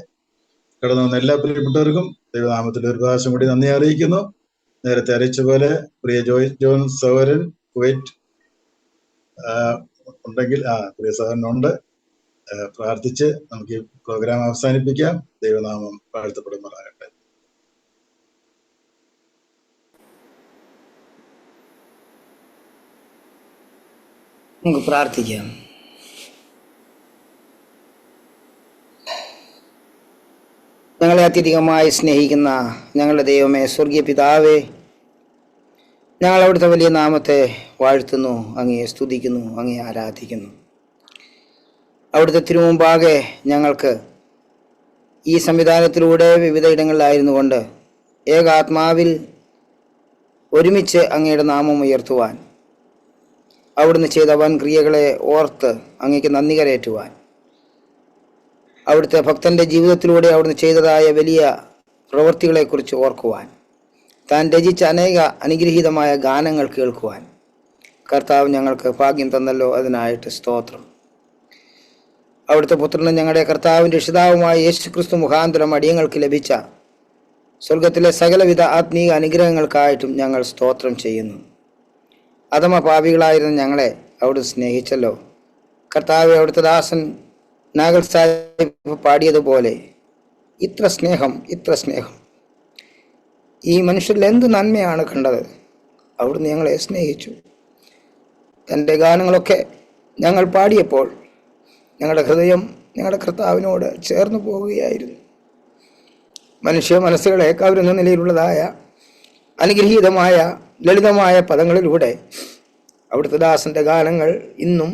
C: കടന്നു വന്ന എല്ലാ പ്രിയപ്പെട്ടവർക്കും ദൈവനാമത്തിൽ ഒരു പ്രാവശ്യം കൂടി നന്ദി അറിയിക്കുന്നു. നേരത്തെ അറിയിച്ച പോലെ പ്രിയ ജോൺ സഹോദരൻ കുവൈറ്റ് ഉണ്ടെങ്കിൽ പ്രിയ സഹോദരനുണ്ട്. പ്രാർത്ഥിച്ച് നമുക്ക് ഈ പ്രോഗ്രാം അവസാനിപ്പിക്കാം. ദൈവനാമം വാഴ്ത്തപ്പെടുമാറാകട്ടെ.
D: നമുക്ക് പ്രാർത്ഥിക്കാം. ഞങ്ങളെ അത്യധികമായി സ്നേഹിക്കുന്ന ഞങ്ങളുടെ ദൈവമേ, സ്വർഗീയ പിതാവേ, ഞങ്ങൾ അവിടുത്തെ വലിയ നാമത്തെ വാഴ്ത്തുന്നു, അങ്ങയെ സ്തുതിക്കുന്നു, അങ്ങയെ ആരാധിക്കുന്നു. അവിടുത്തെ തിരുമുമ്പാകെ ഞങ്ങൾക്ക് ഈ സംവിധാനത്തിലൂടെ വിവിധ ഇടങ്ങളിലായിരുന്നു കൊണ്ട് ഏകാത്മാവിൽ ഒരുമിച്ച് അങ്ങയുടെ നാമം ഉയർത്തുവാൻ, അവിടുന്ന് ചെയ്ത വൻ ക്രിയകളെ ഓർത്ത് അങ്ങയ്ക്ക് നന്ദി കരേറ്റുവാൻ, അവിടുത്തെ ഭക്തന്റെ ജീവിതത്തിലൂടെ അവിടുന്ന് ചെയ്തതായ വലിയ പ്രവൃത്തികളെക്കുറിച്ച് ഓർക്കുവാൻ, താൻ രചിച്ച അനേക അനുഗ്രഹീതമായ ഗാനങ്ങൾ കേൾക്കുവാൻ കർത്താവ് ഞങ്ങൾക്ക് ഭാഗ്യം തന്നല്ലോ. അതിനായിട്ട് സ്തോത്രം. അവിടുത്തെ പുത്രനും ഞങ്ങളുടെ കർത്താവിൻ്റെ രക്ഷിതാവുമായ യേശുക്രിസ്തു മുഖാന്തരം അടിയങ്ങൾക്ക് ലഭിച്ച സ്വർഗത്തിലെ സകലവിധ ആത്മീയ അനുഗ്രഹങ്ങൾക്കായിട്ടും ഞങ്ങൾ സ്തോത്രം ചെയ്യുന്നു. അധമ പാപികളായിരുന്ന ഞങ്ങളെ അവിടുന്ന് സ്നേഹിച്ചല്ലോ. കർത്താവെ, അവിടുത്തെ ദാസൻ നാഗൽ സാഹിബ് പാടിയതുപോലെ ഇത്ര സ്നേഹം, ഇത്ര സ്നേഹം. ഈ മനുഷ്യരിൽ എന്ത് നന്മയാണ് കണ്ടത്. അവിടുന്ന് ഞങ്ങളെ സ്നേഹിച്ചു. തൻ്റെ ഗാനങ്ങളൊക്കെ ഞങ്ങൾ പാടിയപ്പോൾ ഞങ്ങളുടെ ഹൃദയം ഞങ്ങളുടെ കർത്താവിനോട് ചേർന്ന് പോവുകയായിരുന്നു. മനുഷ്യ മനസ്സുകളെ കവരുന്ന നിലയിലുള്ളതായ അനുഗ്രഹീതമായ ലളിതമായ പദങ്ങളിലൂടെ അവിടുത്തെ ദാസന്റെ ഗാനങ്ങൾ ഇന്നും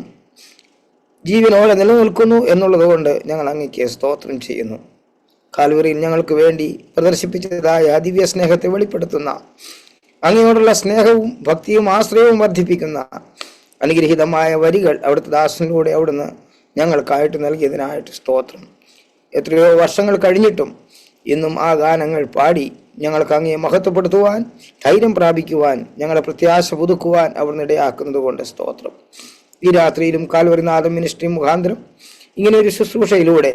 D: ജീവനോടെ നിലനിൽക്കുന്നു എന്നുള്ളത് കൊണ്ട് ഞങ്ങൾ അങ്ങയ്ക്ക് സ്തോത്രം ചെയ്യുന്നു. കാൽവറിയിൽ ഞങ്ങൾക്ക് വേണ്ടി പ്രദർശിപ്പിച്ചതായ ദിവ്യ സ്നേഹത്തെ വെളിപ്പെടുത്തുന്ന, അങ്ങയോടുള്ള സ്നേഹവും ഭക്തിയും ആശ്രയവും വർദ്ധിപ്പിക്കുന്ന അനുഗ്രഹീതമായ വരികൾ അവിടുത്തെ ദാസനിലൂടെ അവിടുന്ന് ഞങ്ങൾക്കായിട്ട് നൽകിയതിനായിട്ട് സ്തോത്രം. എത്രയോ വർഷങ്ങൾ കഴിഞ്ഞിട്ടും ഇന്നും ആ ഗാനങ്ങൾ പാടി ഞങ്ങൾക്ക് അങ്ങയെ മഹത്വപ്പെടുത്തുവാൻ, ധൈര്യം പ്രാപിക്കുവാൻ, ഞങ്ങളെ പ്രത്യാശ പുതുക്കുവാൻ അവിടുന്ന് ഇടയാക്കുന്നത് കൊണ്ട് സ്തോത്രം. ഈ രാത്രിയിലും കാൽവരിനാഥൻ മിനിസ്ട്രി മുഖാന്തരം ഇങ്ങനെ ഒരു ശുശ്രൂഷയിലൂടെ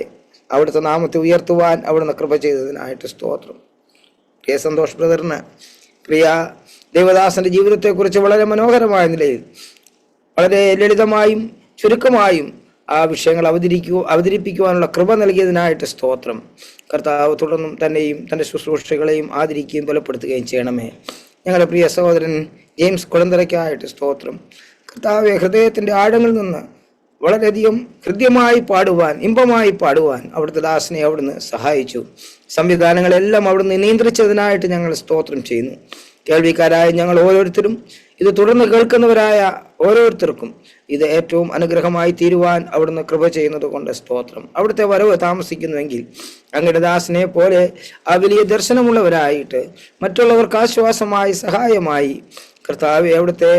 D: അവിടുത്തെ നാമത്തെ ഉയർത്തുവാൻ അവിടുന്ന് കൃപ ചെയ്തതിനായിട്ട് സ്തോത്രം. പ്രിയ സന്തോഷ് ബ്രദറിന് പ്രിയ ദേവദാസന്റെ ജീവിതത്തെക്കുറിച്ച് വളരെ മനോഹരമായ നിലയിൽ വളരെ ലളിതമായും ചുരുക്കമായും ആ വിഷയങ്ങൾ അവതരിപ്പിക്കുവാനുള്ള കൃപ നൽകിയതിനായിട്ട് സ്തോത്രം. കർത്താവ് തുടർന്നും തന്നെയും തൻ്റെ ശുശ്രൂഷകളെയും ആദരിക്കുകയും ബലപ്പെടുത്തുകയും ചെയ്യണമേ. ഞങ്ങളുടെ പ്രിയ സഹോദരൻ ജെയിംസ് കൊടുന്തറയ്ക്കായിട്ട് സ്തോത്രം. കർത്താവെ, ഹൃദയത്തിൻ്റെ ആഴങ്ങളിൽ നിന്ന് വളരെയധികം ഹൃദ്യമായി പാടുവാൻ, ഇമ്പമായി പാടുവാൻ അവിടുത്തെ ദാസനെ അവിടുന്ന് സഹായിച്ചു. സംവിധാനങ്ങളെല്ലാം അവിടുന്ന് നിയന്ത്രിച്ചതിനായിട്ട് ഞങ്ങൾ സ്തോത്രം ചെയ്യുന്നു. കേൾവിക്കാരായ ഞങ്ങൾ ഓരോരുത്തരും, ഇത് തുടർന്ന് കേൾക്കുന്നവരായ ഓരോരുത്തർക്കും ഇത് ഏറ്റവും അനുഗ്രഹമായി തീരുവാൻ അവിടുന്ന് കൃപ ചെയ്യുന്നത് കൊണ്ട് സ്തോത്രം. അവിടുത്തെ വരവ് താമസിക്കുന്നുവെങ്കിൽ അങ്ങയുടെ ദാസനെ പോലെ ആ വലിയ ദർശനമുള്ളവരായിട്ട് മറ്റുള്ളവർക്ക് ആശ്വാസമായി, സഹായമായി, കർത്താവെ, അവിടുത്തെ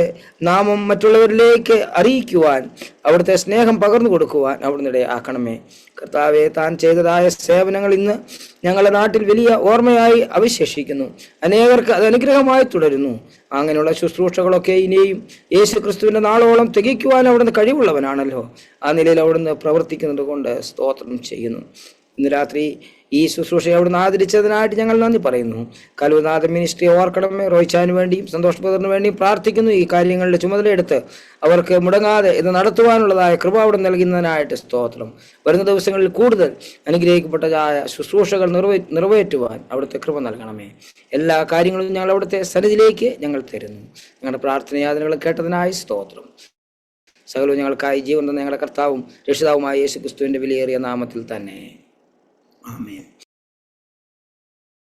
D: നാമം മറ്റുള്ളവരിലേക്ക് അറിയിക്കുവാൻ, അവിടുത്തെ സ്നേഹം പകർന്നു കൊടുക്കുവാൻ അവിടുന്ന് ഇടയാക്കണമേ. കർത്താവെ, താൻ ചെയ്തതായ സേവനങ്ങൾ ഇന്ന് ഞങ്ങളുടെ നാട്ടിൽ വലിയ ഓർമ്മയായി അവശേഷിക്കുന്നു. അനേകർക്ക് അത് അനുഗ്രഹമായി തുടരുന്നു. അങ്ങനെയുള്ള ശുശ്രൂഷകളൊക്കെ ഇനിയും യേശു ക്രിസ്തുവിൻ്റെ നാളോളം തികയ്ക്കുവാൻ അവിടുന്ന് കഴിവുള്ളവനാണല്ലോ. ആ നിലയിൽ അവിടുന്ന് പ്രവർത്തിക്കുന്നത് കൊണ്ട് സ്തോത്രം ചെയ്യുന്നു. ഇന്ന് രാത്രി ഈ ശുശ്രൂഷയെ അവിടുന്ന് ആദരിച്ചതിനായിട്ട് ഞങ്ങൾ നന്ദി പറയുന്നു. കലൂർനാഥ മിനിസ്ട്രി ഓർക്കണമേ. റോയ്ച്ചാന് വേണ്ടിയും സന്തോഷ് ബ്രദറിന് വേണ്ടിയും പ്രാർത്ഥിക്കുന്നു. ഈ കാര്യങ്ങളുടെ ചുമതലയെടുത്ത് അവർക്ക് മുടങ്ങാതെ ഇത് നടത്തുവാനുള്ളതായ കൃപ അവിടെ നൽകുന്നതിനായിട്ട് സ്തോത്രം. വരുന്ന ദിവസങ്ങളിൽ കൂടുതൽ അനുഗ്രഹിക്കപ്പെട്ടതായ ശുശ്രൂഷകൾ നിറവേറ്റുവാൻ അവിടുത്തെ കൃപ നൽകണമേ. എല്ലാ കാര്യങ്ങളും ഞങ്ങൾ അവിടുത്തെ സന്നിധിയിലേക്ക് ഞങ്ങൾ തരുന്നു. ഞങ്ങളുടെ പ്രാർത്ഥനയാതനകൾ കേട്ടതിനായി സ്തോത്രം. സകലവും ഞങ്ങൾക്കായി ജീവൻ തന്ന ഞങ്ങളുടെ കർത്താവും രക്ഷിതാവുമായ യേശു ക്രിസ്തുവിൻ്റെ വിലയേറിയ നാമത്തിൽ തന്നെ. ആമേൻ.